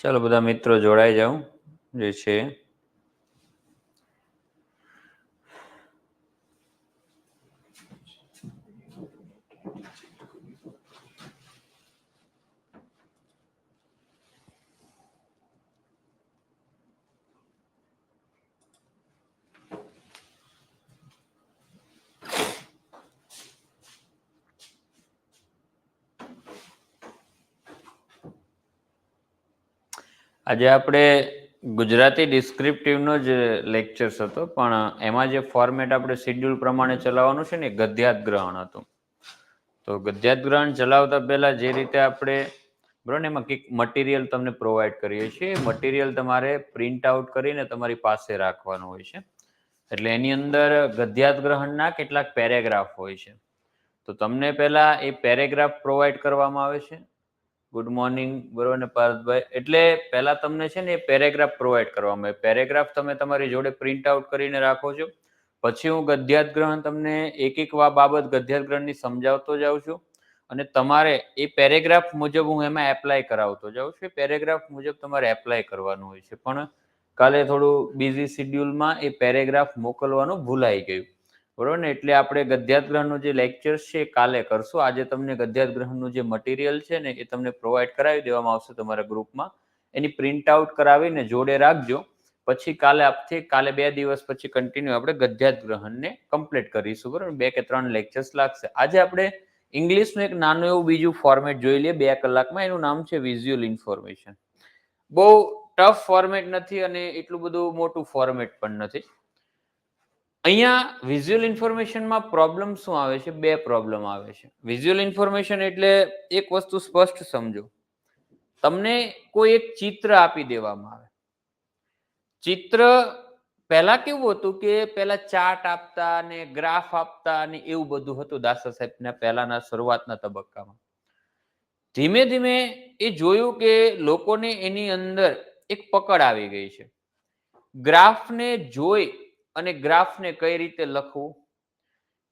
ચાલો બધા મિત્રો જોડાઈ જાઉં જે છે આજે આપણે ગુજરાતી ડિસ્ક્રિપ્ટિવનો જ લેક્ચર્સ હતો, પણ એમાં જે ફોર્મેટ આપણે શેડ્યુલ પ્રમાણે ચલાવવાનું છે ને ગદ્યાત ગ્રહણ હતું. તો ગદ્યાત ગ્રહણ ચલાવતા પહેલા જે રીતે આપણે બરાબર ને એમાં કંઈક મટીરિયલ તમને પ્રોવાઈડ કરીએ છીએ, મટીરિયલ તમારે પ્રિન્ટ આઉટ કરીને તમારી પાસે રાખવાનું હોય છે. એટલે એની અંદર ગદ્યાત ગ્રહણના કેટલાક પેરેગ્રાફ હોય છે. તો તમને પહેલા એ પેરેગ્રાફ પ્રોવાઈડ કરવામાં આવે છે. ગુડ મોર્નિંગ, બરોબર ને પાર્થભાઈ? એટલે પહેલા તમને છે ને એ પેરેગ્રાફ પ્રોવાઈડ કરવામાં આવે. પેરેગ્રાફ તમે તમારી જોડે પ્રિન્ટ આઉટ કરીને રાખો છો. પછી હું ગદ્યાત ગ્રહણ તમને એક બાબત ગદ્યાત ગ્રહણની સમજાવતો જાઉં છું, અને તમારે એ પેરેગ્રાફ મુજબ હું એમાં એપ્લાય કરાવતો જાઉં છું. પેરેગ્રાફ મુજબ તમારે એપ્લાય કરવાનું હોય છે. પણ કાલે થોડું બિઝી શિડ્યુલમાં એ પેરેગ્રાફ મોકલવાનું ભૂલાઈ ગયું, બરોબર ને? એટલે આપણે ગદ્યાત ગ્રહણનું જે લેક્ચર્સ છે એ કાલે કરશું. આજે તમને ગદ્યાત ગ્રહણનું જે મટીરિયલ છે ને એ તમને પ્રોવાઈડ કરાવી દેવામાં આવશે તમારા ગ્રુપમાં. એની પ્રિન્ટ આઉટ કરાવીને જોડે રાખજો. પછી કાલે 2 દિવસ પછી કન્ટિન્યુ આપણે ગદ્યાત ગ્રહણને કમ્પ્લીટ કરીશું, બરોબર? 2 કે 3 લેક્ચર્સ લાગશે. આજે આપણે ઇંગ્લિશનું એક નાનું એવું બીજું ફોર્મેટ જોઈ લઈએ 2 કલાકમાં. એનું નામ છે વિઝ્યુઅલ ઇન્ફોર્મેશન. બહુ ટફ ફોર્મેટ નથી અને એટલું બધું મોટું ફોર્મેટ પણ નથી. અહીંયા વિઝ્યુઅલ ઇન્ફોર્મેશનમાં પ્રોબ્લેમ શું આવે છે? 2 પ્રોબ્લેમ આવે છે. વિઝ્યુઅલ ઇન્ફોર્મેશન એટલે એક વસ્તુ સ્પષ્ટ સમજો. તમને કોઈ એક ચિત્ર આપી દેવામાં આવે. ચિત્ર પહેલા કેવું હતું કે પહેલા ચાર્ટ આપતા અને ગ્રાફ આપતા અને એવું બધું હતું દાસા સાહેબના પહેલાના શરૂઆતના તબક્કામાં. ધીમે ધીમે એ જોયું કે લોકોને એની અંદર એક પકડ આવી ગઈ છે. ગ્રાફને જોઈ અને ગ્રાફને કઈ રીતે લખવું,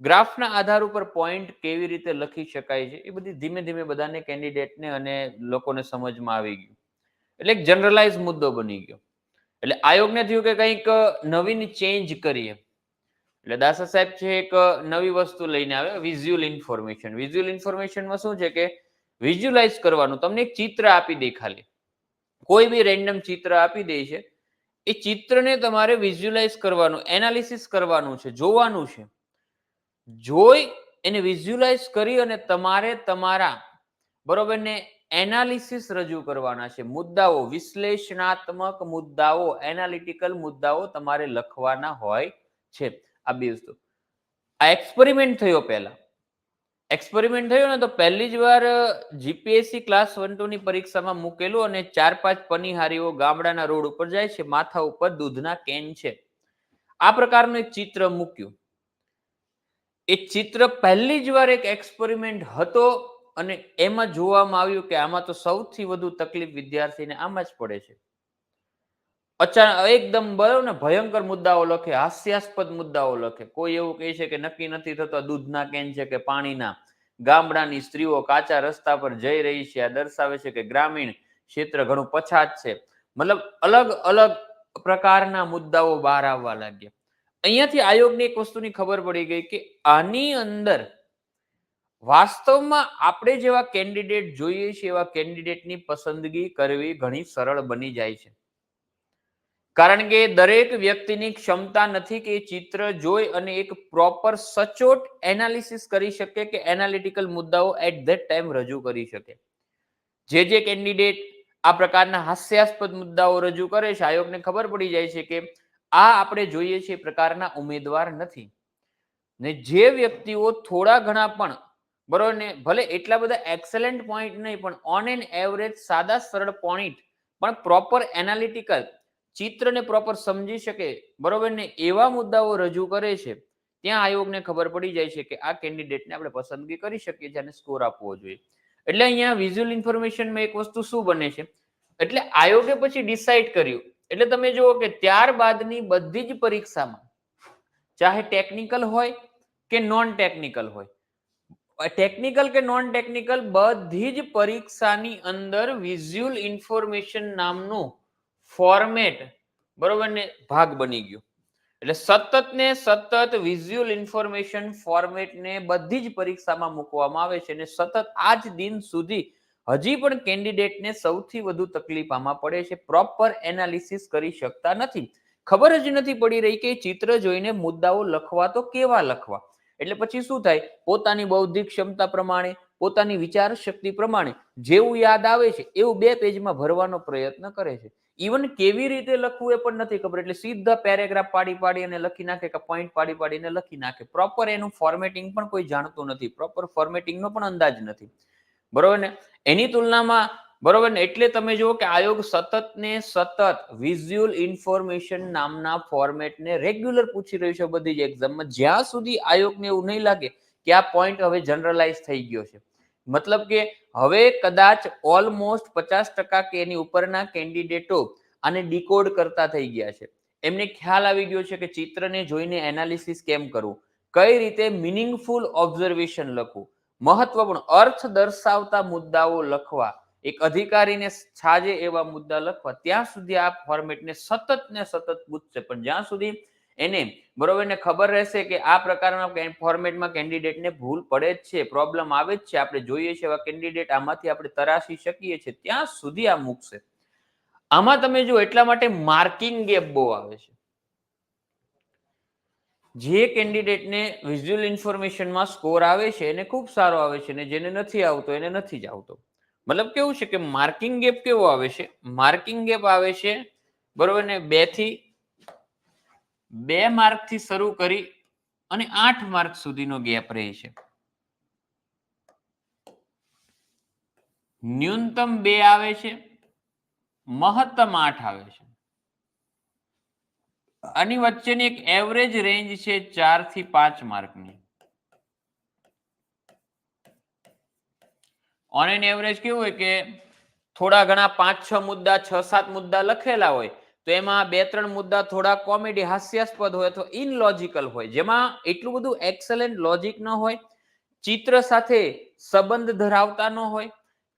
ગ્રાફના આધાર ઉપર પોઈન્ટ કેવી રીતે લખી શકાય છે, એ બધી ધીમે ધીમે બધાને કેન્ડિડેટને અને લોકોને સમજમાં આવી ગયું. એટલે એક જનરલાઇઝ મુદ્દો બની ગયો. એટલે આયોગને થયું કે કંઈક નવીન ચેન્જ કરીએ. એટલે દાસા સાહેબ છે એક નવી વસ્તુ લઈને આવ્યા, વિઝ્યુઅલ ઇન્ફોર્મેશન. વિઝ્યુઅલ ઇન્ફોર્મેશનમાં શું છે કે વિઝ્યુલાઇઝ કરવાનું. તમને એક ચિત્ર આપી દે, ખાલી કોઈ બી રેન્ડમ ચિત્ર આપી દે છે. એ ચિત્રને તમારે વિઝ્યુલાઇઝ કરવાનું, એનાલિસિસ કરવાનું છે, જોવાનું છે. જોઈ એને વિઝ્યુલાઇઝ કરી અને તમારે તમારા બરોબર ને એનાલિસિસ રજૂ કરવાના છે. મુદ્દાઓ, વિશ્લેષણાત્મક મુદ્દાઓ, એનાલિટિકલ મુદ્દાઓ તમારે લખવાના હોય છે. આ બે વસ્તુ. આ એક્સપેરિમેન્ટ થયો પહેલા. એક્સપેરિમેન્ટ થયો ને તો પહેલી જ વાર જીપીએસસી ક્લાસ 1-2 ની પરીક્ષામાં મૂકેલું, અને 4-5 પનીહારીઓ ગામડાના રોડ ઉપર જાય છે, માથા ઉપર દૂધના કેન છે. આ પ્રકારનું એક ચિત્ર મૂક્યું. એ ચિત્ર પહેલી જ વાર એક એક્સપેરિમેન્ટ હતો, અને એમાં જોવામાં આવ્યું કે આમાં તો સૌથી વધુ તકલીફ વિદ્યાર્થીને આમાં જ પડે છે. અચાનક એકદમ બરાબર ને ભયંકર મુદ્દાઓ લખે, હાસ્યાસ્પદ મુદ્દાઓ લખે. કોઈ એવું કહે છે કે નક્કી નથી થતો દૂધના કેન છે કે પાણીના. ગામડાની સ્ત્રીઓ કાચા રસ્તા પર જઈ રહી છે. આ દર્શાવે છે કે ગ્રામીણ ક્ષેત્ર ઘણું પછાત છે. મતલબ અલગ અલગ પ્રકારના મુદ્દાઓ બહાર આવવા લાગ્યા. અહીંયાથી આયોગને એક વસ્તુની ખબર પડી ગઈ કે આની અંદર વાસ્તવમાં આપણે જેવા કેન્ડિડેટ જોઈએ છીએ એવા કેન્ડિડેટની પસંદગી કરવી ઘણી સરળ બની જાય છે. કારણ કે દરેક વ્યક્તિની ક્ષમતા નથી કે ચિત્ર જોઈ અને એક પ્રોપર સચોટ એનાલિસિસ કરી શકે કે એનાલિટિકલ મુદ્દાઓ એટ ધેટ ટાઈમ રજૂ કરી શકે. જે કેન્ડિડેટ આ પ્રકારના હાસ્યાસ્પદ મુદ્દાઓ રજૂ કરે છે, આયોગને ખબર પડી જાય છે કે આ આપણે જોઈએ છીએ પ્રકારના ઉમેદવાર નથી. ને જે વ્યક્તિઓ થોડા ઘણા પણ બરોબર ને, ભલે એટલા બધા એક્સેલન્ટ પોઈન્ટ નહીં, પણ ઓન એન એવરેજ સાદા સરળ પોઈન્ટ પણ પ્રોપર એનાલિટિકલ ચિત્રને પ્રોપર સમજી શકે, બરોબર ને, એવા મુદ્દાઓ રજૂ કરે છે, ત્યાં આયોગને ખબર પડી જાય છે કે આ કેન્ડિડેટને આપણે પસંદગી કરી શકીએ છીએ અને સ્કોર આપવો જોઈએ. એટલે અહીંયા વિઝ્યુઅલ ઇન્ફોર્મેશનમાં એક વસ્તુ શું બને છે, એટલે આયોગે પછી ડિસાઇડ કર્યું. એટલે તમે જુઓ કે ત્યારબાદની બધી જ પરીક્ષામાં, ચાહે ટેકનિકલ હોય કે નોન ટેકનિકલ હોય, ટેકનિકલ કે નોન ટેકનિકલ બધી જ પરીક્ષાની અંદર વિઝ્યુઅલ ઇન્ફોર્મેશન નામનું ફોર્મેટ બરોબર ને ભાગ બની ગયું. એટલે સતત ને સતત વિઝ્યુઅલ ઇન્ફોર્મેશન ફોર્મેટને બધી જ પરીક્ષામાં મૂકવામાં આવે છે અને સતત આજ દિન સુધી હજી પણ કેન્ડિડેટને સૌથી વધુ તકલીફ આમાં પડે છે. પ્રોપર એનાલિસિસ કરી શકતા નથી. ખબર જ નથી પડી રહી કે ચિત્ર જોઈને મુદ્દાઓ લખવા તો કેવા લખવા. એટલે પછી શું થાય, પોતાની બૌદ્ધિક ક્ષમતા પ્રમાણે, પોતાની વિચાર શક્તિ પ્રમાણે જેવું યાદ આવે છે એવું 2 પેજમાં ભરવાનો પ્રયત્ન કરે છે. ઇવન કેવી રીતે લખવું એ પણ નથી ખબર, એટલે સીધા પેરેગ્રાફ પાડી અને લખી નાખે કે પોઈન્ટ પાડીને લખી નાખે. પ્રોપર એનું ફોર્મેટિંગ પણ કોઈ જાણતું નથી, પ્રોપર ફોર્મેટિંગનો પણ અંદાજ નથી. બરોબર ને? એની તુલનામાં બરોબર ને, એટલે તમે જુઓ કે આયોગ સતત ને સતત વિઝ્યુઅલ ઇન્ફોર્મેશન નામના ફોર્મેટને રેગ્યુલર પૂછી રહ્યું છે બધી જ એક્ઝામમાં, જ્યાં સુધી આયોગને એવું નહીં લાગે કે આ પોઈન્ટ હવે જનરલાઇઝ થઈ ગયો છે. મતલબ કે હવે કદાચ ઓલમોસ્ટ 50% કે એની ઉપરના કેન્ડિડેટો આને ડીકોડ કરતા થઈ ગયા છે. એમને ખ્યાલ આવી ગયો છે કે ચિત્રને જોઈને એનાલિસિસ કેમ કરવું, કઈ રીતે મિનિંગફુલ ઓબ્ઝર્વેશન લખવું, મહત્વપૂર્ણ અર્થ દર્શાવતા મુદ્દાઓ લખવા, એક અધિકારીને છાજે એવા મુદ્દા લખવા. ત્યાં સુધી આ ફોર્મેટને સતત ને સતત પૂછશે, પણ જ્યાં સુધી એને બરોબર ને ખબર રહેશે કે આ પ્રકારના ફોર્મેટમાં કેન્ડિડેટને ભૂલ પડે જ છે, પ્રોબ્લેમ આવે જ છે, આપણે જોઈએ છે એવા કેન્ડિડેટ આમાંથી આપણે તરાશી શકીએ છીએ, ત્યાં સુધી આ મૂકશે. આમાં તમે જો એટલા માટે માર્કિંગ ગેપ બહુ આવે છે. જે કેન્ડિડેટને વિઝ્યુઅલ ઇન્ફોર્મેશનમાં સ્કોર આવે છે એને ખૂબ સારો આવે છે, અને જેને નથી આવતો એને નથી જ આવતો. મતલબ કેવું છે કે માર્કિંગ ગેપ કેવો આવે છે, માર્કિંગ ગેપ આવે છે બરોબર ને 2 માર્ક થી શરૂ કરી અને 8 માર્ક સુધીનો ગેપ રહે છે. ન્યૂનતમ 2 આવે છે, મહત્તમ 8 આવે છે. આની વચ્ચેની એક એવરેજ રેન્જ છે 4 થી 5 માર્કની. ઓન એન એવરેજ કેવું હોય કે થોડા ઘણા 5-6 મુદ્દા 6-7 મુદ્દા લખેલા હોય તો એમાં 2-3 મુદ્દા થોડા કોમેડી હાસ્યાસ્પદ હોય અથવા ઇનલોજિકલ હોય, જેમાં એટલું બધું એક્સેલન્ટ લોજિક ન હોય, ચિત્ર સાથે સંબંધ ધરાવતા ન હોય,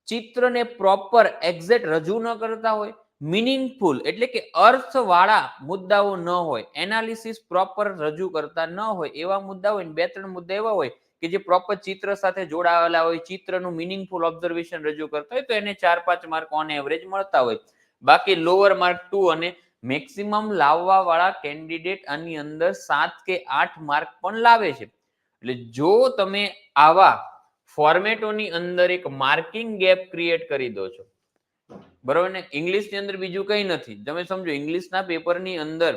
ચિત્રને પ્રોપર એક્ઝેક્ટ રજૂ ન કરતા હોય, મિનિંગફુલ એટલે કે અર્થવાળા મુદ્દાઓ ન હોય, એનાલિસિસ પ્રોપર રજૂ કરતા ન હોય એવા મુદ્દા હોય. 2-3 મુદ્દા એવા હોય કે જે પ્રોપર ચિત્ર સાથે જોડાયેલા હોય, ચિત્રનું મિનિંગફુલ ઓબ્ઝર્વેશન રજૂ કરતા હોય, તો એને 4-5 માર્ક ઓન એવરેજ મળતા હોય. બાકી લોઅર માર્ક 2 અને મેક્સિમમ લાવવા વાળા કેન્ડિડેટ આની અંદર 7 કે 8 માર્ક પણ લાવે છે. એટલે જો તમે આવા ફોર્મેટોની અંદર એક માર્કિંગ ગેપ ક્રિએટ કરી દો છો, બરોબર ને, ઇંગ્લિશની અંદર બીજું કંઈ નથી. તમે સમજો ઇંગ્લિશના પેપરની અંદર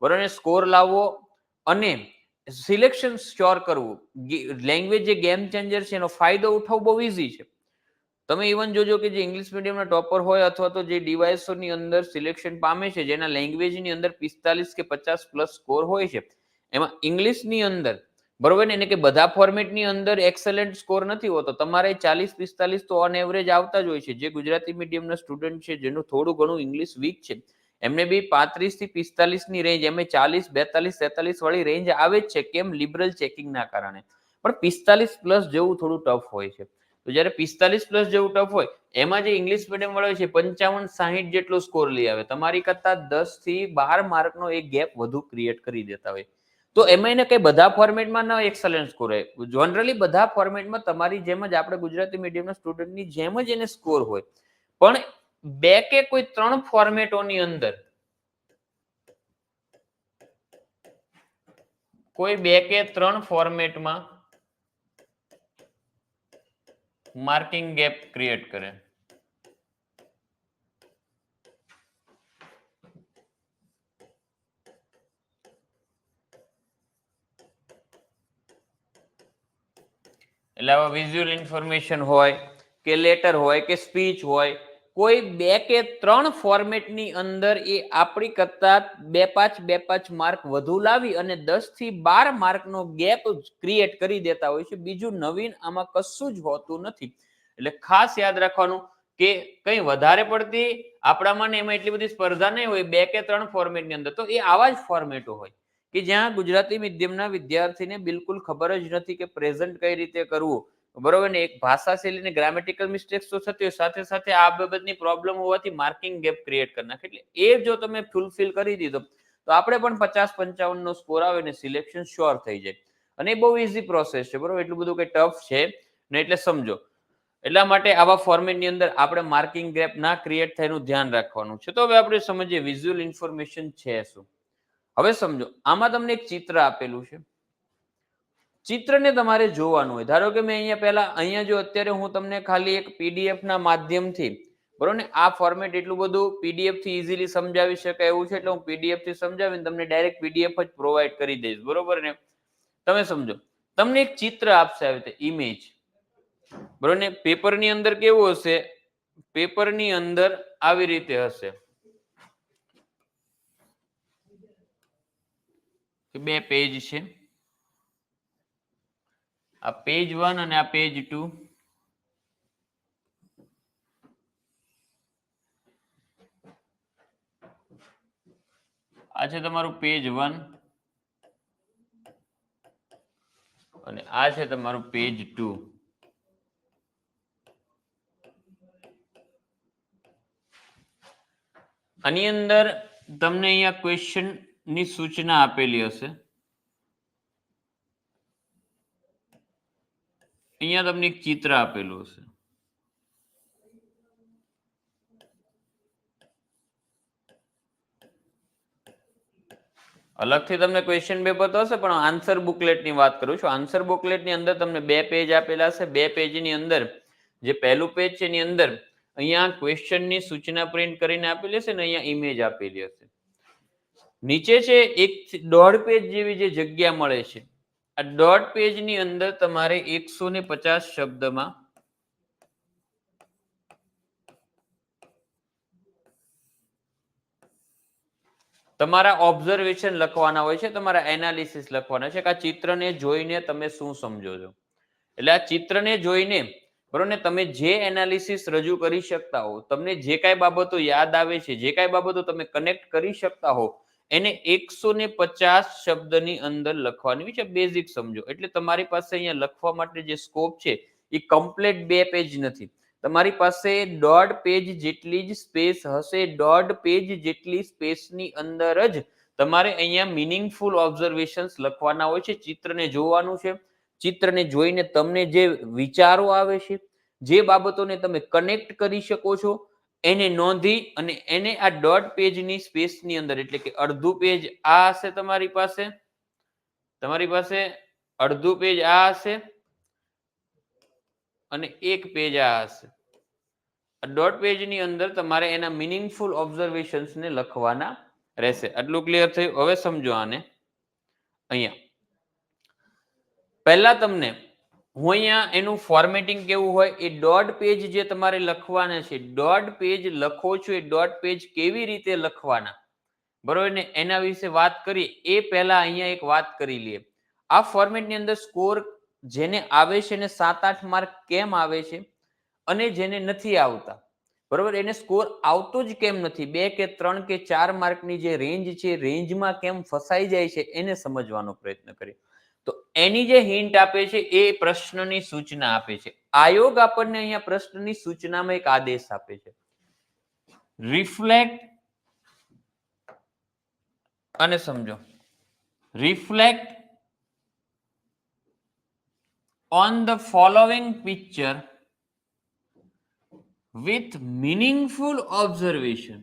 બરોબર ને સ્કોર લાવવો અને સિલેક્શન શ્યોર કરવું, લેંગ્વેજ જે ગેમ ચેન્જર છે એનો ફાયદો ઉઠાવવો બહુ ઈઝી છે. તમે ઇવન જોજો કે જે ઇંગ્લિશ મીડિયમના ટોપર હોય અથવા તો જે ડિવાઇસોની અંદર સિલેક્શન પામે છે, જેના લેંગ્વેજની અંદર 45 કે 50 પ્લસ સ્કોર હોય છે, એમાં ઇંગ્લિશની અંદર બરોબર ને, એને કે બધા ફોર્મેટની અંદર એક્સેલન્ટ સ્કોર નથી હોતો. તમારે 40-45 તો ઓન એવરેજ આવતા જ હોય છે. જે ગુજરાતી મીડિયમના સ્ટુડન્ટ છે જેનું થોડું ઘણું ઇંગ્લિશ વીક છે એમને બી 35 થી 45 ની રેન્જ, એમ 40, 42, 43 વાળી રેન્જ આવે જ છે. કેમ? લિબરલ ચેકિંગના કારણે. પણ 45 પ્લસ જેવું થોડું ટફ હોય છે. તો જ્યારે 45 પ્લસ જેવું ટફ હોય એમાં જે ઇંગ્લિશ મીડિયમ વાળો છે 55-60 જેટલો સ્કોર લઈ આવે, તમારી કરતા 10 થી 12 માર્કનો એક ગેપ વધુ ક્રિએટ કરી દેતા હોય. તો એમાં એને કઈ બધા ફોર્મેટમાં ન એક્સેલન્ટ સ્કોર હોય. જનરલી બધા ફોર્મેટમાં તમારી જેમ જ આપણે ગુજરાતી મીડિયમના સ્ટુડન્ટની જેમ જ એને સ્કોર હોય, પણ 2 કે કોઈ 3 ફોર્મેટોની અંદર કોઈ 2 કે 3 ફોર્મેટમાં માર્કિંગ ગેપ ક્રિએટ કરે. એટલે આવા વિઝ્યુઅલ ઇન્ફોર્મેશન હોય કે લેટર હોય કે સ્પીચ હોય, કોઈ 2 કે 3 ફોર્મેટની અંદર એ આપણી કરતા 2-5 માર્ક વધુ લાવી અને 10 થી 12 માર્કનો ગેપ ક્રિએટ કરી દેતા હોય છે. બીજું નવીન આમાં કશું જ હોતું નથી. એટલે ખાસ યાદ રાખવાનું કે કંઈ વધારે પડતી આપણામાં એમાં એટલી બધી સ્પર્ધા નહીં હોય 2 કે 3 ફોર્મેટની અંદર, તો એ આવા જ ફોર્મેટો હોય કે જ્યાં ગુજરાતી મીડિયમના વિદ્યાર્થીને બિલકુલ ખબર જ નથી કે પ્રેઝન્ટ કઈ રીતે કરવું, બરોબર ને, એક ભાષા શૈલી ને ગ્રામેટિકલ મિસ્ટેક્સ તો થતી હોય, સાથે સાથે આ બાબતની પ્રોબ્લેમ હોવાથી માર્કિંગ ગેપ ક્રિએટ કરી નાખે. એટલે એ જો તમે ફૂલફિલ કરી દીધો તો આપણે પણ 50-55 નો સ્કોર આવે ને સિલેક્શન શ્યોર થઈ જાય. અને એ બહુ ઈઝી પ્રોસેસ છે, બરોબર, એટલું બધું કઈ ટફ છે ને, એટલે સમજો. એટલા માટે આવા ફોર્મેટની અંદર આપણે માર્કિંગ ગેપ ના ક્રિએટ થાય એનું ધ્યાન રાખવાનું છે. તો હવે આપણે સમજીએ વિઝ્યુઅલ ઇન્ફોર્મેશન છે શું. હવે સમજો, આમાં તમને એક ચિત્ર આપેલું છે. ચિત્રને તમારે જોવાનું હોય. ધારો કે મેં અહીંયા જો અત્યારે હું તમને ખાલી એક પીડીએફ ના માધ્યમથી, બરોબર ને, આ ફોર્મેટ એટલું બધું પીડીએફ થી ઇઝીલી સમજાવી શકાય એવું છે, એટલે હું પીડીએફ થી સમજાવીને તમને ડાયરેક્ટ પીડીએફ જ પ્રોવાઈડ કરી દઈશ, બરોબર ને. તમે સમજો, તમને એક ચિત્ર આપશે આવી રીતે, ઇમેજ, બરોબર ને. પેપરની અંદર કેવું હશે? પેપરની અંદર આવી રીતે હશે, બે પેજ છે, આ પેજ 1 અને આ પેજ 2. આ છે તમારું પેજ 1 અને આ છે તમારું પેજ 2. આની અંદર તમને અહીંયા ક્વેશ્ચન ની સૂચના આપેલી હશે. અહીંયા તમને એક ચિત્ર આપેલું હશે. અલગથી તમને ક્વેશ્ચન પેપર તો હશે, પણ આન્સર બુકલેટની વાત કરું છું. આન્સર બુકલેટની અંદર તમને 2 પેજ આપેલા હશે. 2 પેજની અંદર જે પહેલું પેજ છે એની અંદર અહીંયા ક્વેશ્ચનની સૂચના પ્રિન્ટ કરીને આપેલી હશે ને, અહીંયા ઇમેજ આપેલી હશે. નીચે છે 1.5 પેજ જેવી જે જગ્યા મળે છે, આ 1.5 પેજની અંદર તમારે 150 શબ્દમાં તમારા ઓબ્ઝર્વેશન લખવાના હોય છે, તમારા એનાલિસિસ લખવાના છે કે આ ચિત્રને જોઈને તમે શું સમજો છો. એટલે આ ચિત્રને જોઈને, બરોબર ને, તમે જે એનાલિસિસ રજૂ કરી શકતા હો, તમને જે કાંઈ બાબતો યાદ આવે છે, જે કાંઈ બાબતો તમે કનેક્ટ કરી શકતા હો, એને 150 શબ્દની અંદર લખવાની છે. બેઝિક સમજો. એટલે તમારી પાસે અહીંયા લખવા માટે જે સ્કોપ છે એ કમ્પ્લીટ 2 પેજ નથી. તમારી પાસે 1.5 પેજ જેટલી જ સ્પેસ હશે. 1.5 પેજ જેટલી સ્પેસની અંદર જ તમારે અહીંયા મીનિંગફુલ ઓબ્ઝર્વેશન્સ લખવાના હોય છે. ચિત્રને જોવાનું છે. ચિત્રને જોઈને તમને જે વિચારો આવે છે, જે બાબતોને તમે કનેક્ટ કરી શકો છો, એને નોંધી અને એને આ 1.5 પેજની સ્પેસની અંદર, એટલે કે અડધું પેજ આ હશે તમારી પાસે અડધું પેજ આ હશે અને એક પેજ આ હશે. 1.5 પેજની અંદર તમારે એના મીનિંગફુલ ઓબ્ઝર્વેશન્સ ને લખવાના રહેશે. આટલું ક્લિયર થયું? હવે સમજો આને. અહીંયા પહેલા તમને હું અહીંયા એનું ફોર્મેટિંગ કેવું હોય એ 1.5 પેજ જે તમારે લખવાના છે, 1.5 પેજ લખો છો, એ 1.5 પેજ કેવી રીતે લખવાના, બરોબર ને, એના વિશે વાત કરી. એ પહેલા અહીંયા એક વાત કરી લઈએ. આ ફોર્મેટની અંદર સ્કોર જેને આવે છે એને 7-8 માર્ક કેમ આવે છે અને જેને નથી આવતા, બરોબર, એને સ્કોર આવતો જ કેમ નથી, 2 કે 3 કે 4 માર્કની જે રેન્જ છે, રેન્જમાં કેમ ફસાઈ જાય છે, એને સમજવાનો પ્રયત્ન કરીએ. તો એની જે હિન્ટ આપે છે એ પ્રશ્નની સૂચના આપે છે. આયોગ આપણને અહીંયા પ્રશ્નની સૂચનામાં એક આદેશ આપે છે, રિફ્લેક્ટ અને સમજો, reflect on the following picture with meaningful observation.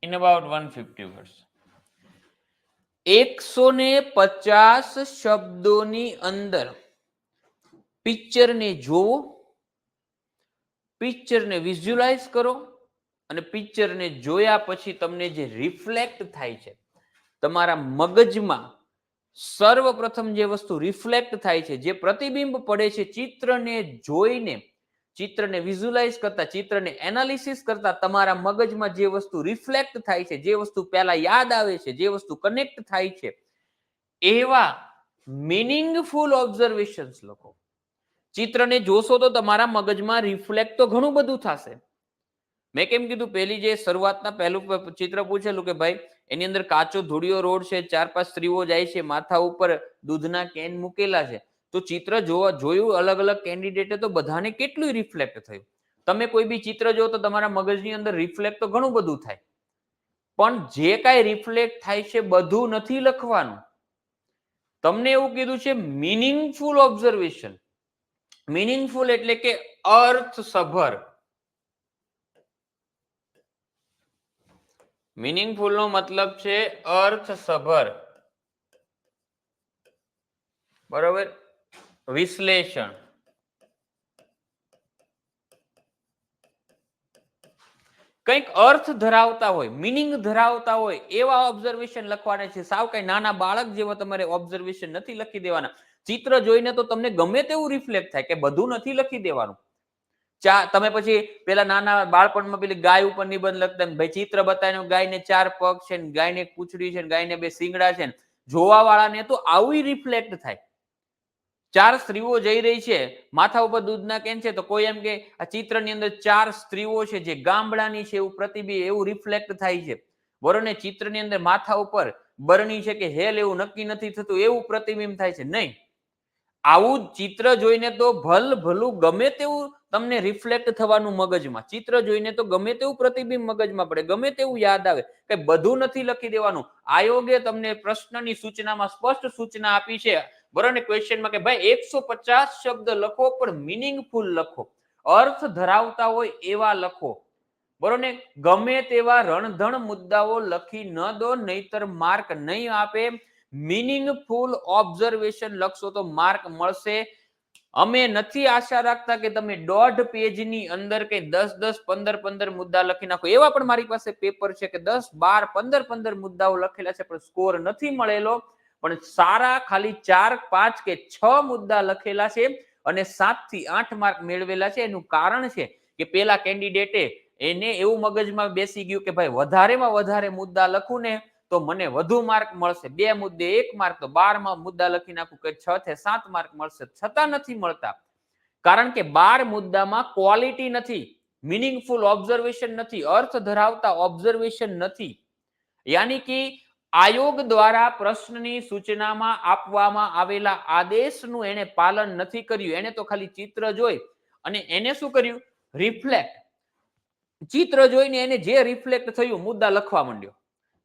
In about 150 words. 150 શબ્દોની અંદર પિક્ચરને જોવો, પિક્ચરને વિઝ્યુઅલાઇઝ કરો અને પિક્ચરને જોયા પછી તમને જે રિફ્લેક્ટ થાય છે તમારા મગજમાં, સર્વપ્રથમ જે વસ્તુ રિફ્લેક્ટ થાય છે, જે પ્રતિબિંબ પડે છે ચિત્રને જોઈને, ચિત્રને વિઝ્યુઅલાઇઝ કરતા, ચિત્રને એનાલિસિસ કરતા તમારા મગજમાં જે વસ્તુ રિફ્લેક્ટ થાય છે, જે વસ્તુ પહેલા યાદ આવે છે, જે વસ્તુ કનેક્ટ થાય છે, એવા મીનિંગફુલ ઓબ્ઝર્વેશન્સ લખો. ચિત્રને જોશો તો તમારા મગજમાં રિફ્લેક્ટ તો ઘણું બધું થશે. મેં કેમ કીધું, પહેલી જે શરૂઆતના પહેલું ચિત્ર પૂછેલું કે ભાઈ એની અંદર કાચો ધૂળિયો રોડ છે, 4-5 સ્ત્રીઓ જાય છે, માથા ઉપર દૂધના કેન મૂકેલા છે. તો ચિત્ર જોયું અલગ અલગ કેન્ડિડેટે તો બધાને કેટલું રિફ્લેક્ટ થયું. તમે કોઈ બી ચિત્ર જો તો તમારા મગજની અંદર રિફ્લેક્ટ તો ઘણું બધું થાય, પણ જે કાંઈ રિફ્લેક્ટ થાય છે બધું નથી લખવાનું. તમને એવું કીધું છે મીનિંગફુલ ઓબ્ઝર્વેશન. મીનિંગફુલ એટલે કે અર્થસભર. મીનિંગફુલ નો મતલબ છે અર્થસભર, બરોબર. વિશ્લેષણ. કંઈક અર્થ ધરાવતા હોય, મિનિંગ ધરાવતા હોય એવા ઓબ્ઝર્વેશન લખવાના છે. સાવ કઈ નાના બાળક જેવા તમારે ઓબ્ઝર્વેશન નથી લખી દેવાના. ચિત્ર જોઈને તો તમને ગમે તેવું રિફ્લેક્ટ થાય કે બધું નથી લખી દેવાનું. તમે પછી પેલા નાના બાળપણમાં પેલી ગાય ઉપર નિબંધ લખતા, ભાઈ ચિત્ર બતાવીને ગાયને 4 પગ છે, ગાયને એક પૂંછડી છે, ગાયને 2 શિંગડા છે. જોવા વાળાને તો આવું રિફ્લેક્ટ થાય. 4 સ્ત્રીઓ જઈ રહી છે, માથા ઉપર દૂધના કેન છે, તો કોઈ એમ કે આ ચિત્રની અંદર 4 સ્ત્રીઓ છે જે ગામડાની છે એવું પ્રતિબિંબ, એવું રિફ્લેક્ટ થાય છે. બરોબર ને? ચિત્રની અંદર માથા ઉપર બરણી છે કે હેલ એવું નક્કી નથી થતું, એવું પ્રતિબિંબ થાય છે. નહીં, આવું ચિત્ર જોઈને તો ભલું ગમે તેવું તમને રિફ્લેક્ટ થવાનું મગજમાં. ચિત્ર જોઈને તો ગમે તેવું પ્રતિબિંબ મગજમાં પડે, ગમે તેવું યાદ આવે, કે બધું નથી લખી દેવાનું. આયોગે તમને પ્રશ્નની સૂચનામાં સ્પષ્ટ સૂચના આપી છે, બરોબર ને, ક્વેશ્ચનમાં, કે ભાઈ 150 શબ્દ લખો, પણ મીનિંગફુલ લખો, અર્થ ધરાવતા હોય એવા લખો. બરોબર ને? ગમે તેવા રણધણ મુદ્દાઓ લખી ન દો, નહીતર માર્ક નહીં આપે. મીનિંગફુલ ઓબ્ઝર્વેશન લખશો તો માર્ક મળશે. અમે નથી આશા રાખતા કે તમે 1.5 પેજની અંદર કે 10-10, 15-15 મુદ્દા લખી નાખો. એવા પણ મારી પાસે પેપર છે કે 10, 12, 15 મુદ્દાઓ લખેલા છે, પણ સ્કોર નથી મળેલો. પણ સારા ખાલી 4, 5 કે 6 મુદ્દા લખેલા છે અને 7 થી 8 માર્ક મેળવેલા છે. એનું કારણ છે કે પેલા કેન્ડિડેટે એને એવું મગજમાં બેસી ગયું કે ભાઈ વધારેમાં વધારે મુદ્દા લખું ને તો મને વધુ માર્ક મળશે. 2 મુદ્દે 1 માર્ક, તો 12 મુદ્દા લખી નાખું કે 6 થી 7 માર્ક મળશે. છતાં નથી મળતા, કારણ કે 12 મુદ્દામાં ક્વોલિટી નથી, મીનિંગફુલ ઓબ્ઝર્વેશન નથી, અર્થ ધરાવતા ઓબ્ઝર્વેશન નથી. યાની કે આયોગ દ્વારા પ્રશ્નની સૂચનામાં આપવામાં આવેલા આદેશનું એને પાલન નથી કર્યું. એને તો ખાલી ચિત્ર જોઈ અને એને શું કર્યું? રિફ્લેક્ટ. ચિત્ર જોઈને એને જે રિફ્લેક્ટ થયું, મુદ્દા લખવા માંડ્યો.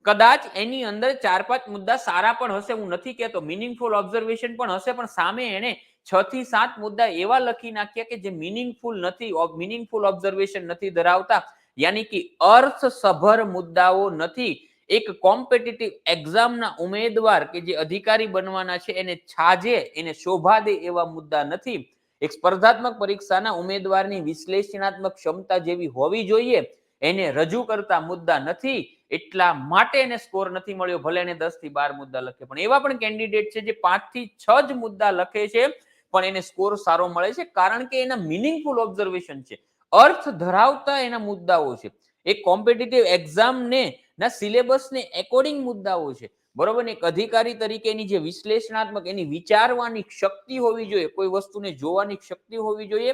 કદાચ એની અંદર 4-5 મુદ્દા સારા પણ હશે, હું નથી કહેતો, મીનિંગફુલ ઓબ્ઝર્વેશન પણ હશે, પણ સામે એને 6 થી 7 મુદ્દા એવા લખી નાખ્યા કે જે મીનિંગફુલ નથી, મીનિંગફુલ ઓબ્ઝર્વેશન નથી ધરાવતા, યાની કે અર્થસભર મુદ્દાઓ નથી. એક કોમ્પિટિટિવ એક્ઝામના ઉમેદવાર કે જે અધિકારી બનવાના છે એને છાજે, એને શોભા દે એવા મુદ્દા નથી. એક સ્પર્ધાત્મક પરીક્ષાના ઉમેદવારની વિશ્લેષણાત્મક ક્ષમતા જેવી હોવી જોઈએ એને રજૂ કરતા મુદ્દા નથી. એટલા માટે એને સ્કોર નથી મળ્યો, ભલે એને 10 થી 12 મુદ્દા લખે. પણ એવા પણ કેન્ડિડેટ છે જે 5 થી 6 જ મુદ્દા લખે છે, પણ એને સ્કોર સારો મળે છે, કારણ કે એના મીનિંગફુલ ઓબ્ઝર્વેશન છે, અર્થ ધરાવતા એના મુદ્દાઓ છે. એક કોમ્પિટિટિવ એક્ઝામને ના સિલેબસને એકોર્ડિંગ મુદ્દાઓ છે, બરોબર ને? એક અધિકારી તરીકેની જે વિશ્લેષણાત્મક, એની વિચારવાની શક્તિ હોવી જોઈએ, કોઈ વસ્તુને જોવાની શક્તિ હોવી જોઈએ,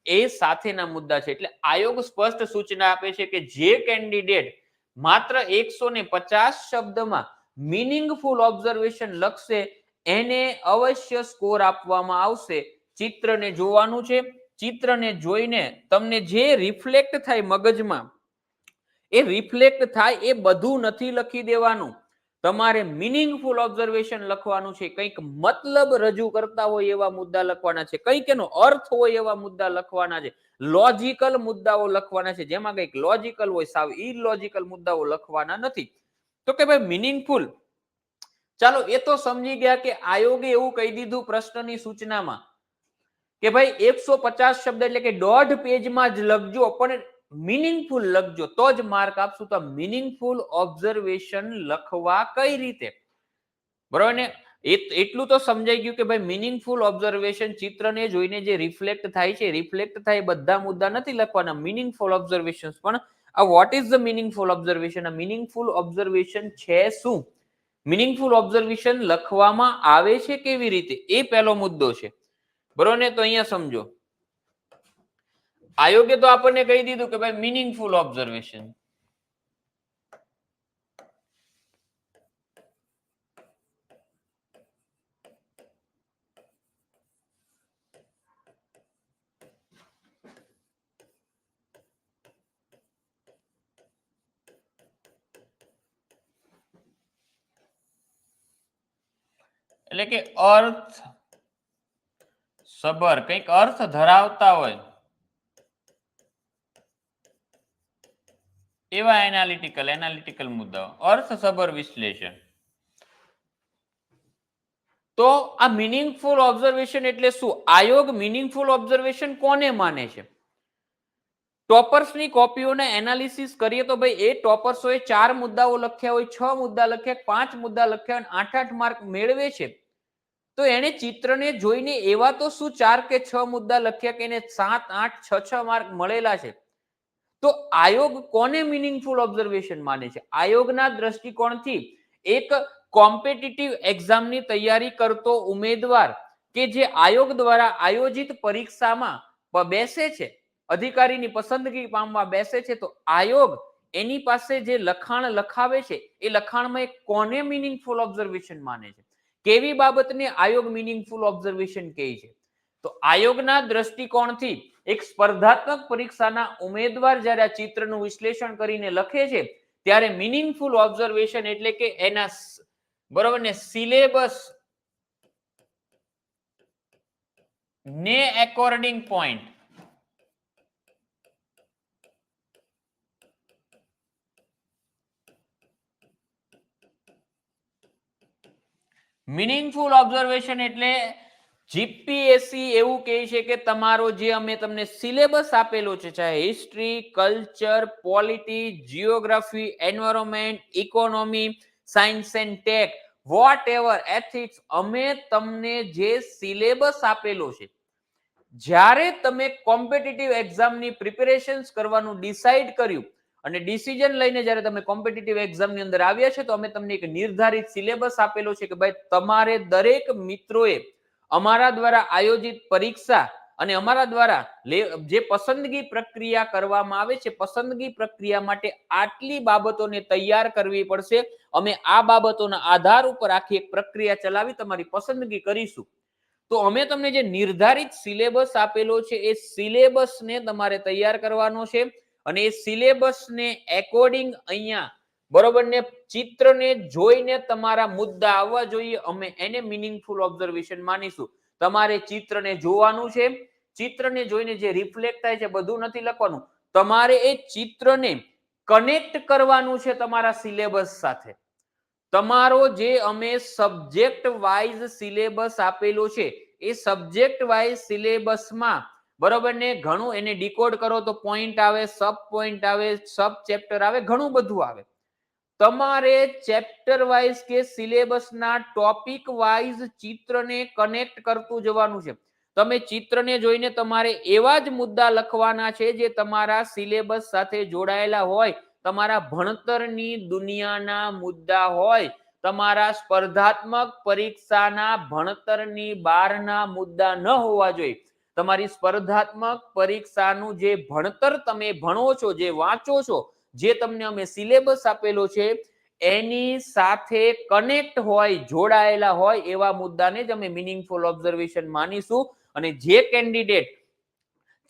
એ સાથેના મુદ્દા છે. એટલે આયોગ સ્પષ્ટ સૂચના આપે છે કે જે કેન્ડિડેટ માત્ર 150 શબ્દમાં મીનિંગફુલ ઓબ્ઝર્વેશન લખશે એને અવશ્ય સ્કોર આપવામાં આવશે. ચિત્રને જોવાનું છે, ચિત્રને જોઈને તમને જે રિફ્લેક્ટ થાય મગજમાં, એ રિફ્લેક્ટ થાય એ બધું નથી લખી દેવાનું. તમારે મીનિંગફુલ ઓબ્ઝર્વેશન લખવાનું છે. કંઈક મતલબ રજૂ કરતા હોય એવા મુદ્દા લખવાના છે, કંઈક એનો અર્થ હોય એવા મુદ્દા લખવાના છે, લોજિકલ મુદ્દાઓ લખવાના છે. જેમાં કંઈક લોજિકલ હોય, સાવ ઇલોજિકલ મુદ્દાઓ લખવાના નથી. તો કે ભાઈ મીનિંગફુલ, ચાલો એ તો સમજી ગયા કે આયોગે એવું કહી દીધું પ્રશ્નની સૂચનામાં કે ભાઈ 150 શબ્દ એટલે કે 1.5 પેજમાં જ લખજો, પણ મીનિંગફુલ લખજો તો જ માર્ક આપશું. તો મીનિંગફુલ ઓબ્ઝર્વેશન લખવા કઈ રીતે, બરોબર ને? એટલું તો સમજાઈ ગયું કે ભાઈ મીનિંગફુલ ઓબ્ઝર્વેશન, ચિત્રને જોઈને જે રિફ્લેક્ટ થાય છે, રિફ્લેક્ટ થાય બધા મુદ્દા નથી લખવાના, મીનિંગફુલ ઓબ્ઝર્વેશન. પણ આ what is the meaningful observation? આ મીનિંગફુલ ઓબ્ઝર્વેશન છે શું? મીનિંગફુલ ઓબ્ઝર્વેશન લખવામાં આવે છે કેવી રીતે, એ પહેલો મુદ્દો છે, બરોબર ને? તો અહીંયા સમજો, આયોગે તો આપણને કહી દીધું કે ભાઈ મીનિંગફુલ ઓબ્ઝર્વેશન, એટલે કે અર્થ સબર, કંઈક અર્થ ધરાવતા હોય એવા એનાલિટિકલ મુદ્દાઓ, અર્થસભર વિશ્લેષણ. તો આ મિનિંગફુલ ઓબ્ઝર્વેશન એટલે શું? આયોગ મિનિંગફુલ ઓબ્ઝર્વેશન કોને માને છે? ટોપર્સની કોપીઓને એનાલિસિસ કરીએ તો ભાઈ એ ટોપર્સોએ 4 મુદ્દાઓ લખ્યા હોય, 6 મુદ્દા લખ્યા, 5 મુદ્દા લખ્યા અને 8 માર્ક મેળવે છે, તો એને ચિત્રને જોઈને એવા તો શું 4 કે 6 મુદ્દા લખ્યા કે એને 7, 8, 6 માર્ક મળેલા છે. તો આયોગ કોને મિનિંગફુલ ઓબ્ઝર્વેશન માને છે? આયોગના દ્રષ્ટિકોણથી એક કોમ્પિટિટિવ એક્ઝામની તૈયારી કરતો ઉમેદવાર કે જે આયોગ દ્વારા આયોજિત પરીક્ષામાં બેસે છે, અધિકારીની પસંદગી પામવા બેસે છે, તો આયોગ એની પાસે જે લખાણ લખાવે છે એ લખાણમાં કોને મિનિંગફુલ ઓબ્ઝર્વેશન માને છે? કેવી બાબતને આયોગ મિનિંગફુલ ઓબ્ઝર્વેશન કહે છે? તો આયોગના દ્રષ્ટિકોણથી એક સ્પર્ધાત્મક પરીક્ષાના ઉમેદવાર જ્યારે આ ચિત્રનું વિશ્લેષણ કરીને લખે છે ત્યારે મિનિંગફુલ ઓબ્ઝર્વેશન એટલે કે એના બરોબર ને સિલેબસ ને એકોર્ડિંગ પોઈન્ટ મિનિંગફુલ ઓબ્ઝર્વેશન એટલે જીપીએસસી એવું કહે છે કે તમારો જે અમે તમને સિલેબસ આપેલો છે, ચાહે history, culture, polity, geography, environment, economy, science and tech, whatever, ethics, અમે તમને જે સિલેબસ આપેલો છે, જ્યારે તમે કોમ્પિટિટિવ એક્ઝામની પ્રિપેરેશન્સ કરવાનું ડિસાઈડ કર્યું અને ડિસિઝન લઈને જ્યારે તમે કોમ્પિટિટિવ એક્ઝામની અંદર આવ્યા છે, તો અમે તમને એક નિર્ધારિત સિલેબસ આપેલો છે કે ભાઈ તમારે દરેક મિત્રોએ અમારા દ્વારા આયોજિત પરીક્ષા અને અમારા દ્વારા જે પસંદગી પ્રક્રિયા કરવામાં આવે છે, પસંદગી પ્રક્રિયા માટે આટલી બાબતોને તૈયાર કરવી પડશે. અમે આ બાબતોના આધાર ઉપર આખી એક પ્રક્રિયા ચલાવી તમારી પસંદગી કરીશું. તો અમે તમને જે નિર્ધારિત સિલેબસ આપેલો છે એ સિલેબસને તમારે તૈયાર કરવાનો છે અને એ સિલેબસને એકોર્ડિંગ અહીંયા બરોબર ને ચિત્રને જોઈને તમારા મુદ્દા આવવા જોઈએ. અમે એને મિનિંગફુલ ઓબ્ઝર્વેશન માનીશું. તમારે ચિત્રને જોવાનું છે, ચિત્રને જોઈને જે રિફ્લેક્ટ થાય છે બધું નથી લખવાનું, તમારે એ ચિત્રને કનેક્ટ કરવાનું છે તમારા સિલેબસ સાથે. તમારો જે અમે સબ્જેક્ટ વાઇઝ સિલેબસ આપેલો છે એ સબ્જેક્ટ વાઇઝ સિલેબસમાં બરોબર ને ઘણું એને ડીકોડ કરો તો પોઈન્ટ આવે, સબ પોઈન્ટ આવે, સબ ચેપ્ટર આવે, ઘણું બધું આવે. તમારે ચેપ્ટર વાઇઝ કે સિલેબસના ટોપિક વાઇઝ ચિત્રને કનેક્ટ કરતું જવાનું છે. તમે ચિત્રને જોઈને તમારે એવા જ મુદ્દા લખવાના છે જે તમારા સિલેબસ સાથે જોડાયેલા હોય, તમારા ભણતરની દુનિયાના મુદ્દા હોય, તમારા સ્પર્ધાત્મક પરીક્ષાના ભણતરની બહારના મુદ્દા ન હોવા જોઈએ. તમારી સ્પર્ધાત્મક પરીક્ષાનું જે ભણતર તમે ભણો છો, જે વાંચો છો, જે તમને અમે સિલેબસ આપેલો છે એની સાથે કનેક્ટ હોય, જોડાયેલા હોય એવા મુદ્દાને જ અમે મિનિંગફુલ ઓબ્ઝર્વેશન માનીશું. અને જે કેન્ડિડેટ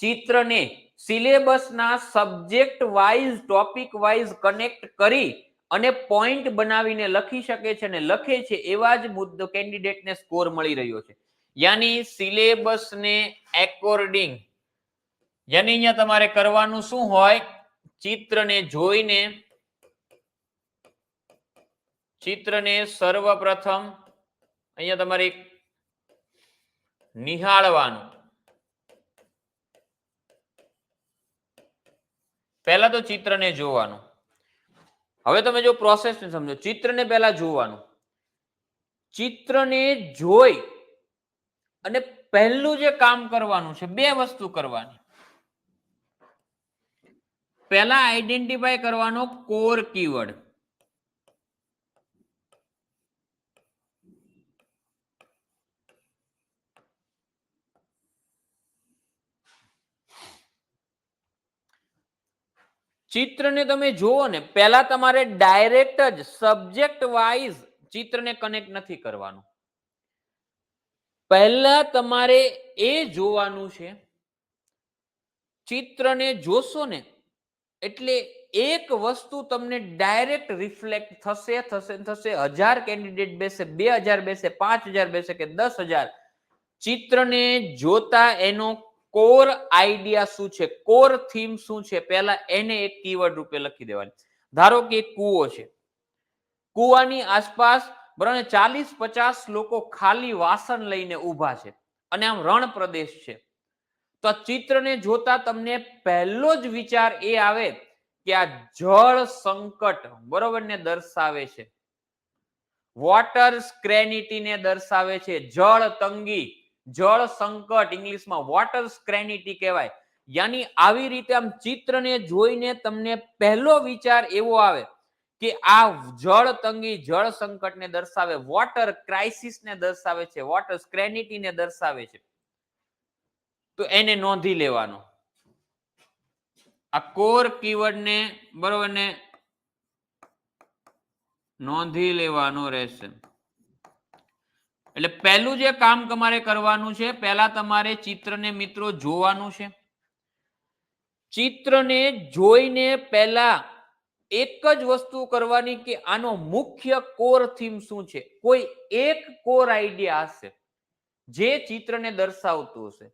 ચિત્રને સિલેબસના subject wise, topic wise connect કરી અને પોઈન્ટ બનાવીને લખી શકે છે અને લખે છે એવા જ મુદ્દો કેન્ડિડેટને સ્કોર મળી રહ્યો છે. યાની સિલેબસને એકોર્ડિંગ, યાની અહીંયા તમારે કરવાનું શું હોય? ચિત્રને જોઈને ચિત્રને સર્વપ્રથમ અહીંયા તમારે નિહાળવાનું. પહેલા તો ચિત્રને જોવાનું. હવે તમે જો પ્રોસેસને સમજો, ચિત્રને પહેલા જોવાનું, ચિત્રને જોઈ અને પહેલું જે કામ કરવાનું છે, બે વસ્તુ કરવાની. પહેલા આઈડેન્ટિફાઈ કરવાનો કોર કીવર્ડ. ચિત્રને તમે જુઓ ને, પહેલા તમારે ડાયરેક્ટ જ સબ્જેક્ટ વાઇઝ ચિત્રને કનેક્ટ નથી કરવાનું. પહેલા તમારે એ જોવાનું છે, ચિત્રને જોશો ને એટલે એક વસ્તુ તમને ડાયરેક્ટ રિફ્લેક્ટ થશે થશે થશે 1000 કેન્ડિડેટ બેસે, 2000 બેસે, 5000 બેસે કે 10,000, ચિત્રને જોતા એનો કોર આઈડિયા શું છે, કોર થીમ શું છે, પહેલા એને એક કીવર્ડ રૂપે લખી દેવાની. ધારો કે કૂવો છે, કૂવાની આસપાસ બરાબર 40-50 લોકો ખાલી વાસણ લઈને ઊભા છે અને આમ રણ પ્રદેશ છે, તો ચિત્રને જોતા તમને પહેલો જ વિચાર એ આવે કે આ જળ સંકટ બરોબર ને દર્શાવે છે, વોટર સ્ક્રેનિટી ને દર્શાવે છે, જળ તંગી, જળ સંકટ ઇંગ્લિશમાં વોટર સ્ક્રેનિટી કહેવાય. યાની આવી રીતે આમ ચિત્રને જોઈને તમને પહેલો વિચાર એવો આવે કે આ જળ તંગી, જળ સંકટને દર્શાવે, વોટર ક્રાઇસિસને દર્શાવે છે, વોટર સ્ક્રેનિટીને દર્શાવે છે, તો એને નોંધી લેવાનો. આ કોર કીવર્ડને બરોબર ને નોંધી લેવાનો રહેશે. એટલે પહેલું જે કામ તમારે કરવાનું છે, પહેલા તમારે ચિત્રને મિત્રો જોવાનું છે. ચિત્રને જોઈને પહેલા એક જ વસ્તુ કરવાની કે આનો મુખ્ય કોર થીમ શું છે. કોઈ એક કોર આઈડિયા હશે જે ચિત્રને દર્શાવતું હશે.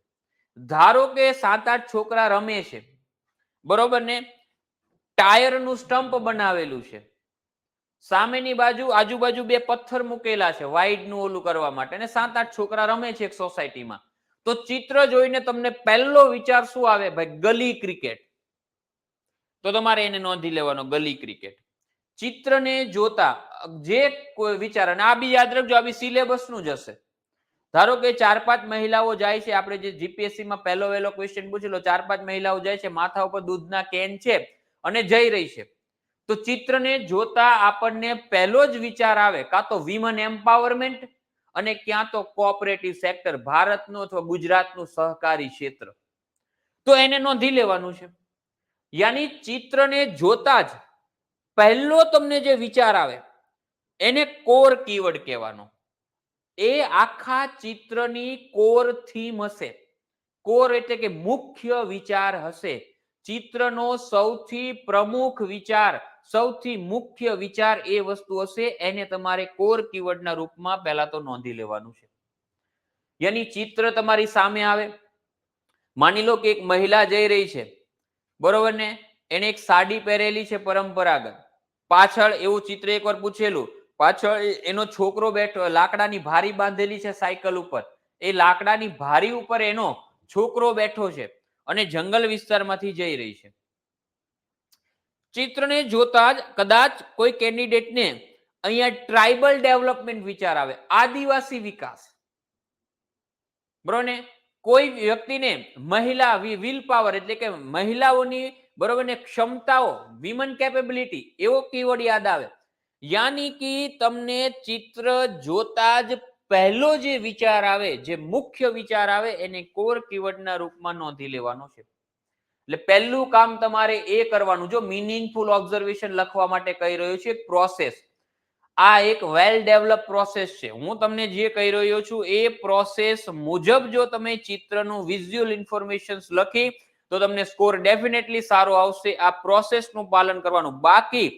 ધારો કે 7-8 છોકરા રમે છે બરોબર ને, ટાયરનું સ્ટમ્પ બનાવેલું છે, સામેની બાજુ આજુબાજુ 2 પથ્થર મૂકેલા છે વાઇડનું ઓલું કરવા માટે, અને 7-8 છોકરા રમે છે એક સોસાયટીમાં, તો ચિત્ર જોઈને તમને પહેલો વિચાર શું આવે ભાઈ, ગલી ક્રિકેટ. તો તમારે એને નોંધી લેવાનો, ગલી ક્રિકેટ. ચિત્રને જોતા જે કોઈ વિચાર, અને આ બી યાદ રાખજો, આ બી સિલેબસનું જ હશે. ધારો કે 4-5 મહિલાઓ જાય છે, આપણે જે જીપીએસસી માં પહેલો વહેલો ક્વેશ્ચન પૂછેલો, 4-5 મહિલાઓ જાય છે, માથા ઉપર દૂધના કેન છે અને જઈ રહી છે, તો ચિત્રને જોતા આપણને પહેલો જ વિચાર આવે કાં તો વિમન એમ્પાવરમેન્ટ અને ક્યાં તો કોઓપરેટિવ સેક્ટર, ભારતનું અથવા ગુજરાતનું સહકારી ક્ષેત્ર, તો એને નોંધી લેવાનું છે. યાની ચિત્રને જોતા જ પહેલો તમને જે વિચાર આવે એને કોર કીવર્ડ કહેવાનો. એ આખા ચિત્રની કોર થીમ હશે. કોર એટલે કે મુખ્ય વિચાર હશે. ચિત્રનો સૌથી પ્રમુખ વિચાર, સૌથી મુખ્ય વિચાર એ વસ્તુ હશે, એને તમારે કોર કીવર્ડના રૂપમાં પહેલા તો નોંધી લેવાનું છે. યાની ચિત્ર તમારી સામે આવે, માની લો કે એક મહિલા જઈ રહી છે બરોબર ને, એને એક સાડી પહેરેલી છે પરંપરાગત, પાછળ એવું ચિત્ર એકવાર પૂછેલું, પાછળ એનો છોકરો બેઠો, લાકડાની ભારી બાંધેલી છે સાયકલ ઉપર, એ લાકડાની ભારી ઉપર એનો છોકરો બેઠો છે અને જંગલ વિસ્તારમાંથી જઈ રહી છે. ચિત્રને જોતા જ કદાચ કોઈ કેન્ડિડેટને અહીંયા ટ્રાઇબલ ડેવલપમેન્ટ વિચાર આવે, આદિવાસી વિકાસ, બરોબર ને. કોઈ વ્યક્તિને મહિલા વિલ પાવર એટલે કે મહિલાઓની બરોબર ને ક્ષમતાઓ, વિમન કેપેબિલિટી, એવો કીવર્ડ યાદ આવે. યાની કે તમને ચિત્ર જોતા જ પહેલો જે વિચાર આવે, જે મુખ્ય વિચાર આવે, એને કોર કીવર્ડના રૂપમાં નોંધી લેવાનો છે. એટલે પહેલું કામ તમારે એ કરવાનું. જો મીનિંગફુલ ઓબ્ઝર્વેશન લખવા માટે કહી રહ્યો છું, એક પ્રોસેસ, આ એક વેલ ડેવલપ પ્રોસેસ છે. હું તમને જે કહી રહ્યો છું એ પ્રોસેસ મુજબ જો તમે ચિત્રનું વિઝ્યુઅલ ઇન્ફોર્મેશન લખી તો તમને સ્કોર ડેફિનેટલી સારો આવશે. આ પ્રોસેસનું પાલન કરવાનું. બાકી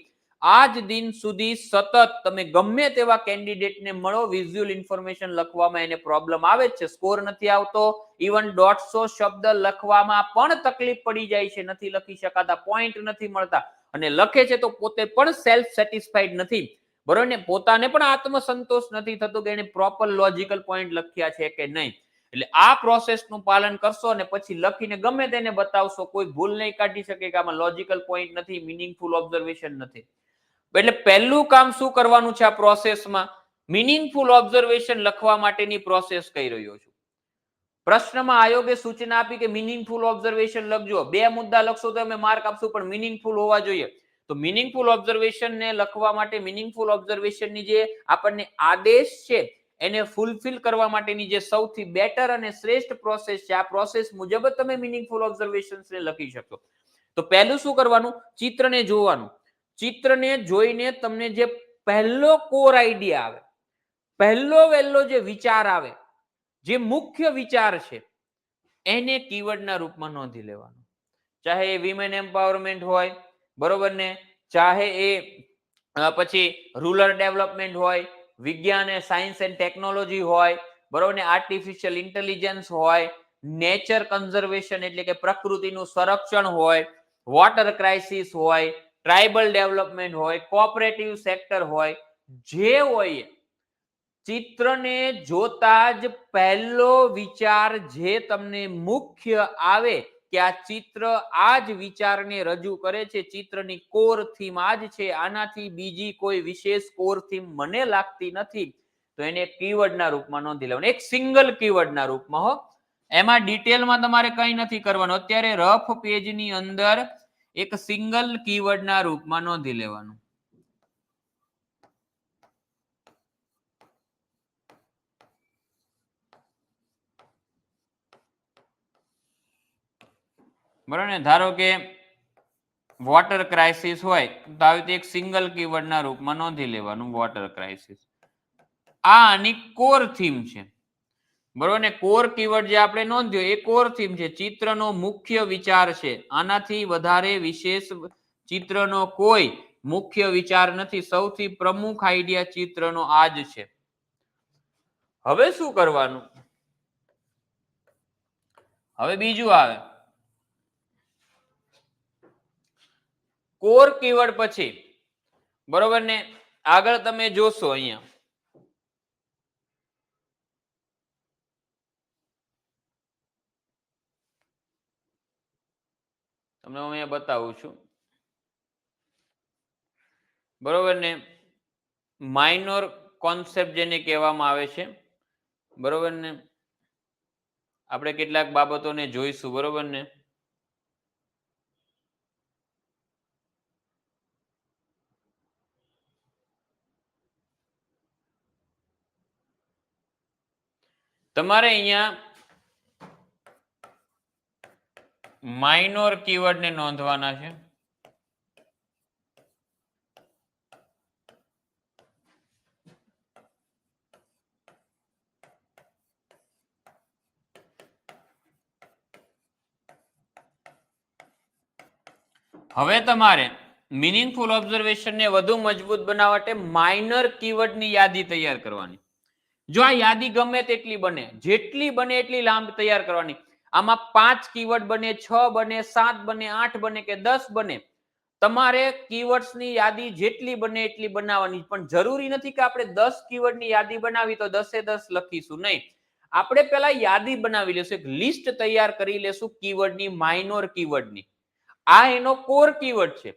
આજ દિન સુધી સતત તમે ગમે તેવા કેન્ડિડેટને મળો, વિઝ્યુઅલ ઇન્ફોર્મેશન લખવામાં એને પ્રોબ્લેમ આવે છે, સ્કોર નથી આવતો, ઇવન 150 શબ્દ લખવામાં પણ તકલીફ પડી જાય છે, નથી લખી શકાતા, પોઈન્ટ નથી મળતા, અને લખે છે તો પોતે પણ સેલ્ફ સેટિસ્ફાઈડ નથી, બરોબર ને, પોતાને પણ આત્મસંતોષ નથી થતો કે એને પ્રોપર લોજિકલ પોઈન્ટ લખ્યા છે કે નહીં. એટલે આ પ્રોસેસનું પાલન કરશો અને પછી લખીને ગમે તેને બતાવશો, કોઈ ભૂલ નહીં કાઢી શકે કે આમાં લોજિકલ પોઈન્ટ નથી, મિનિંગફુલ ઓબ્ઝર્વેશન નથી. એટલે પહેલું કામ શું કરવાનું છે આ પ્રોસેસમાં, મિનિંગફુલ ઓબ્ઝર્વેશન લખવા માટેની પ્રોસેસ કહી રહ્યો છું. પ્રશ્નમાં આયોગે સૂચના આપી કે મિનિંગફુલ ઓબ્ઝર્વેશન લખજો, 2 મુદ્દા લખશો તો અમે માર્ક આપશું, પણ મિનિંગફુલ હોવા જોઈએ. તો મિનિંગફુલ ઓબ્ઝર્વેશનને લખવા માટે, મિનિંગફુલ ઓબ્ઝર્વેશનની જે આપણને આદેશ છે એને ફૂલફિલ કરવા માટેની જે સૌથી બેટર અને શ્રેષ્ઠ પ્રોસેસ છે, આ પ્રોસેસ મુજબ જ તમે મિનિંગફુલ ઓબ્ઝર્વેશન્સને લખી શકો. તો પહેલું શું કરવાનું, ચિત્રને જોવાનું. ચિત્રને જોઈને તમને જે પહેલો કોર આઈડિયા આવે, પહેલો વહેલો જે વિચાર આવે, જે મુખ્ય વિચાર છે, એને કીવર્ડના રૂપમાં નોંધી લેવાનો. ચાહે વિમેન એમ્પાવરમેન્ટ હોય, બરોબર ને, ચાહે એ પછી રૂરલ ડેવલપમેન્ટ હોય, વિજ્ઞાન એ સાયન્સ એન્ડ ટેકનોલોજી હોય, બરોબર ને, આર્ટિફિશિયલ ઇન્ટેલિજન્સ હોય, નેચર કન્ઝર્વેશન એટલે કે પ્રકૃતિનું સંરક્ષણ હોય, વોટર ક્રાઇસિસ હોય, ટ્રાઇબલ ડેવલપમેન્ટ હોય, કોઓપરેટિવ સેક્ટર હોય, જે હોય ચિત્રને જોતા જ પહેલો વિચાર જે તમને મુખ્ય આવે કે આ ચિત્ર આ જ વિચારને રજૂ કરે છે, ચિત્રની કોર થીમ આ જ છે, આનાથી બીજી કોઈ વિશેષ કોર થીમ મને લાગતી નથી, તો એને કીવર્ડના રૂપમાં નોંધી લેવાનું, એક સિંગલ કીવર્ડના રૂપમાં હો. એમાં ડિટેલમાં તમારે કંઈ નથી કરવાનું, અત્યારે રફ પેજની અંદર એક સિંગલ કીવર્ડના રૂપમાં નોંધી લેવાનું. બરાબર ને, ધારો કે વોટર ક્રાઇસિસ હોય તો આવી એક સિંગલ કીવર્ડના રૂપમાં નોંધી લેવાનું વોટર ક્રાઇસિસ. આ આની કોર થીમ છે, બરોબર ને, કોર કીવર્ડ જે આપણે નોંધ્યો એ કોર થીમ છે, ચિત્રનો મુખ્ય વિચાર છે, આનાથી વધારે વિશેષ ચિત્રનો કોઈ મુખ્ય વિચાર નથી, સૌથી પ્રમુખ આઈડિયા ચિત્રનો આ જ છે. હવે શું કરવાનું? હવે બીજું આવે કોર કીવર્ડ પછી, બરોબર ને, આગળ તમે જોશો અહીંયા તમને હું અહીંયા બતાવું છું, બરોબર ને, માઇનોર કોન્સેપ્ટ જેને કહેવામાં આવે છે, બરોબર ને, આપણે કેટલાક બાબતોને જોઈશું, બરોબર ને. તમારે અહીંયા માઇનોર કીવર્ડને નોંધવાના છે. હવે તમારે મીનિંગફુલ ઓબ્ઝર્વેશનને વધુ મજબૂત બનાવવા માટે માઇનર કીવર્ડની યાદી તૈયાર કરવાની. જો આ યાદી ગમે તેટલી બને, જેટલી બને એટલી લાંબી તૈયાર કરવાની. આમાં 5 કીવર્ડ બને, 6 બને, 7 બને, 8 બને કે 10 બને, તમારે કીવર્ડ્સની યાદી જેટલી બને એટલી બનાવવાની, પણ જરૂરી નથી કે આપણે 10 કીવર્ડની યાદી બનાવી તો 10 એ 10 લખીશું, નહીં. આપણે પહેલા યાદી બનાવી લેશું, એક લિસ્ટ તૈયાર કરી લેશું કીવર્ડની, માઇનોર કીવર્ડની. આ એનો કોર કીવર્ડ છે,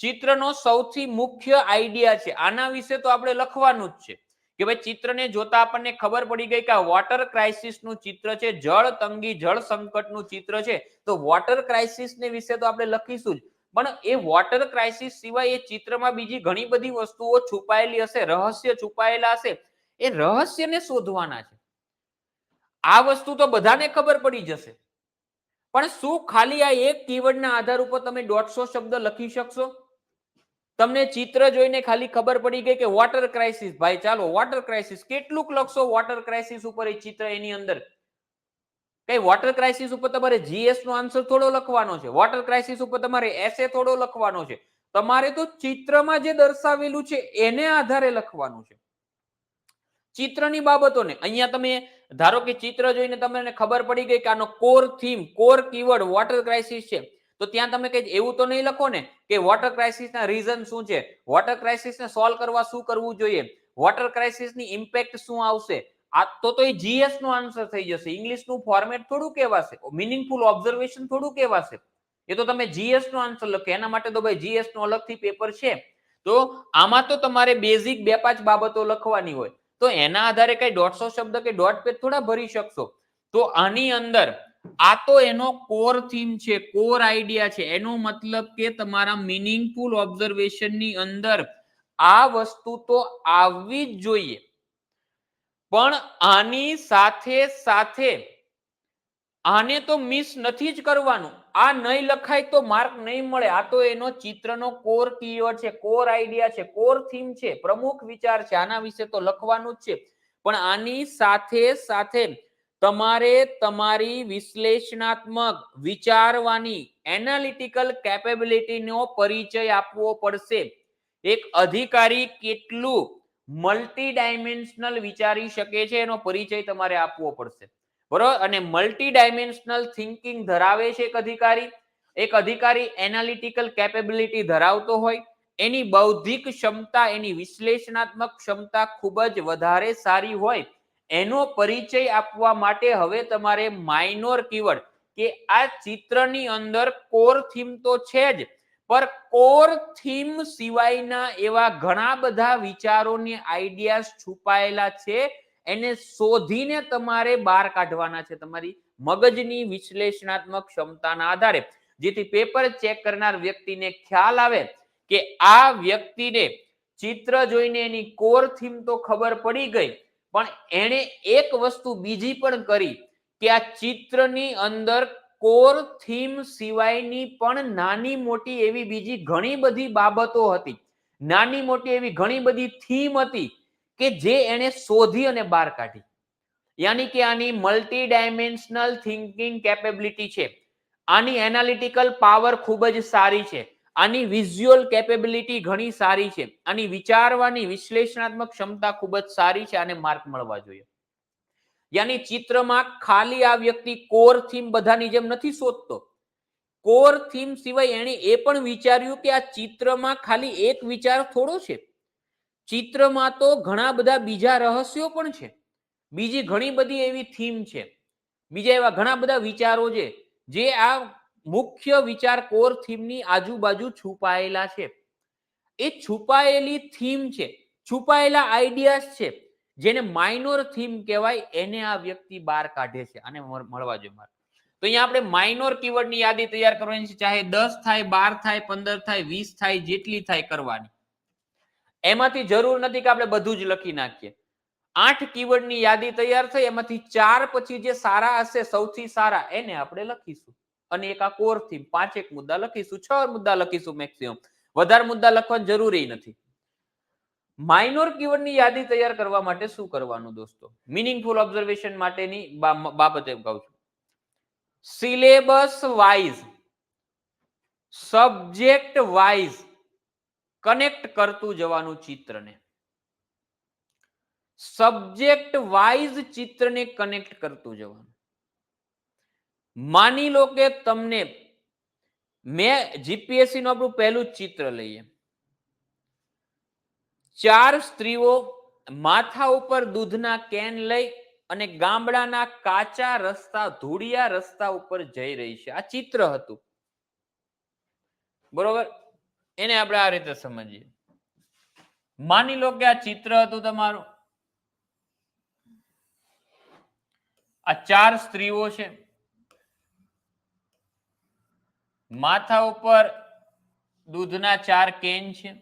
ચિત્રનો સૌથી મુખ્ય આઈડિયા છે, આના વિશે તો આપણે લખવાનું જ છે કે ભાઈ ચિત્રને જોતા આપણને ખબર પડી ગઈ કે આ વોટર ક્રાઇસિસનું ચિત્ર છે, જળ તંગી, જળ સંકટનું ચિત્ર છે, તો વોટર ક્રાઇસિસને વિશે તો આપણે લખીશું જ, પણ એ વોટર ક્રાઇસિસ સિવાય એ ચિત્રમાં બીજી ઘણી બધી વસ્તુઓ છુપાયેલી હશે, રહસ્ય છુપાયેલા હશે, એ રહસ્યને શોધવાના છે. આ વસ્તુ તો બધાને ખબર પડી જશે, પણ શું ખાલી આ એક કીવર્ડના આધાર ઉપર તમે 150 શબ્દ લખી શકશો? તમને ચિત્ર જોઈને ખાલી ખબર પડી ગઈ કે વોટર ક્રાઇસિસ, ભાઈ ચાલો વોટર ક્રાઇસિસ, કેટલુંક લખશો વોટર ક્રાઇસિસ ઉપર એ ચિત્ર એની અંદર? કઈ વોટર ક્રાઇસિસ ઉપર તમારે જીએસ નો આન્સર થોડો લખવાનો છે, વોટર ક્રાઇસિસ ઉપર તમારે એસે થોડો લખવાનો છે, તમારે તો ચિત્રમાં જે દર્શાવેલું છે એને આધારે લખવાનું છે. ચિત્રની બાબતોને અહીંયા તમે ધારો કે ચિત્ર જોઈને તમને ખબર પડી ગઈ કે આનો core theme, core keyword water crisis છે, તો ત્યાં તમે કઈ એવું તો નહીં લખો ને કે વોટર ક્રાઇસિસના રીઝન શું છે, વોટર ક્રાઇસિસને સોલ્વ કરવા શું કરવું જોઈએ, વોટર ક્રાઇસિસની ઇમ્પેક્ટ શું આવશે. આ તો એ જીએસ નો આન્સર થઈ જશે, ઇંગ્લિશનું ફોર્મેટ થોડું કહેવાશે, મિનિંગફુલ ઓબ્ઝર્વેશન થોડું કહેવાશે, એ તો તમે જીએસ નો આન્સર લખો. એના માટે તો ભાઈ જીએસ નો અલગથી પેપર છે, તો આમાં તો તમારે બેઝિક 2-5 બાબતો લખવાની હોય, તો એના આધારે કઈ 150 શબ્દ કે દોઢ પેજ થોડા ભરી શકશો. તો આની અંદર આ તો એનો કોર થીમ છે, કોર આઈડિયા છે, એનો મતલબ કે તમારા મીનિંગફુલ ઓબ્ઝર્વેશનની અંદર આ વસ્તુ તો આવવી જ જોઈએ, પણ આની સાથે સાથે આને તો મિસ નથી જ કરવાનું. આ નહીં લખાય તો માર્ક નહીં મળે. આ તો એનો ચિત્રનો કોર કીવર્ડ છે, કોર આઈડિયા છે, કોર થીમ છે, પ્રમુખ વિચાર છે, આના વિશે તો લખવાનું જ છે, પણ આની સાથે સાથે તમારે તમારી વિશ્લેષણાત્મક વિચારવાની એનાલિટિકલ કેપેબિલિટીનો પરિચય આપવો પડશે. એક અધિકારી કેટલું મલ્ટી ડાયમેન્શનલ વિચારી શકે છે એનો પરિચય તમારે આપવો પડશે, બરોબર. અને મલ્ટી ડાયમેન્શનલ થિંકિંગ ધરાવે છે એક અધિકારી એનાલિટિકલ કેપેબિલિટી ધરાવતો હોય, એની બૌદ્ધિક ક્ષમતા, એની વિશ્લેષણાત્મક ક્ષમતા ખૂબ જ વધારે સારી હોય, એનો પરિચય આપવા માટે હવે તમારે માઇનોર કીવર્ડ કે આ ચિત્રની અંદર કોર થીમ તો છે જ, પર કોર થીમ સિવાયના એવા ઘણા બધા વિચારોની આઈડિયાઝ છુપાયેલા છે, એને શોધીને તમારે બહાર કાઢવાના છે તમારી મગજની વિશ્લેષણાત્મક ક્ષમતાના આધારે, જેથી પેપર ચેક કરનાર વ્યક્તિને ખ્યાલ આવે કે આ વ્યક્તિને ચિત્ર જોઈને એની કોર થીમ તો ખબર પડી ગઈ, પણ એણે એક વસ્તુ બીજી પણ કરી કે આ ચિત્રની અંદર કોર થીમ સિવાયની પણ નાની મોટી એવી બીજી ઘણી બધી બાબતો હતી, નાની મોટી એવી ઘણી બધી થીમ હતી કે જે એણે શોધી અને બહાર કાઢી. યાની કે આની મલ્ટી ડાયમેન્શનલ થિંકિંગ કેપેબિલિટી છે, આની એનાલિટિકલ પાવર ખૂબ જ સારી છે, આની વિઝ્યુઅલ કેપેબિલિટી ઘણી સારી છે, આની વિચારવાની વિશ્લેષણાત્મક ક્ષમતા ખૂબ જ સારી છે, આને માર્ક મળવા જોઈએ. યાની ચિત્રમાં ખાલી આ વ્યક્તિ કોર થીમ બધાની જેમ નથી શોધતો, કોર થીમ સિવાય એણે એ પણ વિચાર્યું કે આ ચિત્રમાં ખાલી એક વિચાર થોડો છે, ચિત્રમાં તો ઘણા બધા બીજા રહસ્યો પણ છે, બીજી ઘણી બધી એવી થીમ છે, બીજા એવા ઘણા બધા વિચારો છે જે આ મુખ્ય વિચાર કોર થીમની આજુબાજુ છુપાયેલા છે. એ છુપાયેલી થીમ છે, છુપાયેલા આઈડિયાઝ છે, જેને માઇનોર થીમ કહેવાય, એને આ વ્યક્તિ બહાર કાઢે છે, આને મળવા જોઈએ માર્ક. તો અહીંયા આપણે માઇનોર કીવર્ડની યાદી તૈયાર કરવાની છે, ચાહે 10 થાય, 12 થાય, 15 થાય, 20 થાય, જેટલી થાય કરવાની. એમાંથી જરૂર નથી કે આપણે બધું જ લખી નાખીએ. 8 કીવર્ડની યાદી તૈયાર થઈ, એમાંથી 4 પછી જે સારા હશે, સૌથી સારા, એને આપણે લખીશું, અને એક આ કોર થીમ 5 મુદ્દા લખીશું, 6 મુદ્દા લખીશું મેક્સિમમ, વધારે મુદ્દા લખવાની જરૂરી નથી. માઇનોર કીવર્ડની યાદી તૈયાર કરવા માટે શું કરવાનું દોસ્તો? મીનિંગફુલ ઓબ્ઝર્વેશન માટેની બાબત એમ કહું છું. Syllabus wise, subject wise connect કરતું જવાનું ચિત્રને, સબ્જેક્ટ વાઇઝ ચિત્રને કનેક્ટ કરતું જવાનું. માની લો કે તમને મેં જીપીએસસી નું આપણું પહેલું ચિત્ર લઈએ, 4 સ્ત્રીઓ માથા ઉપર દૂધના કેન લઈ અને ગામડાના કાચા રસ્તા, ધૂળિયા રસ્તા ઉપર જઈ રહી છે. આ ચિત્ર હતું, બરોબર. એને આપણે આ રીતે સમજીએ. માની લો કે આ ચિત્ર હતું તમારું, આ 4 સ્ત્રીઓ છે, માથા ઉપર દૂધના 4 કેન છે,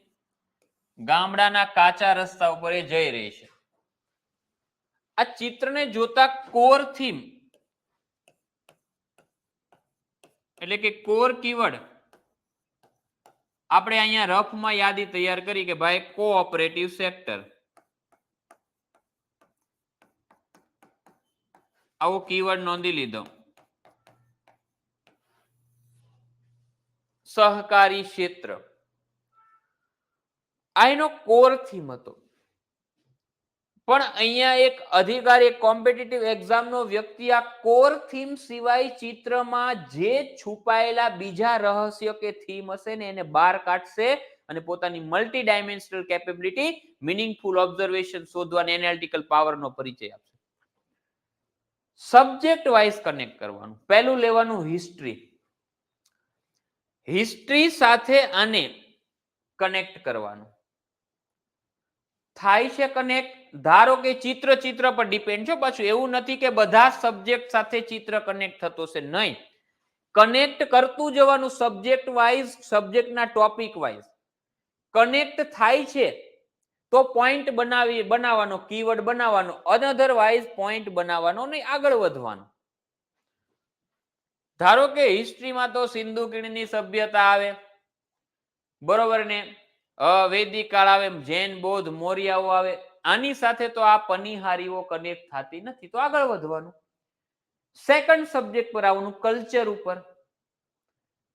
ગામડાના કાચા રસ્તા ઉપર એ જઈ રહી છે. આ ચિત્રને જોતા કોર થીમ એટલે કે કોર કીવર્ડ આપણે અહીંયા રફમાં યાદી તૈયાર કરી કે ભાઈ કોઓપરેટિવ સેક્ટર, આવો કીવર્ડ નોંધી લીધો. સહકારી ક્ષેત્ર, આ એનો કોર થીમ હતો. પણ અહીંયા એક અધિકારી, કોમ્પિટિટિવ એક્ઝામનો વ્યક્તિ આ કોર થીમ સિવાય ચિત્રમાં જે છુપાયેલા બીજા રહસ્ય કે થીમ હશે ને એને બહાર કાઢશે અને પોતાની multi dimensional capability, meaningful observation શોધવાની એનાલિટિકલ પાવરનો પરિચય આપશે. સબ્જેક્ટ વાઇઝ કનેક્ટ કરવાનું. પહેલું લેવાનું હિસ્ટ્રી, હિસ્ટ્રી સાથે આને કનેક્ટ કરવાનું. થાય છે કનેક્ટ. ધારો કે ચિત્ર પર ડિપેન્ડ છે, પાછું એવું નથી કે બધા સબ્જેક્ટ સાથે ચિત્ર કનેક્ટ થતો છે, નહીં. કનેક્ટ કરતું જવાનું સબ્જેક્ટ વાઇઝ, સબ્જેક્ટના ટોપિક વાઇઝ કનેક્ટ થાય છે તો પોઈન્ટ બનાવવાનો, કીવર્ડ બનાવવાનો, અનધરવાઇઝ પોઈન્ટ બનાવવાનો નહીં, આગળ વધવાનું. ધારો કે હિસ્ટ્રીમાં તો સિંધુ ખીણની સભ્યતા આવે, બરોબર ને, વૈદિક કાળ આવે, જૈન, બૌદ્ધ, મૌર્યાઓ આવે. આની સાથે તો આ પનિહારીઓ કનેક્ટ થતી નથી, તો આગળ વધવાનું. સેકન્ડ સબ્જેક્ટ પર આવવાનું કલ્ચર ઉપર.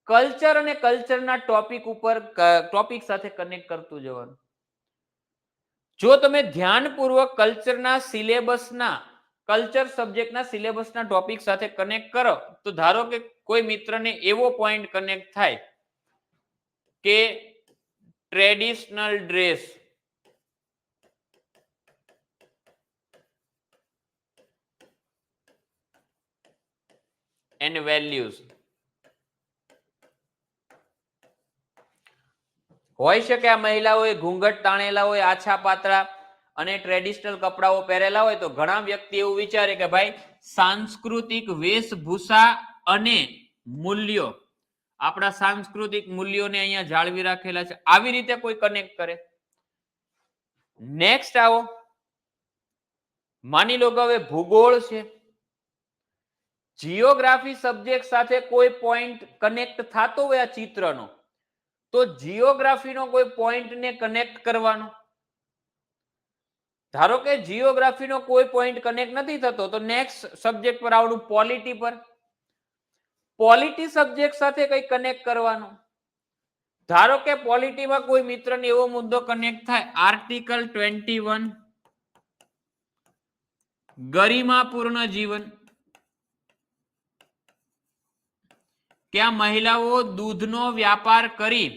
કલ્ચર અને કલ્ચરના ટોપિક સાથે કનેક્ટ કરતું જવાનું. જો તમે ધ્યાનપૂર્વક કલ્ચર સબ્જેક્ટના સિલેબસના ટોપિક સાથે કનેક્ટ કરો તો ધારો કે કોઈ મિત્રને એવો પોઈન્ટ કનેક્ટ થાય કે ટ્રેડિશનલ ડ્રેસ એન્ડ વેલ્યુઝ હોય શકે આ મહિલાઓએ ઘૂંઘટ તાણેલા હોય, આછા પાતળા અને ટ્રેડિશનલ કપડાઓ પહેરેલા હોય તો ઘણા વ્યક્તિ એવું વિચારે કે ભાઈ સાંસ્કૃતિક વેશભૂષા અને મૂલ્યો, આપણા સાંસ્કૃતિક મૂલ્યોને અહીંયા જાળવી રાખેલા છે, આવી રીતે કોઈ કનેક્ટ કરે. નેક્સ્ટ આવો, માની લો કે હવે ભૂગોળ છે, જીઓગ્રાફી સબ્જેક્ટ સાથે કોઈ પોઈન્ટ કનેક્ટ થતો હોય આ ચિત્રનો તો જીઓગ્રાફીનો કોઈ પોઈન્ટને કનેક્ટ કરવાનો. ધારો કે જીઓગ્રાફીનો કોઈ પોઈન્ટ કનેક્ટ નથી થતો તો નેક્સ્ટ સબ્જેક્ટ પર આવડું પોલિટી પર. પોલિટી સબ્જેક્ટ સાથે કઈ કનેક્ટ કરવાનું. ધારો કે પોલિટીમાં કોઈ મિત્રને એવો મુદ્દો કનેક્ટ થાય આર્ટિકલ 21 ગરિમાપૂર્ણ જીવન, કે આ મહિલાઓ દૂધનો વ્યાપાર કરી,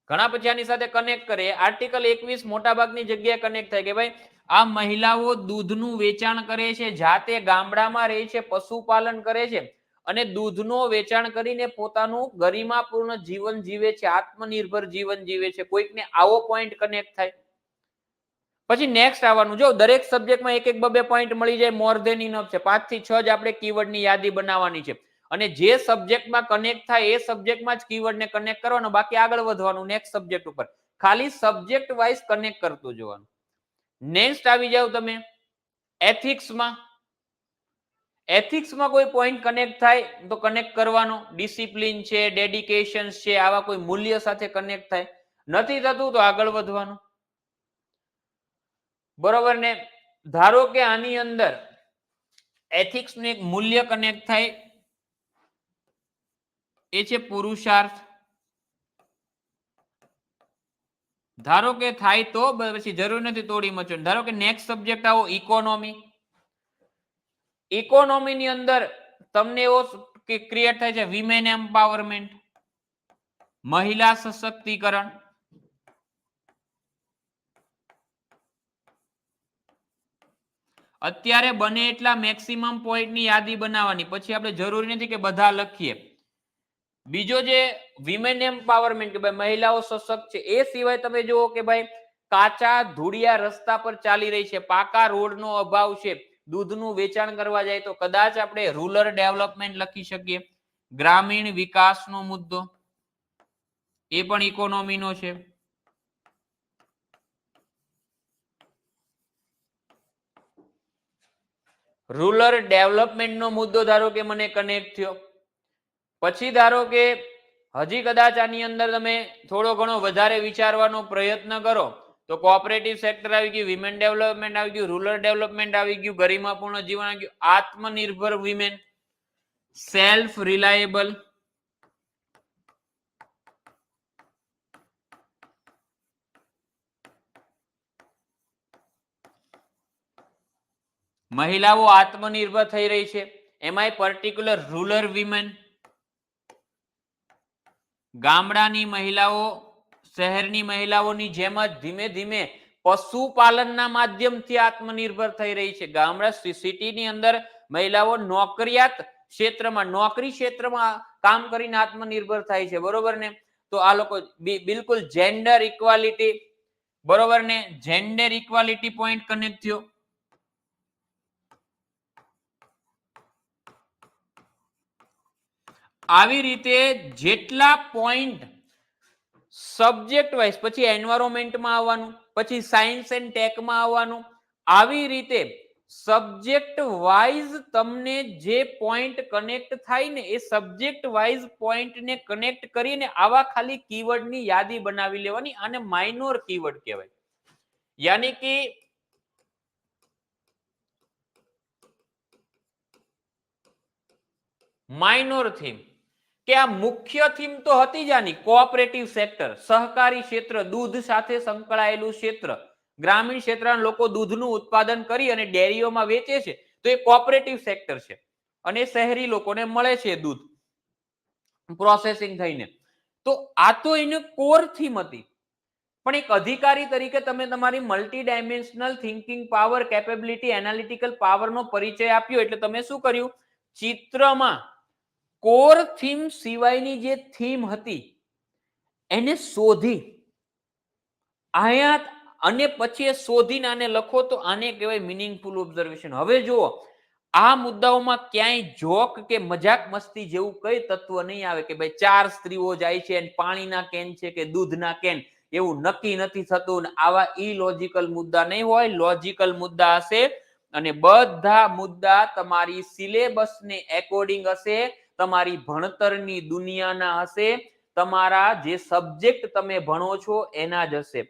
ઘણા પછી આની સાથે કનેક્ટ કરે. આર્ટિકલ 21 મોટાભાગની જગ્યાએ કનેક્ટ થાય કે ભાઈ આ મહિલાઓ દૂધનું વેચાણ કરે છે, જાતે ગામડામાં રહે છે, પશુપાલન કરે છે અને દૂધનો વેચાણ કરીને પોતાનું ગરિમાપૂર્ણ જીવન જીવે છે, આત્મનિર્ભર જીવન જીવે છે. કોઈકને આવો પોઈન્ટ કનેક્ટ થાય. પછી નેક્સ્ટ આવવાનું, જો દરેક સબ્જેક્ટમાં એક બે પોઈન્ટ મળી જાય મોર ધેન ઇનફ છે. 5 થી 6 જ આપણે કીવર્ડની યાદી બનાવવાની છે અને જે સબ્જેક્ટમાં કનેક્ટ થાય એ સબ્જેક્ટમાં જ કીવર્ડને કનેક્ટ કરવાનો, બાકી આગળ વધવાનું નેક્સ્ટ સબ્જેક્ટ ઉપર. ખાલી સબ્જેક્ટ વાઇઝ કનેક્ટ કરતું જવાનું. નેક્સ્ટ આવી જાવ તમે એથિક્સમાં. એથિક્સમાં કોઈ પોઈન્ટ કનેક્ટ થાય તો કનેક્ટ કરવાનો. ડિસિપ્લિન છે, ડેડિકેશન છે, આવા કોઈ મૂલ્ય સાથે કનેક્ટ થાય. નથી થતું તો આગળ વધવાનું. બરોબર ને? ધારો કે આની અંદર એથિક્સનું એક મૂલ્ય કનેક્ટ થાય, એ છે પુરુષાર્થ. ધારો કે થાય તો પછી જરૂર નથી તોડી મચો. ધારો કે નેક્સ્ટ સબ્જેક્ટ આવો ઇકોનોમી. ઇકોનોમીની અંદર તમને એવો ક્રિએટ થાય છે વિમેન એમ્પાવરમેન્ટ, મહિલા સશક્તિકરણ. અત્યારે બને એટલા મેક્સિમમ પોઈન્ટની યાદી બનાવવાની, પછી આપણે જરૂરી નથી કે બધા લખીએ. બીજો જે વિમેન એમ્પાવરમેન્ટ કે ભાઈ મહિલાઓ સશક્ત છે, એ સિવાય તમે જુઓ કે ભાઈ કાચા ધૂળિયા રસ્તા પર ચાલી રહી છે, પાકા રોડનો અભાવ છે, દૂધનું વેચાણ કરવા જાય તો કદાચ આપણે રૂરલ ડેવલપમેન્ટ લખી શકીએ. ગ્રામીણ વિકાસનો મુદ્દો એ પણ ઇકોનોમીનો છે. રૂરલ ડેવલપમેન્ટનો મુદ્દો ધારો કે મને કનેક્ટ થયો. પછી ધારો કે હજી કદાચ આની અંદર તમે થોડો ઘણો વધારે વિચારવાનો પ્રયત્ન કરો તો કોઓપરેટિવ સેક્ટર આવી ગયું, વિમેન ડેવલપમેન્ટ આવી ગયું, રૂરલ ડેવલપમેન્ટ આવી ગયું, ગરિમાપૂર્ણ જીવન આવી ગયું, આત્મનિર્ભર વિમેન, સેલ્ફ રિલાયેબલ, મહિલાઓ આત્મનિર્ભર થઈ રહી છે, એમાંય પર્ટિક્યુલર રૂરલ વિમેન. ગામડાની મહિલાઓ શહેરની મહિલાઓની જેમ જ ધીમે ધીમે પશુપાલનના માધ્યમથી આત્મનિર્ભર થઈ રહી છે. ગામડા સિટીની અંદર મહિલાઓ નોકરિયાત ક્ષેત્રમાં, નોકરી ક્ષેત્રમાં કામ કરીને આત્મનિર્ભર થાય છે. બરોબર ને? તો આ લોકો બિલકુલ જેન્ડર ઇક્વાલિટી, બરોબર ને? જેન્ડર ઇક્વાલિટી પોઈન્ટ કનેક્ટ થયો. આવી રીતે જેટલા પોઈન્ટ સબ્જેક્ટ વાઇઝ, પછી એન્વાયરમેન્ટમાં આવવાનું, પછી સાયન્સ એન્ડ ટેકમાં આવવાનું, આવી રીતે સબ્જેક્ટ વાઇઝ તમને જે પોઈન્ટ કનેક્ટ થાય ને એ સબ્જેક્ટ વાઇઝ પોઈન્ટને કનેક્ટ કરીને આવા ખાલી કીવર્ડની યાદી બનાવી લેવાની. આને માઇનોર કીવર્ડ કહેવાય. યાની કે માઇનોર થીમ કે આ મુખ્ય થીમ તો હતી જ આની કોઓપરેટિવ સેક્ટર, સહકારી ક્ષેત્ર, દૂધ સાથે સંકળાયેલું ક્ષેત્ર, ગ્રામીણ ક્ષેત્રના લોકો દૂધનું ઉત્પાદન કરી અને ડેરીઓમાં વેચે છે તો એ કોઓપરેટિવ સેક્ટર છે અને શહેરી લોકોને મળે છે દૂધ પ્રોસેસિંગ થઈને. તો આ તો એની કોર થીમ હતી. પણ એક અધિકારી તરીકે તમે તમારી multi dimensional thinking power, capability, analytical પાવરનો પરિચય આપ્યો એટલે તમે શું કર્યું? ચિત્રમાં કોર થીમ સિવાયની જે થીમ હતી એને શોધી આયા અને પછી શોધીને આને લખો તો આને કહેવાય મીનિંગફુલ ઓબ્ઝર્વેશન. હવે જુઓ આ મુદ્દાઓમાં ક્યાંય જોક કે મજાક મસ્તી જેવું કઈ તત્વ નહીં આવે કે ભાઈ 4 સ્ત્રીઓ જાય છે અને પાણીના કેન છે કે દૂધના કેન, એવું નક્કી નથી થતું. આવા ઇલોજિકલ મુદ્દા નહીં હોય, લોજિકલ મુદ્દા હશે અને બધા મુદ્દા તમારી સિલેબસને એકોર્ડિંગ હશે, તમારી ભણતરની દુનિયાના હશે, તમારા જે સબ્જેક્ટ તમે ભણો છો એના જ હશે.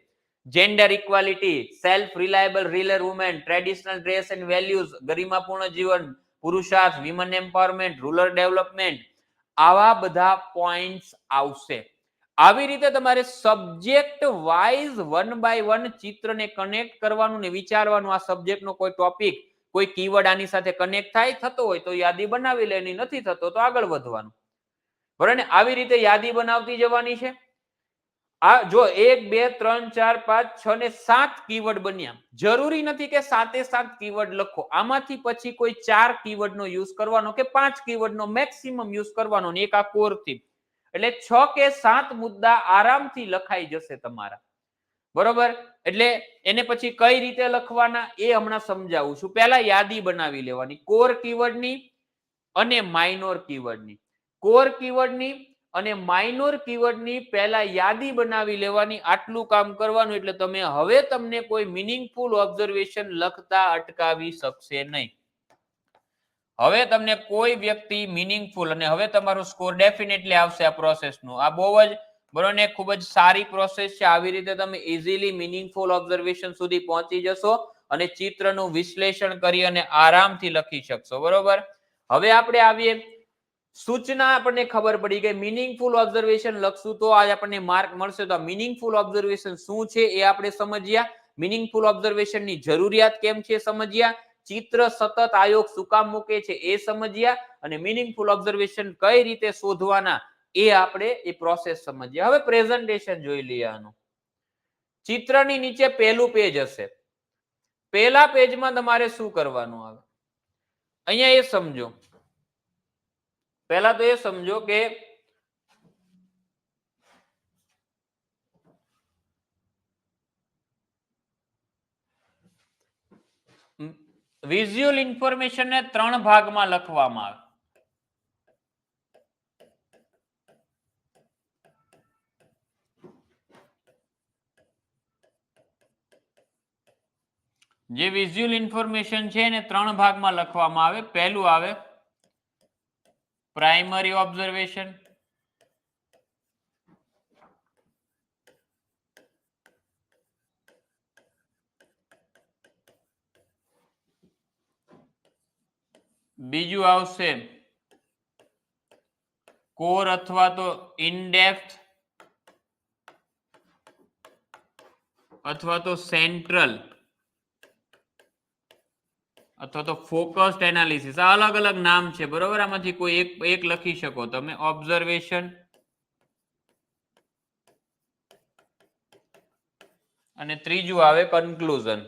Gender equality, self reliable rural women, traditional dress and values, ગરિમાપૂર્ણ જીવન, પુરુષાર્થ, વિમન એમ્પાવરમેન્ટ, રૂરલ ડેવલપમેન્ટ, આવા બધા પોઈન્ટ્સ આવશે. આવી રીતે તમારે સબ્જેક્ટ વાઇઝ 1 બાય 1 ચિત્રને કનેક્ટ કરવાનું ને વિચારવાનું. આ સબ્જેક્ટનો કોઈ ટોપિક, કોઈ કીવર્ડ આની સાથે કનેક્ટ થાય થતો હોય તો યાદી બનાવી લેની, નથી થતો તો આગળ વધવાનું. બરાબર ને? આવી રીતે યાદી બનાવતી જવાની છે. આ જો 1 2 3 4 5 6 ને 7 કીવર્ડ બન્યા. જરૂરી નથી કે 7 કીવર્ડ લખો. આમાંથી પછી કોઈ 4 કીવર્ડ નો યુઝ કરવાનો કે 5 કીવર્ડ નો મેક્સિમમ યુઝ કરવાનો ને એક આ કોર થી. એટલે 6 કે 7 મુદ્દા આરામથી લખાઈ જશે તમારા. બરોબર? એટલે એને પછી કઈ રીતે લખવાના એ હમણાં સમજાવું છું. પહેલા યાદી બનાવી લેવાની કોર કીવર્ડની અને માઇનોર કીવર્ડની. કોર કીવર્ડની અને માઇનોર કીવર્ડની પહેલા યાદી બનાવી લેવાની. આટલું કામ કરવાનું એટલે તમે હવે તમને કોઈ મીનિંગફુલ ઓબ્ઝર્વેશન લખતા અટકાવી શકશે નહીં. હવે તમને કોઈ વ્યક્તિ મીનિંગફુલ અને હવે તમારો સ્કોર ડેફિનેટલી આવશે આ પ્રોસેસનું. આ બહુ જ બરોબર ને ખૂબ જ સારી પ્રોસેસ છે. આવી રીતે તમે ઇઝીલી મીનિંગફુલ ઓબ્ઝર્વેશન સુધી પહોંચી જશો અને ચિત્રનું વિશ્લેષણ કરી અને આરામથી લખી શકશો. બરોબર? હવે આપણે આવીએ સૂચના. આપણને ખબર પડી કે મીનિંગફુલ ઓબ્ઝર્વેશન લખશું તો આજ આપણને માર્ક મળશે. તો મીનિંગફુલ ઓબ્ઝર્વેશન શું છે એ આપણે સમજ્યા. મીનિંગફુલ ઓબ્ઝર્વેશનની જરૂરિયાત કેમ છે સમજ્યા. ચિત્ર સતત આયોગ શું કામ મૂકે છે એ સમજ્યા અને મીનિંગફુલ ઓબ્ઝર્વેશન કઈ રીતે શોધવાના એ આપણે એ પ્રોસેસ સમજ્યા. હવે પ્રેઝન્ટેશન જોઈ લઈએ આનું. ચિત્રની નીચે પહેલું પેજ હશે. પહેલા પેજમાં તમારે શું કરવાનું આવે અહીંયા એ સમજો. પહેલા તો એ સમજો કે વિઝ્યુઅલ ઇન્ફોર્મેશન ને 3 ભાગમાં લખવામાં આવે. જે વિઝ્યુઅલ ઇન્ફોર્મેશન છે એને 3 ભાગમાં લખવામાં આવે. પહેલું આવે પ્રાઇમરી ઓબ્ઝર્વેશન, બીજું આવશે કોર અથવા તો ઇનડેપ્થ અથવા તો સેન્ટ્રલ અથવા તો ફોકસ્ડ એનાલિસિસ. આ અલગ અલગ નામ છે. બરોબર? આમાંથી કોઈ એક લખી શકો તમે. ઓબ્ઝર્વેશન અને ત્રીજું આવે કન્ક્લુઝન.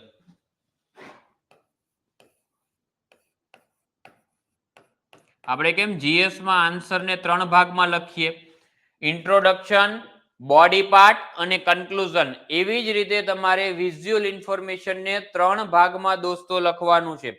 આપણે કેમ જીએસ માં આન્સર ને 3 ભાગમાં લખીએ, ઇન્ટ્રોડક્શન, બોડી પાર્ટ અને કન્ક્લુઝન. એવી જ રીતે તમારે વિઝ્યુઅલ ઇન્ફોર્મેશન ને 3 ભાગમાં દોસ્તો લખવાનું છે.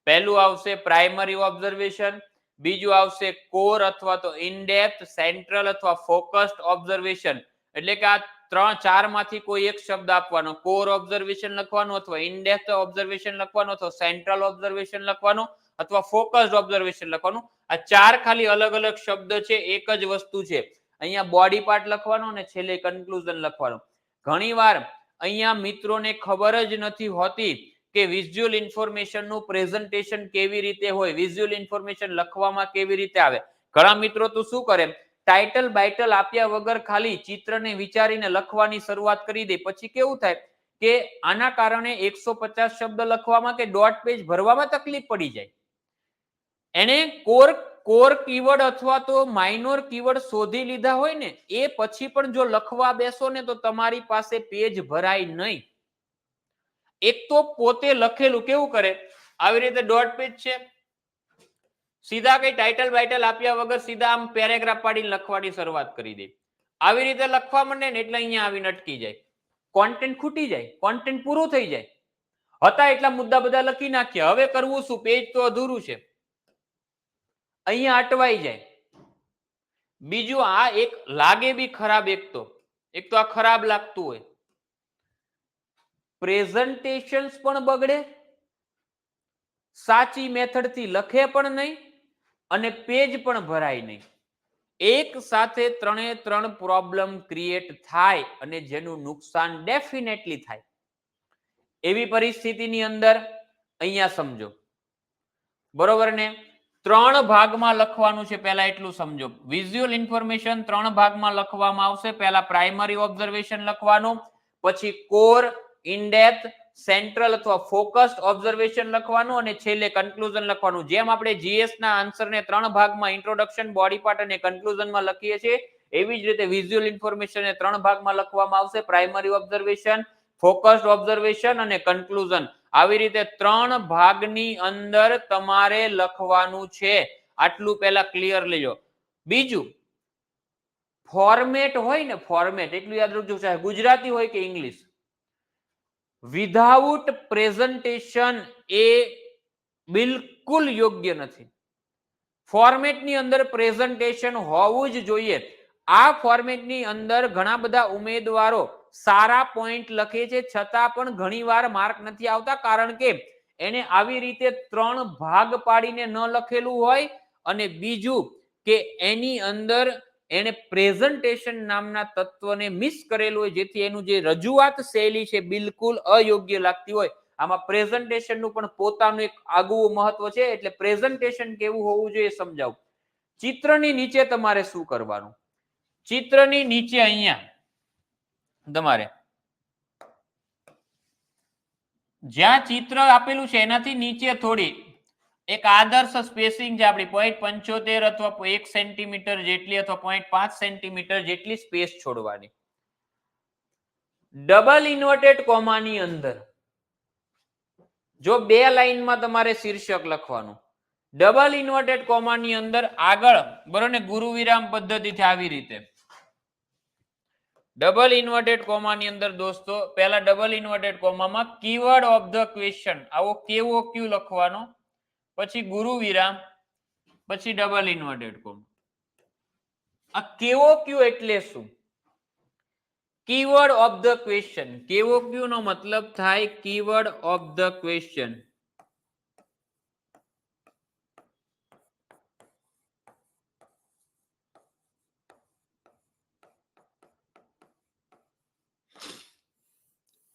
પહેલું આવશે પ્રાઇમરી ઓબ્ઝર્વેશન, બીજું આવશે કોર અથવા તો ઇનડેપ્થ, સેન્ટ્રલ અથવા ફોકસ્ડ ઓબ્ઝર્વેશન. એટલે કે આ 3-4 માંથી કોઈ એક શબ્દ આપવાનો. કોર ઓબ્ઝર્વેશન લખવાનું અથવા ઇનડેપ્થ ઓબ્ઝર્વેશન લખવાનું અથવા સેન્ટ્રલ ઓબ્ઝર્વેશન લખવાનું અથવા ફોકસ્ડ ઓબ્ઝર્વેશન લખવાનું. આ 4 ખાલી અલગ અલગ શબ્દ છે, એક જ વસ્તુ છે. અહીંયા બોડી પાર્ટ લખવાનો અને છેલ્લે કન્ક્લુઝન લખવાનું. ઘણીવાર અહીંયા મિત્રોને ખબર જ નથી હોતી કે વિઝ્યુઅલ ઇન્ફોર્મેશન નું પ્રેઝન્ટેશન કેવી રીતે હોય, વિઝ્યુઅલ ઇન્ફોર્મેશન લખવામાં કેવી રીતે આવે. ઘણા મિત્રો તો શું કરે, ટાઇટલ બાઇટલ આપ્યા વગર ખાલી ચિત્રને વિચારીને લખવાની શરૂઆત કરી દે. પછી કેવું થાય કે આના કારણે 150 શબ્દ લખવામાં કે ડોટ પેજ ભરવામાં તકલીફ પડી જાય. એને કોર કીવર્ડ અથવા તો માઇનોર કીવર્ડ શોધી લીધા હોય ને, એ પછી પણ જો લખવા બેસો ને તો તમારી પાસે પેજ ભરાય નહીં. એક તો પોતે લખેલું કેવું કરે, આવી રીતે ડોટ પેજ છે, સીધા કઈ ટાઇટલ બાઇટલ આપ્યા વગર સીધા આમ પેરેગ્રાફ પાડીને લખવાની શરૂઆત કરી દે. આવી રીતે લખવા માંડે ને એટલે અહીંયા આવીને અટકી જાય, કોન્ટેન્ટ ખૂટી જાય, કોન્ટેન્ટ પૂરું થઈ જાય. હતા એટલા મુદ્દા બધા લખી નાખ્યા, હવે કરવું શું, પેજ તો અધૂરું છે, અહીંયા અટવાઈ જાય. બીજું આ એક લાગે બી ખરાબ, એક તો આ ખરાબ લાગતું હોય, પ્રેઝન્ટેશન્સ પણ બગડે, સાચી મેથડથી લખે પણ નહીં અને પેજ પણ ભરાય નહીં. એક સાથે ત્રણ પ્રોબ્લેમ ક્રિએટ થાય અને જેનું નુકસાન ડેફિનેટલી થાય. એવી પરિસ્થિતિની અંદર અહીંયા સમજો, બરોબર ને? 3 ભાગમાં લખવાનું છે. પહેલા એટલું સમજો, વિઝ્યુઅલ ઇન્ફોર્મેશન 3 ભાગમાં લખવામાં આવશે. પહેલા પ્રાઇમરી ઓબ્ઝર્વેશન લખવાનું, પછી કોર, ઇનડેપ્થ, સેન્ટ્રલ અથવા ફોકસ્ડ ઓબ્ઝર્વેશન લખવાનું અને છેલ્લે કન્ક્લુઝન લખવાનું. જેમ આપણે જીએસ ના આન્સરને 3 ભાગમાં ઇન્ટ્રોડક્શન, બોડી પાર્ટ અને કન્ક્લુઝનમાં લખીએ છીએ, એવી જ રીતે વિઝ્યુઅલ ઇન્ફોર્મેશનને 3 ભાગમાં લખવામાં આવશે. પ્રાઇમરી ઓબ્ઝર્વેશન, ફોકસ્ડ ઓબ્ઝર્વેશન અને કન્ક્લુઝન. આવી રીતે 3 ભાગની અંદર તમારે લખવાનું છે. આટલું પહેલા ક્લિયર લેજો. બીજું, ફોર્મેટ હોય ને, ફોર્મેટ એટલું યાદ રાખજો, ચાહે ગુજરાતી હોય કે ઇંગ્લિશ, વિધાઉટ પ્રેઝન્ટેશન એ બિલકુલ યોગ્ય નથી. ફોર્મેટની અંદર પ્રેઝન્ટેશન હોવું જ જોઈએ. આ ફોર્મેટની અંદર ઘણા બધા ઉમેદવારો સારા પોઈન્ટ લખે છે, છતાં પણ ઘણીવાર માર્ક નથી આવતા, કારણ કે એને આવી રીતે 3 ભાગ પાડીને ન લખેલું હોય, અને બીજું કે એની અંદર એને પ્રેઝન્ટેશન નામના તત્વને મિસ કરેલું હોય, જેથી એનું જે રજૂઆત શૈલી છે બિલકુલ અયોગ્ય લાગતી હોય. આમાં પ્રેઝન્ટેશનનું પણ પોતાનું એક આગવું મહત્વ છે. એટલે પ્રેઝન્ટેશન કેવું હોવું જોઈએ સમજાવું. ચિત્રની નીચે તમારે શું કરવાનું, ચિત્રની નીચે અહીંયા તમારે જ્યાં ચિત્ર આપેલું છે એનાથી નીચે થોડી એક આદર્શ સ્પેસિંગ છે આપણી 0.75 અથવા 1 સેન્ટીમીટર જેટલી અથવા 0.5 સેન્ટીમીટર જેટલી સ્પેસ છોડવાની. ડબલ ઇન્વર્ટેડ કોમાની અંદર જો 2 લાઈનમાં તમારે શીર્ષક લખવાનું, ડબલ ઇન્વર્ટેડ કોમાની અંદર આગળ બરોબર ને ગુરુ વિરામ પદ્ધતિથી આવી રીતે ડબલ ઇન્વર્ટેડ કોમાની અંદર દોસ્તો પહેલા ડબલ ઇન્વર્ટેડ કોમામાં કીવર્ડ ઓફ ધ ક્વેશ્ચન આવો કેવો ક્યુ લખવાનો, પછી ગુરુ વિરામ, પછી ડબલ ઇન્વર્ટેડ કોમા. આ કેવો ક્યુ એટલે શું? Keyword of the question. કેવો ક્યુ નો મતલબ થાય keyword of the question.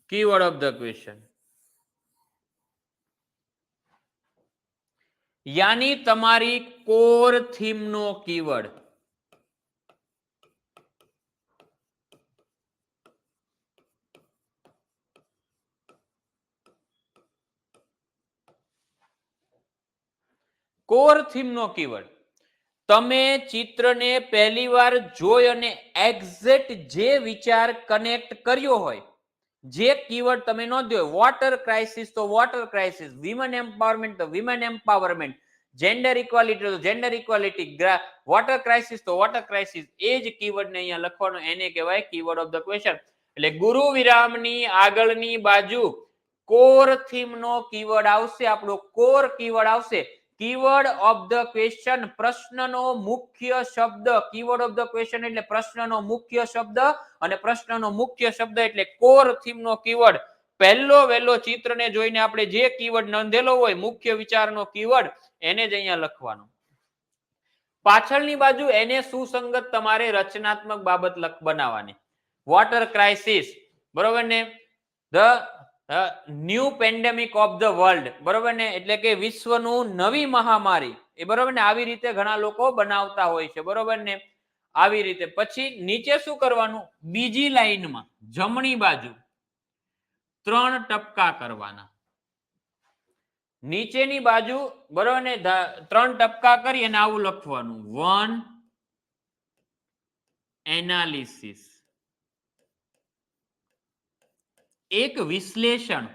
Keyword of the question યાની તમારી કોર થીમ નો કીવર્ડ. કોર થીમ નો કીવર્ડ તમે ચિત્રને પહેલી વાર જોઈ અને એક્ઝેક્ટ જે વિચાર કનેક્ટ કર્યો હોય, જે કીવર્ડ તમે નોંધ્યો, વોટર ક્રાઇસિસ તો વોટર ક્રાઇસિસ, વિમેન એમ્પાવરમેન્ટ તો વિમેન એમ્પાવરમેન્ટ, જેન્ડર ઇક્વાલિટી તો જેન્ડર ઇક્વાલિટી, વોટર ક્રાઇસિસ તો વોટર ક્રાઇસિસ, એ જ કીવર્ડને અહીંયા લખવાનો, એને કહેવાય કીવર્ડ ઓફ ધ ક્વેશ્ચન. એટલે ગુરુ વિરામની આગળની બાજુ કોર થીમ નો કીવર્ડ આવશે, આપણો કોર કીવર્ડ આવશે. કીવર્ડ ઓફ ધ ક્વેશ્ચન પ્રશ્નનો મુખ્ય શબ્દ. કીવર્ડ ઓફ ધ ક્વેશ્ચન એટલે પ્રશ્નનો મુખ્ય શબ્દ, અને પ્રશ્નનો મુખ્ય શબ્દ એટલે કોર થીમ નો કીવર્ડ. પહેલો વહેલો ચિત્રને જોઈને આપણે જે કીવર્ડ નોંધેલો હોય મુખ્ય વિચારનો કીવર્ડ, એને જ અહીંયા લખવાનો. પાછળની બાજુ એને સુસંગત તમારે રચનાત્મક બાબત બનાવવાની. વોટર ક્રાઇસિસ, બરોબર ને, the new pandemic of the world, બરોબર ને, એટલે કે વિશ્વનું નવી મહામારી, એ બરોબર ને આવી રીતે ઘણા લોકો બનાવતા હોય છે બરોબર ને આવી રીતે પછી નીચે શું કરવાનું બીજી લાઈનમાં જમણી બાજુ 3 ટપકા કરવાના નીચેની બાજુ બરોબર ને 3 ટપકા કરી અને આવું લખવાનું 1 એનાલિસિસ એક વિશ્લેષણ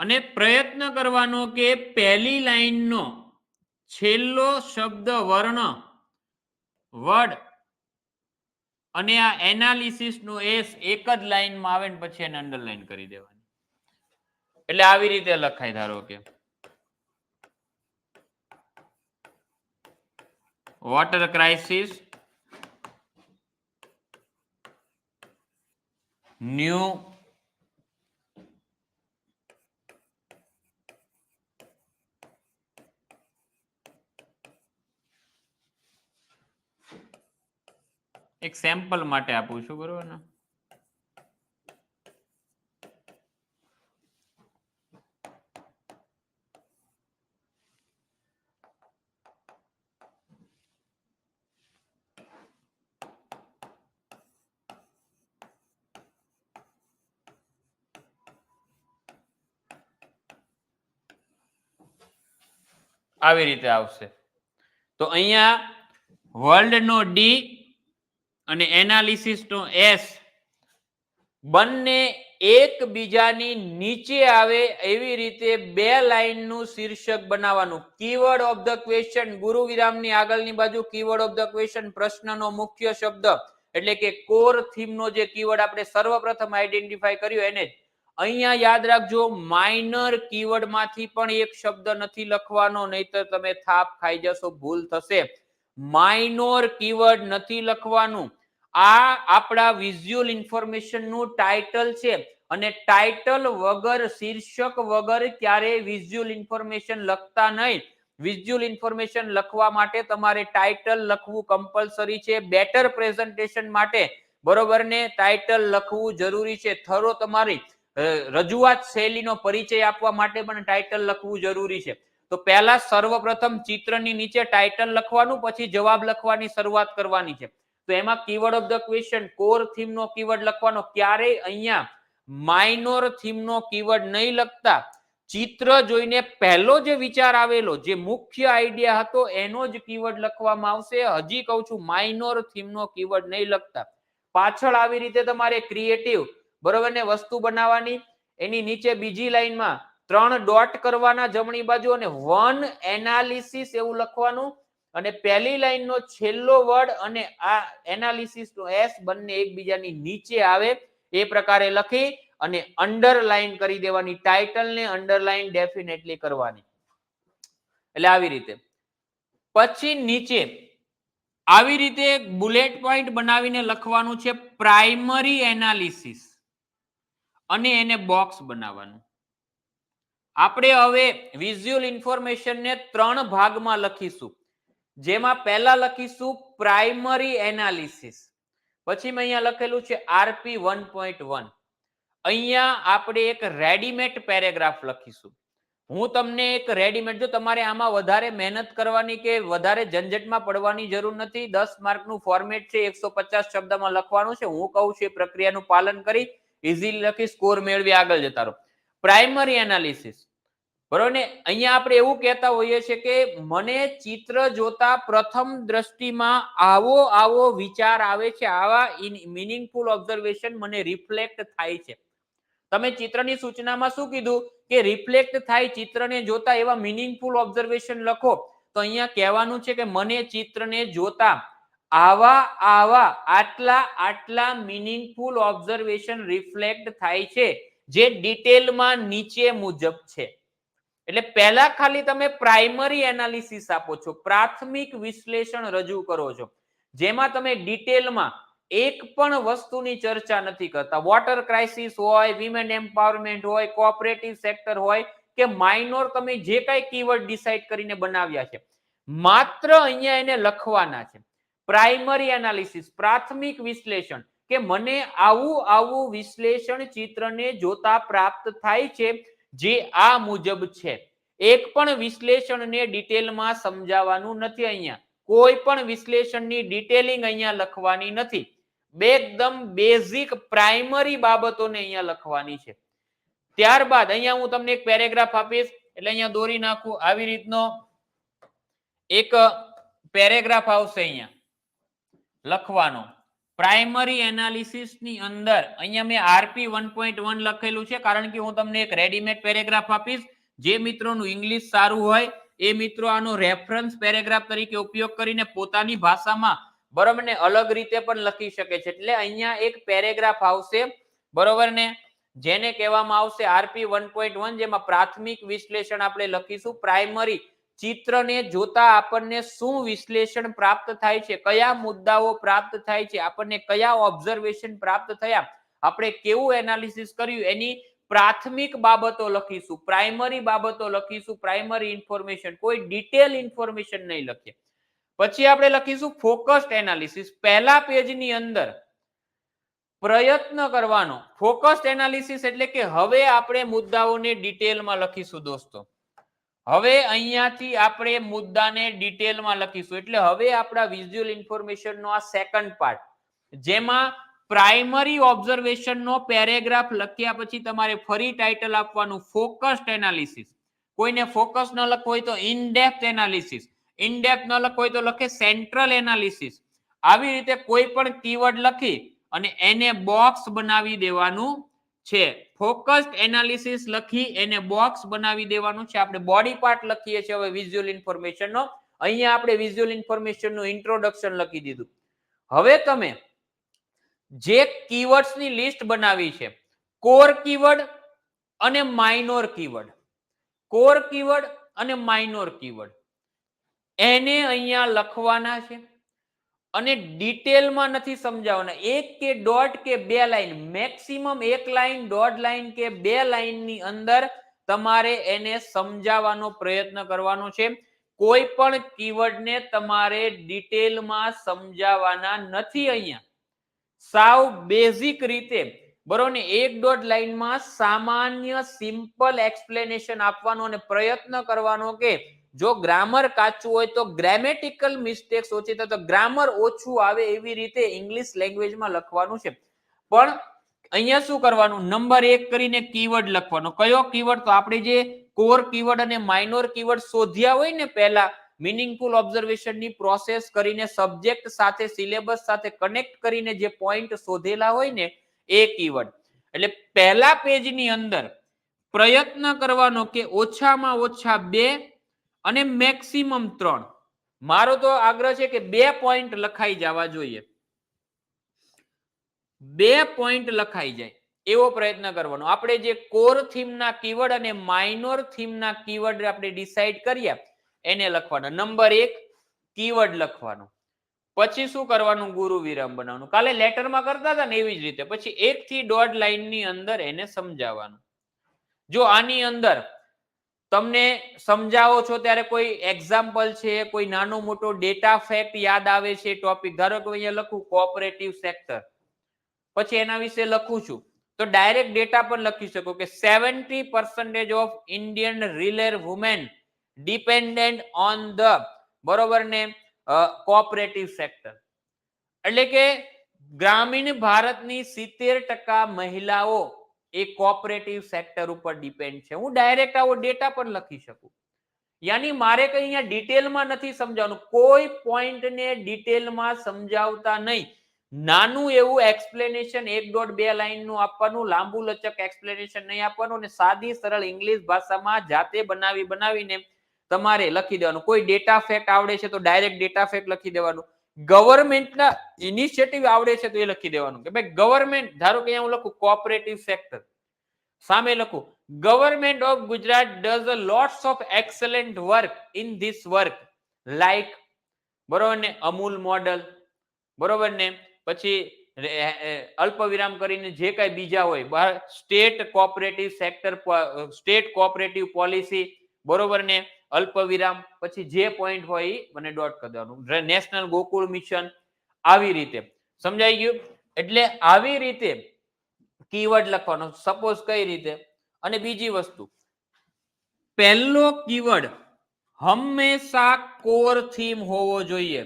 અને પ્રયત્ન કરવાનો કે પહેલી લાઈનનો છેલ્લો શબ્દ વર્ણ વર્ડ અને આ એનાલિસિસ નો એસ એક જ લાઈનમાં આવે ને પછી એને અંડરલાઈન કરી દેવાની એટલે આવી રીતે લખાય ધારો કે વોટર ક્રાઇસિસ ન્યૂ એક સેમ્પલ માટે આપું છું બરોબર ને આવી રીતે આવશે તો અહીંયા વર્લ્ડ નો ડી અને એનાલિસિસ નો એસ બંને એકબીજાની નીચે આવે એવી રીતે બે લાઈનનું શીર્ષક બનાવવાનું કીવર્ડ ઓફ ધ ક્વેશ્ચન ગુરુ વિરામની આગળની બાજુ કીવર્ડ ઓફ ધ ક્વેશ્ચન પ્રશ્નનો મુખ્ય શબ્દ એટલે કે કોર થીમનો જે કીવર્ડ આપણે સર્વપ્રથમ આઈડેન્ટિફાઈ કર્યો એને અહીંયા યાદ રાખજો માઇનર કીવર્ડ માંથી પણ એક શબ્દ નથી લખવાનો નહીતર તમે થાપ ખાઈ જશો ભૂલ થશે માઇનોર કીવર્ડ નથી લખવાનું આ આપણા વિઝ્યુઅલ ઇન્ફોર્મેશન નું ટાઇટલ છે અને ટાઇટલ વગર શીર્ષક વગર ક્યારે વિઝ્યુઅલ ઇન્ફોર્મેશન લખતા નહીં વિઝ્યુઅલ ઇન્ફોર્મેશન લખવા માટે તમારે ટાઇટલ લખવું કમ્પલસરી છે બેટર પ્રેઝન્ટેશન માટે બરોબર ને ટાઇટલ લખવું જરૂરી છે થરો તમારી રજૂઆત શૈલીનો પરિચય આપવા માટે પણ ટાઇટલ લખવું જરૂરી છે તો પહેલા સર્વપ્રથમ ચિત્રની નીચે ટાઇટલ લખવાનું પછી જવાબ લખવાની શરૂઆત કરવાની છે તો એમાં keyword of the question core theme નો કીવર્ડ લખવાનો ક્યારેય અહીંયા માઇનોર થીમ નો કીવર્ડ નહીં લખતા ચિત્ર જોઈને પહેલો જે વિચાર આવેલો જે મુખ્ય આઈડિયા હતો એનો જ કીવર્ડ લખવામાં આવશે હજી કહું છું માઇનોર થીમ નો કીવર્ડ નહીં લખતા પાછળ આવી રીતે તમારે ક્રિએટિવ બરોબર ને વસ્તુ બનાવવાની એની નીચે બીજી લાઈનમાં 3 ડોટ કરવાના જમણી બાજુ અને 1 એનાલિસિસ એવું લખવાનું અને પહેલી લાઈનનો છેલ્લો વર્ડ અને આ એનાલિસિસ નો એસ બંને એકબીજાની નીચે આવે એ પ્રકારે લખી અને અંડરલાઈન કરી દેવાની ટાઇટલ ને અંડરલાઈન ડેફિનેટલી કરવાની એટલે આવી રીતે પછી નીચે આવી રીતે બુલેટ પોઈન્ટ બનાવીને લખવાનું છે પ્રાઇમરી એનાલિસિસ અને એને બોક્સ બનાવવાનું આપણે હવે વિઝ્યુઅલ ઇન્ફોર્મેશન ને 3 ભાગમાં લખીશું જેમાં પહેલા લખીશું પ્રાઇમરી એનાલિસિસ પછી મેં અહીંયા લખેલું છે આરપી 1.1 અહીંયા આપણે એક રેડીમેડ પેરેગ્રાફ લખીશું હું તમને એક રેડીમેડ જો તમારે આમાં વધારે મહેનત કરવાની કે વધારે ઝંઝટમાં પડવાની જરૂર નથી 10 માર્કનું ફોર્મેટ છે 150 શબ્દમાં લખવાનું છે હું કહું છું એ પ્રક્રિયાનું પાલન કરી ઇઝીલી લખી સ્કોર મેળવી આગળ જતા રહો પ્રાઇમરી એનાલિસિસ બરોબર ને અહીંયા આપણે એવું કહેતા હોઈએ છીએ કે મને ચિત્ર જોતા પ્રથમ દ્રષ્ટિમાં આવો વિચાર આવે છે આવા મીનિંગફુલ ઓબ્ઝર્વેશન મને રિફ્લેક્ટ થાય છે તમે ચિત્રની સૂચનામાં શું કીધું કે રિફ્લેક્ટ થાય ચિત્રને જોતા એવા મીનિંગફુલ ઓબ્ઝર્વેશન લખો તો અહીંયા કહેવાનું છે કે મને ચિત્રને જોતા આટલા મીનિંગફુલ ઓબ્ઝર્વેશન રિફ્લેક્ટ થાય છે જે ડિટેલમાં નીચે મુજબ છે એટલે પહેલા ખાલી તમે પ્રાઇમરી એનાલિસિસ આપો છો પ્રાથમિક વિશ્લેષણ રજૂ કરો છો જેમાં તમે ડિટેલમાં એક પણ વસ્તુની ચર્ચા નથી કરતા વોટર ક્રાઇસિસ હોય વિમેન એમ્પાવરમેન્ટ હોય કોઓપરેટિવ સેક્ટર હોય કે માઇનોર તમે જે કાંઈ કીવર્ડ ડિસાઇડ કરીને બનાવ્યા છે માત્ર અહીંયા એને લખવાના છે પ્રાઇમરી એનાલિસિસ પ્રાથમિક વિશ્લેષણ કે મને આવું વિશ્લેષણ ચિત્રને જોતા પ્રાપ્ત થાય છે જે આ મુજબ છે એક પણ વિશ્લેષણને ડિટેલમાં સમજાવવાનું નથી. અહીંયા કોઈ પણ વિશ્લેષણની ડિટેલિંગ અહીંયા લખવાની નથી. એકદમ બેઝિક પ્રાઇમરી બાબતોને અહીંયા લખવાની છે. ત્યારબાદ અહીંયા હું તમને એક પેરેગ્રાફ આપીશ, એટલે અહીંયા દોરી નાખું. આવી રીતનો એક પેરેગ્રાફ આવશે અહીંયા લખવાનો. પ્રાઇમરી એનાલિસિસ ની અંદર અહીંયા મેં આરપી 1.1 લખેલું છે, કારણ કે હું તમને એક રેડીમેડ પેરેગ્રાફ આપીશ. જે મિત્રોનું ઇંગ્લિશ સારું હોય એ મિત્રો આનો રેફરન્સ પેરેગ્રાફ તરીકે ઉપયોગ કરીને પોતાની ભાષામાં બરોબર ને અલગ રીતે પણ લખી શકે છે. એટલે અહીંયા એક પેરેગ્રાફ આવશે બરોબર ને, જેને કહેવામાં આવશે આરપી 1.1, જેમાં પ્રાથમિક વિશ્લેષણ આપણે લખીશું. પ્રાઇમરી ચિત્રને જોતા આપણને શું વિશ્લેષણ પ્રાપ્ત થાય છે, કયા મુદ્દાઓ પ્રાપ્ત થાય છે, આપણને કયા ઓબ્ઝર્વેશન પ્રાપ્ત થયા, આપણે કેવું એનાલિસિસ કર્યું, એની પ્રાથમિક બાબતો લખીશું, પ્રાઇમરી બાબતો લખીશું, પ્રાઇમરી ઇન્ફોર્મેશન. કોઈ ડિટેલ ઇન્ફોર્મેશન નહીં લખીએ. પછી આપણે લખીશું ફોકસ્ડ એનાલિસિસ. પહેલા પેજની અંદર પ્રયત્ન કરવાનો. ફોકસ્ડ એનાલિસિસ એટલે કે હવે આપણે મુદ્દાઓને ડિટેલમાં લખીશું દોસ્તો. હવે અહીંયાથી આપણે મુદ્દાને ડિટેલમાં લખીશું. એટલે હવે આપણા વિઝ્યુઅલ ઇન્ફોર્મેશનનો આ સેકન્ડ પાર્ટ, જેમાં પ્રાઇમરી ઓબ્ઝર્વેશનનો પેરેગ્રાફ લખ્યા પછી તમારે ફરી ટાઇટલ આપવાનું ફોકસ્ડ એનાલિસિસ. કોઈને ફોકસ ન લખવું હોય તો in depth analysis, in depth ન લખવું હોય તો લખે સેન્ટ્રલ એનાલિસિસ. આવી રીતે કોઈ પણ કીવર્ડ લખી અને એને બોક્સ બનાવી દેવાનું છે. ફોકસ્ડ એનાલિસિસ લખી એને બોક્સ બનાવી દેવાનું છે. આપણે બોડી પાર્ટ લખીએ છીએ હવે વિઝ્યુઅલ ઇન્ફોર્મેશનનો. અહીંયા આપણે વિઝ્યુઅલ ઇન્ફોર્મેશનનું ઇન્ટ્રોડક્શન લખી દીધું. હવે તમે જે કીવર્ડ્સની લિસ્ટ બનાવી છે, કોર કીવર્ડ અને માઇનોર કીવર્ડ, કોર કીવર્ડ અને માઇનોર કીવર્ડ, એને અહીંયા લખવાના છે અને ડિટેલમાં નથી સમજાવવાના. એક કે દોઢ કે બે લાઈન, મેક્સિમમ એક લાઈન, દોઢ લાઈન કે બે લાઈનની અંદર તમારે એને સમજાવવાનો પ્રયત્ન કરવાનો છે. કોઈ પણ કીવર્ડને તમારે ડિટેલમાં સમજાવવાના નથી. અહીંયા સાવ બેઝિક રીતે બરોબર ને એક દોઢ લાઈનમાં સામાન્ય સિમ્પલ એક્સપ્લેનેશન આપવાનો અને પ્રયત્ન કરવાનો કે જો ગ્રામર કાચું હોય તો ગ્રામેટિકલ મિસ્ટેક્સ ઓછી થાય, તો ગ્રામર ઓછું આવે એવી રીતે ઇંગ્લિશ લેંગ્વેજમાં લખવાનું છે. પણ અહીંયા શું કરવાનું, નંબર 1 કરીને કીવર્ડ લખવાનો. કયો કીવર્ડ? તો આપણે જે કોર કીવર્ડ અને માઇનોર કીવર્ડ શોધ્યા હોય ને પહેલા, મીનિંગફુલ ઓબ્ઝર્વેશનની પ્રોસેસ કરીને સબ્જેક્ટ સાથે સિલેબસ સાથે કનેક્ટ કરીને જે પોઈન્ટ શોધેલા હોય ને એ કીવર્ડ. એટલે પહેલા પેજની અંદર પ્રયત્ન કરવાનો કે ઓછામાં ઓછા 2 અને મેક્સિમમ 3. મારો તો આગ્રહ છે કે 2 પોઈન્ટ લખાઈ જવા જોઈએ, 2 પોઈન્ટ લખાઈ જાય એવો પ્રયત્ન કરવાનો. આપણે જે કોર થીમના કીવર્ડ અને માઇનોર થીમના કીવર્ડ આપણે ડિસાઈડ કર્યા એને લખવાના. નંબર 1 કીવર્ડ લખવાનો. પછી શું કરવાનું, ગુરુ વિરામ બનાવવાનું. કાલે લેટરમાં કરતા હતા ને એવી જ રીતે પછી 1 થી 1.5 લાઈનની અંદર એને સમજાવવાનું. જો આની અંદર તમને સમજાવો છો ત્યારે કોઈ એક્ઝામ્પલ છે, કોઈ નાનો મોટો ડેટા ફેક્ટ યાદ આવે છે, ટોપિક ધારો કે અહીંયા લખું કોઓપરેટિવ સેક્ટર, પછી એના વિશે લખું છું તો ડાયરેક્ટ ડેટા પણ લખી શકો કે 70% of Indian rural women dependent on the બરોબર ને કોઓપરેટિવ સેક્ટર. એટલે કે ગ્રામીણ ભારતની 70% મહિલાઓ એ કોઓપરેટિવ સેક્ટર ઉપર ડિપેન્ડ છે. હું ડાયરેક્ટ આવો ડેટા પણ લખી શકું. યાની મારે કઈ અહીંયા ડિટેલમાં નથી સમજાવવાનું, કોઈ પોઈન્ટને ડિટેલમાં સમજાવતા નહીં. નાનું એવું એક્સપ્લેનેશન 1.5-2 લાઈનનું આપવાનું, લાંબુ લચક એક્સપ્લેનેશન નહીં આપવાનું, અને સાદી સરળ ઇંગ્લિશ ભાષામાં જાતે બનાવીને તમારે લખી દેવાનું. કોઈ ડેટા ફેક્ટ આવડે છે તો ડાયરેક્ટ ડેટા ફેક્ટ લખી દેવાનું. ગવર્મેન્ટના ઇનિશિયેટિવ આવડે છે તો એ લખી દેવાનું કે ભાઈ ગવર્મેન્ટ, ધારો કે અહીંયા હું લખું કોઓપરેટિવ સેક્ટર, સામે લખું government of Gujarat does a lots of excellent work in this work like બરોબર ને અમૂલ મોડલ બરોબર ને, પછી અલ્પ વિરામ કરીને જે કઈ બીજા હોય, state cooperative sector, state cooperative policy બરોબર ને, અલ્પ વિરામ પછી જે પોઈન્ટ હોય એ મને ડોટ કરી દેવાનું. નેશનલ ગોકુળ મિશન, આવી રીતે સમજાઈ ગયું. એટલે આવી રીતે કીવર્ડ લખવાનો. સપોઝ કઈ રીતે. અને બીજી વસ્તુ, પહેલો કીવર્ડ હંમેશા કોર થીમ હોવો જોઈએ.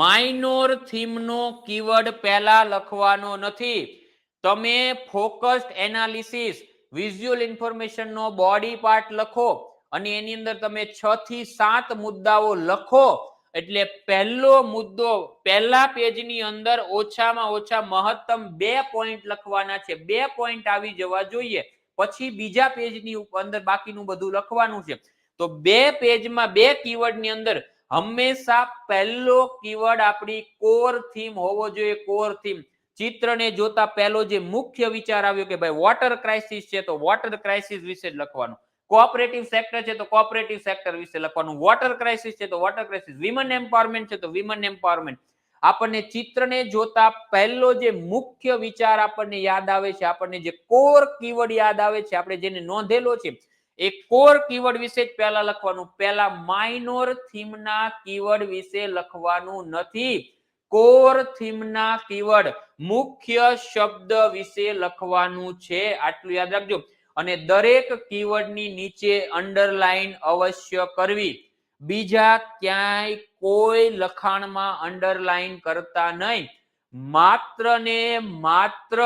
માઇનોર થીમનો કીવર્ડ પહેલા લખવાનો નથી. તમે ફોકસ્ડ એનાલિસિસ, વિઝ્યુઅલ ઇન્ફોર્મેશનનો બોડી પાર્ટ લખો અને એની અંદર તમે 6 થી 7 મુદ્દાઓ લખો એટલે પહેલો મુદ્દો પહેલા પેજની અંદર ઓછામાં ઓછા મહત્તમ 2 પોઈન્ટ લખવાના છે. 2 પોઈન્ટ આવી જવા જોઈએ. પછી બીજા પેજની અંદર બાકીનું બધું લખવાનું છે. તો 2 પેજમાં 2 કીવર્ડની અંદર હંમેશા પહેલો કીવર્ડ આપણી કોર થીમ હોવો જોઈએ. કોર થીમ ચિત્રને જોતા પહેલો જે મુખ્ય વિચાર આવ્યો કે ભાઈ વોટર ક્રાઇસિસ છે તો વોટર ક્રાઇસિસ વિશે જ લખવાનું. કોઓપરેટિવ સેક્ટર છે તો કોઓપરેટિવ સેક્ટર વિશે લખવાનું. વોટર ક્રાઇસિસ છે તો વોટર ક્રાઇસિસ. વિમન એમ્પાવરમેન્ટ છે તો વિમન એમ્પાવરમેન્ટ. આપણને ચિત્રને જોતા પહેલો જે મુખ્ય વિચાર આપણને યાદ આવે છે, આપણને જે કોર કીવર્ડ યાદ આવે છે, આપણે જેને નોંધેલો છે એ કોર કીવર્ડ વિશે જ પહેલા લખવાનું. પહેલા માઇનોર થીમના કીવર્ડ વિશે લખવાનું નથી. કોર થીમના કીવર્ડ મુખ્ય શબ્દ વિશે લખવાનું છે. આટલું યાદ રાખજો. અને દરેક કીવર્ડની નીચે અંડરલાઈન અવશ્ય કરવી. બીજા ક્યાંય કોઈ લખાણમાં અંડરલાઈન કરતા નહીં. માત્ર ને માત્ર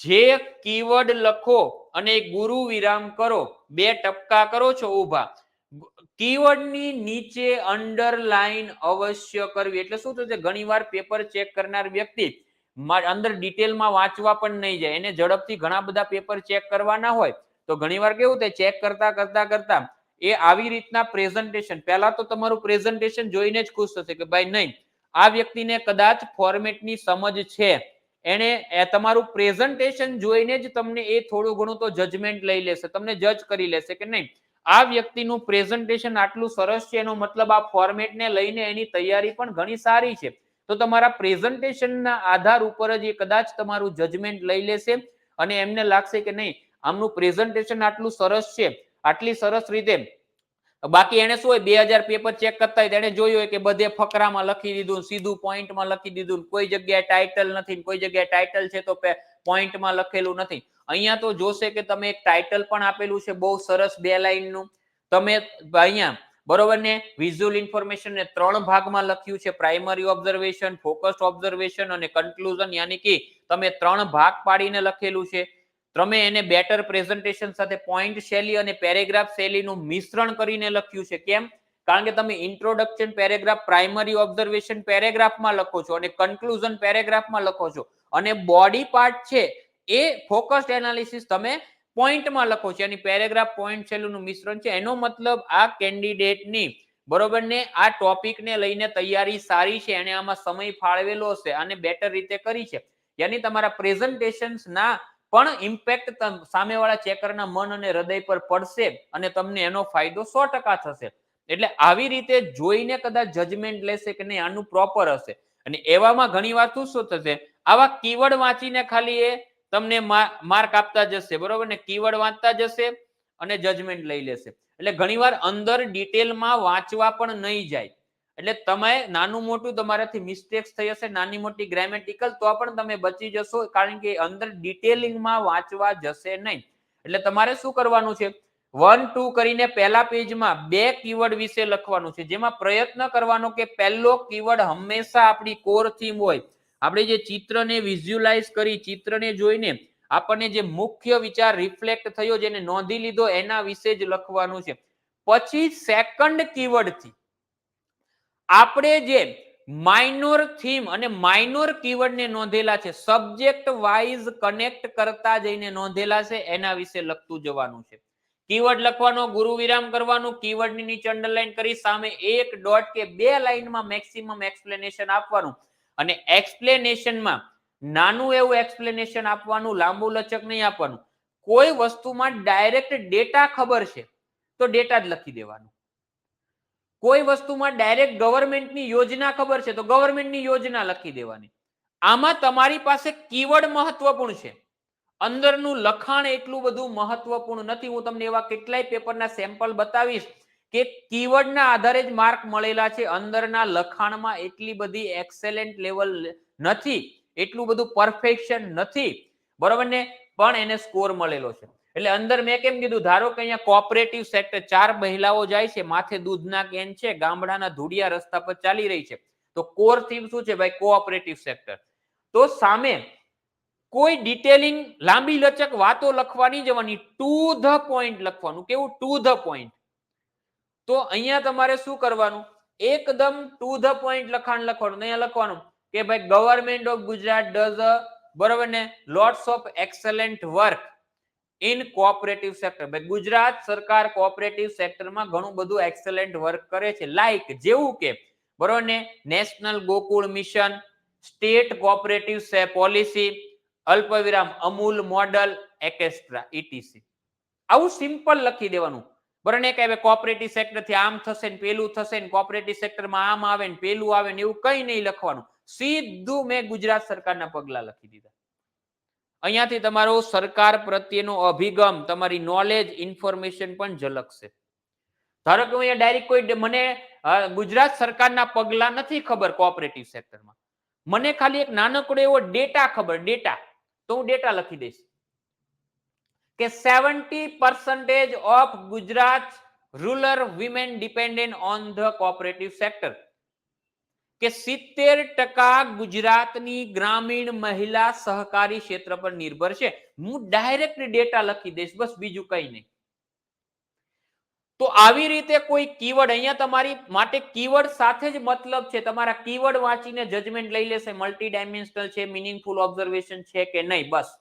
જે કીવર્ડ લખો અને ગુરુ વિરામ કરો, 2 ટપકા કરો છો ઊભા, કીવર્ડની નીચે અંડરલાઈન અવશ્ય કરવી. એટલે શું થશે, ઘણીવાર પેપર ચેક કરનાર વ્યક્તિ અંદર ડિટેલમાં વાંચવા પણ નહીં જાય. એને ઝડપથી ઘણા બધા પેપર ચેક કરવાના હોય તો ઘણીવાર કેવું થાય, ચેક કરતા એ આવી રીતના પ્રેઝન્ટેશન, પહેલા તો તમારું પ્રેઝન્ટેશન જોઈને જ ખુશ થશે કે ભાઈ નહીં, આ વ્યક્તિને કદાચ ફોર્મેટની સમજ છે. એને તમારું પ્રેઝન્ટેશન જોઈને જ તમને એ થોડું ઘણું તો જજમેન્ટ લઈ લેશે, તમને જજ કરી લેશે કે નહીં આ વ્યક્તિનું પ્રેઝન્ટેશન આટલું સરસ છે, એનો મતલબ આ ફોર્મેટને લઈને એની તૈયારી પણ ઘણી સારી છે. તો તમારા પ્રેઝન્ટેશનના આધાર ઉપર જ એ કદાચ તમારું જજમેન્ટ લઈ લેશે અને એમને લાગશે કે નહીં આમનું પ્રેઝન્ટેશન આટલું સરસ છે, આટલી સરસ રીતે. બાકી એને શું હોય, 2000 પેપર ચેક કરતા હોય તેને જોયું હોય કે બધે ફકરામાં લખી દીધું, સીધું પોઈન્ટમાં લખી દીધું, કોઈ જગ્યાએ ટાઇટલ નથી, કોઈ જગ્યાએ ટાઇટલ છે તો પોઈન્ટમાં લખેલું નથી. અહીંયા તો જોશે કે તમે એક ટાઇટલ પણ આપેલું છે બહુ સરસ 2 લાઈનનું. તમે અહીંયા બરોબર ને વિઝ્યુઅલ ઇન્ફોર્મેશન ને 3 ભાગમાં લખ્યું છે, પ્રાઇમરી ઓબ્ઝર્વેશન, ફોકસ્ડ ઓબ્ઝર્વેશન અને કન્ક્લુઝન, યાની કે તમે 3 ભાગ પાડીને લખેલું છે. તમે એને બેટર પ્રેઝન્ટેશન સાથે પોઈન્ટ શૈલી અને પેરેગ્રાફ શૈલીનું મિશ્રણ કરીને લખ્યું છે. કેમ? કારણ કે તમે ઇન્ટ્રોડક્શન પેરેગ્રાફ પ્રાઇમરી ઓબ્ઝર્વેશન પેરેગ્રાફમાં લખો છો અને કન્ક્લુઝન પેરેગ્રાફમાં લખો છો અને બોડી પાર્ટ છે એ ફોકસ્ડ એનાલિસિસ તમે પોઈન્ટમાં લખો છો અને પેરેગ્રાફ પોઈન્ટ શૈલીનું મિશ્રણ છે. એનો મતલબ આ કેન્ડિડેટની બરોબર ને આ ટોપિકને લઈને તૈયારી સારી છે, એને આમાં સમય ફાળવેલો હશે અને બેટર રીતે કરી છે. યાની તમારા પ્રેઝન્ટેશન્સ ના પણ ઇમ્પેક્ટ સામેવાળા ચેકરના મન અને હૃદય પર પડશે અને તમને એનો ફાયદો 100% થશે. એટલે આવી રીતે જોઈને કદાચ જજમેન્ટ લેશે કે નહીં આનું પ્રોપર હશે. અને એવામાં ઘણીવાર શું થશે, આવા કીવર્ડ વાંચીને ખાલી એ તમને માર્ક આપતા જશે બરોબર ને, કીવર્ડ વાંચતા જશે અને જજમેન્ટ લઈ લેશે. એટલે ઘણીવાર અંદર ડિટેલમાં વાંચવા પણ નહીં જાય. એટલે તમે નાનું મોટું તમારાથી મિસ્ટેક્સ થઈ હશે, નાની મોટી ગ્રામેટિકલ, તો પણ તમે બચી જશો કારણ કે અંદર ડિટેલિંગમાં વાંચવા જશે નહીં. એટલે તમારે શું કરવાનું છે, 1, 2 કરીને પહેલા પેજમાં 2 કીવર્ડ વિશે લખવાનું છે, જેમાં પ્રયત્ન કરવાનો કે પહેલો કીવર્ડ હંમેશા આપણી કોર થીમ હોય. આપણે જે ચિત્રને વિઝ્યુઅલાઇઝ કરી, ચિત્રને જોઈને આપણને જે મુખ્ય વિચાર રિફ્લેક્ટ થયો, જેને નોંધી લીધો, એના વિશે જ લખવાનું છે. પછી સેકન્ડ કીવર્ડથી આપણે જે માઇનોર થીમ અને માઇનોર કીવર્ડને નોંધેલા છે, સબ્જેક્ટ વાઇઝ કનેક્ટ કરતા જઈને નોંધેલા છે, એના વિશે લખતું જવાનું છે. કીવર્ડ લખવાનો, ગુરુ વિરામ કરવાનું, કીવર્ડની નીચે અંડરલાઈન કરી સામે 1 ડોટ કે 2 લાઈનમાં મેક્સિમમ એક્સપ્લેનેશન આપવાનું અને એક્સપ્લેનેશનમાં નાનું એવું એક્સપ્લેનેશન આપવાનું, લાંબુ લચક નહીં આપવાનું. કોઈ વસ્તુમાં ડાયરેક્ટ ડેટા ખબર છે તો ડેટા જ લખી દેવાનું. કોઈ વસ્તુમાં ડાયરેક્ટ ગવર્મેન્ટની યોજના ખબર છે તો ગવર્મેન્ટની યોજના લખી દેવાની. આમાં તમારી પાસે કીવર્ડ મહત્વપૂર્ણ છે, અંદરનું લખાણ એટલું બધું મહત્વપૂર્ણ નથી. હું તમને એવા કેટલાય પેપરના સેમ્પલ બતાવીશ કે કીવર્ડના આધારે જ માર્ક મળેલા છે, અંદરના લખાણમાં એટલી બધી એક્સેલન્ટ લેવલ નથી, એટલું બધું પરફેક્શન નથી બરોબર ને. પણ એને સ્કોર મળેલો છે. એટલે અંદર મેં કેમ કીધું, ધારો કે અહીંયા કોઓપરેટિવ સેક્ટર, 4 મહિલાઓ જાય છે, માથે દૂધના કેન છે, ગામડાના ધૂળિયા રસ્તા પર ચાલી રહી છે, તો કોર થીમ શું છે ભાઈ? Cooperative sector. તો સામે કોઈ ડિટેલિંગ લાંબી લચક વાતો લખવાની જવાની, ટુ ધ પોઈન્ટ લખવાનું. કેવું? To the point. તો અહીંયા તમારે શું કરવાનું? એકદમ ટુ ધ પોઈન્ટ લખાણ લખવાનું. અહીંયા લખવાનું કે ભાઈ ગવર્મેન્ટ ઓફ ગુજરાત ડઝ, બરોબર ને, lots of excellent work in cooperative sector. ભાઈ ગુજરાત સરકાર કોઓપરેટિવ સેક્ટરમાં ઘણું બધું એક્સેલન્ટ વર્ક કરે છે. લાઈક જેવું કે, બરોબર ને, national Gokul mission, state cooperative policy, અલ્પવિરામ અમૂલ મોડલ, એકેસ્ટ્રા, ઇટીસી. આવું સિમ્પલ લખી દેવાનું. બરાબર ને, કે કોઓપરેટિવ સેક્ટર થી આમ થશે ને પેલું થશે ને કોઓપરેટિવ સેક્ટરમાં આમ આવે ને પેલું આવે ને એવું કંઈ નહીં લખવાનું. સીધું મેં ગુજરાત સરકારના પગલા લખી દીધા. અહીંયાથી તમારો સરકાર પ્રત્યેનો અભિગમ, તમારી નોલેજ, ઇન્ફોર્મેશન પણ ઝલકશે. ધારો કે અહીંયા ડાયરેક્ટ કોઈ મને ગુજરાત સરકારના પગલા નથી ખબર કોઓપરેટિવ સેક્ટરમાં, મને ખાલી એક નાનકડો એવો ડેટા ખબર, ડેટા, તો હું ડેટા લખી દઈશ કે 70% of Gujarat rural women dependent on the cooperative sector. કે 70% ગુજરાતની ગ્રામીણ મહિલા સહકારી ક્ષેત્ર પર નિર્ભર છે. હું ડાયરેક્ટ ડેટા લખી દઈશ, બસ, બીજું કંઈ નહીં. તો આવી રીતે કોઈ કીવર્ડ, અહીંયા તમારી માટે કીવર્ડ સાથે જ મતલબ છે. તમારા કીવર્ડ વાંચીને જજમેન્ટ લઈ લેશે મલ્ટી ડાયમેન્શનલ છે, મીનિંગફુલ ઓબ્ઝર્વેશન છે કે નહીં. બસ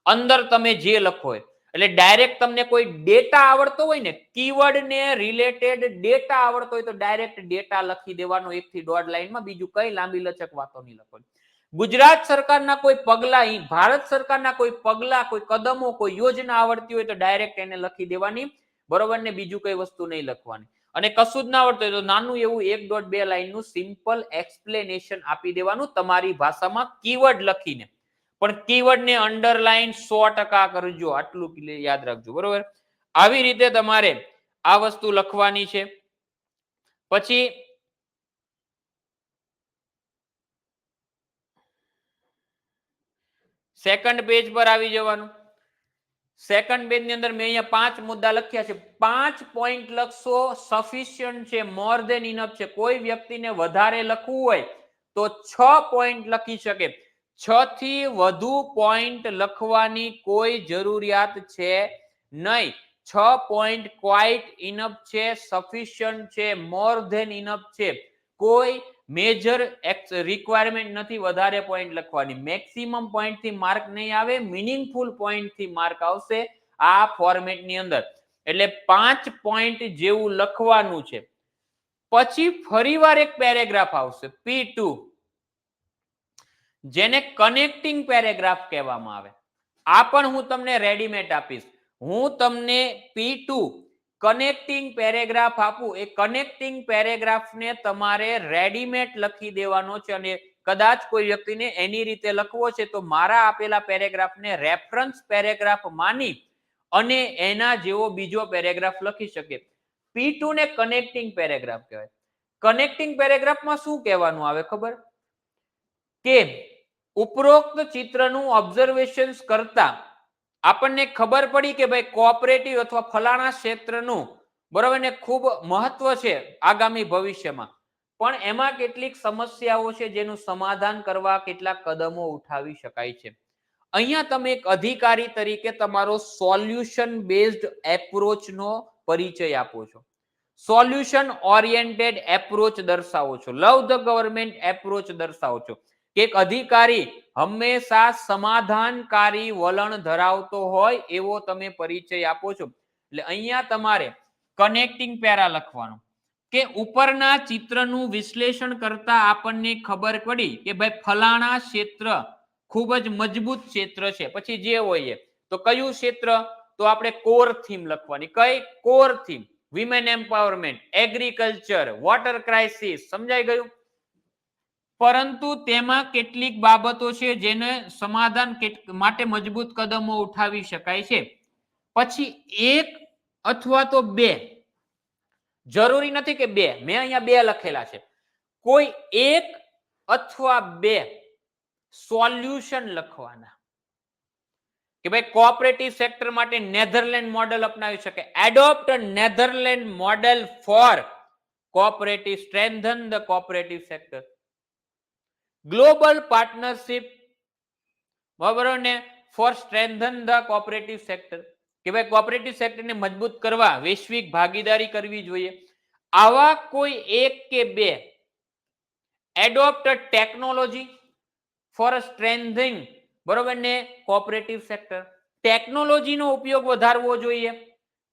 અંદર તમે જે લખો. એટલે ડાયરેક્ટ તમને કોઈ ડેટા આવડતો હોય ને, કીવર્ડ ને રિલેટેડ ડેટા આવડતો હોય તો ડાયરેક્ટ ડેટા લખી દેવાનો 1 થી 1.5 લાઈનમાં. બીજું કઈ લાંબી લચક વાતો નહીં લખવાની. ગુજરાત સરકારના કોઈ પગલા, ભારત સરકારના કોઈ પગલા, કોઈ કદમો, કોઈ યોજના આવડતી હોય તો ડાયરેક્ટ એને લખી દેવાની. બરોબર ને? બીજું કઈ વસ્તુ નહીં લખવાની. અને કશું જ ના આવડતું હોય તો નાનું એવું 1.2 લાઈનનું સિમ્પલ એક્સપ્લેનેશન આપી દેવાનું તમારી ભાષામાં કીવર્ડ લખીને. પણ કીવર્ડ ને અંડરલાઈન 100% કરજો. આટલું યાદ રાખજો. બરોબર? આવી રીતે તમારે આ વસ્તુ લખવાની છે. પછી સેકન્ડ પેજ પર આવી જવાનું. સેકન્ડ પેજ ની અંદર મેં અહીંયા 5 મુદ્દા લખ્યા છે. 5 પોઈન્ટ લખશો, સફિશિયન્ટ છે, મોર ધેન ઇનફ છે. કોઈ વ્યક્તિને વધારે લખવું હોય તો 6 પોઈન્ટ લખી શકે. 6 થી વધુ પોઈન્ટ લખવાની કોઈ જરૂરિયાત છે નહીં. 6 પોઈન્ટ ક્વાઇટ ઇનફ છે, સફિશિયન્ટ છે, મોર ધેન ઇનફ છે. કોઈ મેજર રિક્વાયરમેન્ટ નથી વધારે પોઈન્ટ લખવાની. મેક્સિમમ પોઈન્ટ થી માર્ક નહીં આવે, મિનિંગફુલ પોઈન્ટ થી માર્ક આવશે આ ફોર્મેટ ની અંદર. એટલે 5 પોઈન્ટ જેવું લખવાનું છે. પછી ફરીવાર એક પેરેગ્રાફ આવશે, P2, જેને કનેક્ટિંગ પેરેગ્રાફ કહેવામાં આવે. આ પણ હું તમને રેડીમેડ આપીશ. હું તમને P2 કનેક્ટિંગ પેરેગ્રાફ આપું. એ કનેક્ટિંગ પેરેગ્રાફને તમારે રેડીમેડ લખી દેવાનો છે. અને કદાચ કોઈ વ્યક્તિને એની રીતે લખવો છે તો મારા આપેલા પેરેગ્રાફને રેફરન્સ પેરેગ્રાફ માની અને એના જેવો બીજો પેરેગ્રાફ લખી શકે. P2 ને કનેક્ટિંગ પેરેગ્રાફ કહેવાય. કનેક્ટિંગ પેરેગ્રાફમાં શું કહેવાનું આવે ખબર? કે ઉપરોક્ત ચિત્રનું ઓબ્ઝર્વેશન કરતા આપણને ખબર પડી કે ભાઈ કોઓપરેટિવ અથવા ફલાણા ક્ષેત્રનું, બરોબર ને, ખૂબ મહત્વ છે આગામી ભવિષ્યમાં. પણ એમાં કેટલીક સમસ્યાઓ છે જેનું સમાધાન કરવા કેટલાક કદમો ઉઠાવી શકાય છે. અહીંયા તમે એક અધિકારી તરીકે તમારો સોલ્યુશન બેઝડ એપ્રોચનો પરિચય આપો છો. સોલ્યુશન ઓરિએન્ટેડ એપ્રોચ દર્શાવો છો. લવ ધ ગવર્મેન્ટ એપ્રોચ દર્શાવો છો. કે એક અધિકારી હંમેશા સમાધાનકારી વલણ ધરાવતો હોય એવો તમે પરિચય આપો છો. એટલે અહીંયા તમારે કનેક્ટિંગ પેરા લખવાનું કે ઉપરના ચિત્રનું વિશ્લેષણ કરતા આપણને ખબર પડી કે ભાઈ ફલાણા ક્ષેત્ર ખૂબ જ મજબૂત ક્ષેત્ર છે. પછી જે હોય તો કયું ક્ષેત્ર? તો આપણે કોર થીમ લખવાની. કઈ core theme? Women empowerment, agriculture, water crisis. સમજાઈ ગયું? પરંતુ તેમાં કેટલીક બાબતો છે જેને સમાધાન માટે મજબૂત કદમો ઉઠાવી શકાય છે. પછી એક અથવા તો બે, જરૂરી નથી કે બે, મેં અહીંયા બે લખેલા છે. કોઈ એક અથવા બે સોલ્યુશન લખવાના. કે ભાઈ કોઓપરેટિવ સેક્ટર માટે નેધરલેન્ડ મોડેલ અપનાવી શકે. Adopt Netherland model for cooperative, strengthen the cooperative sector. Global partnership, બરાબર ને, for strengthen the cooperative sector, કે ભાઈ કોઓપરેટિવ સેક્ટરને મજબૂત કરવા વૈશ્વિક ભાગીદારી કરવી જોઈએ. આવા કોઈ એક કે બે એડોપ્ટ ટેકનોલોજી ફોર સ્ટ્રેન્થિંગ, બરોબર ને, કોઓપરેટિવ સેક્ટર. ટેકનોલોજીનો ઉપયોગ વધારવો જોઈએ,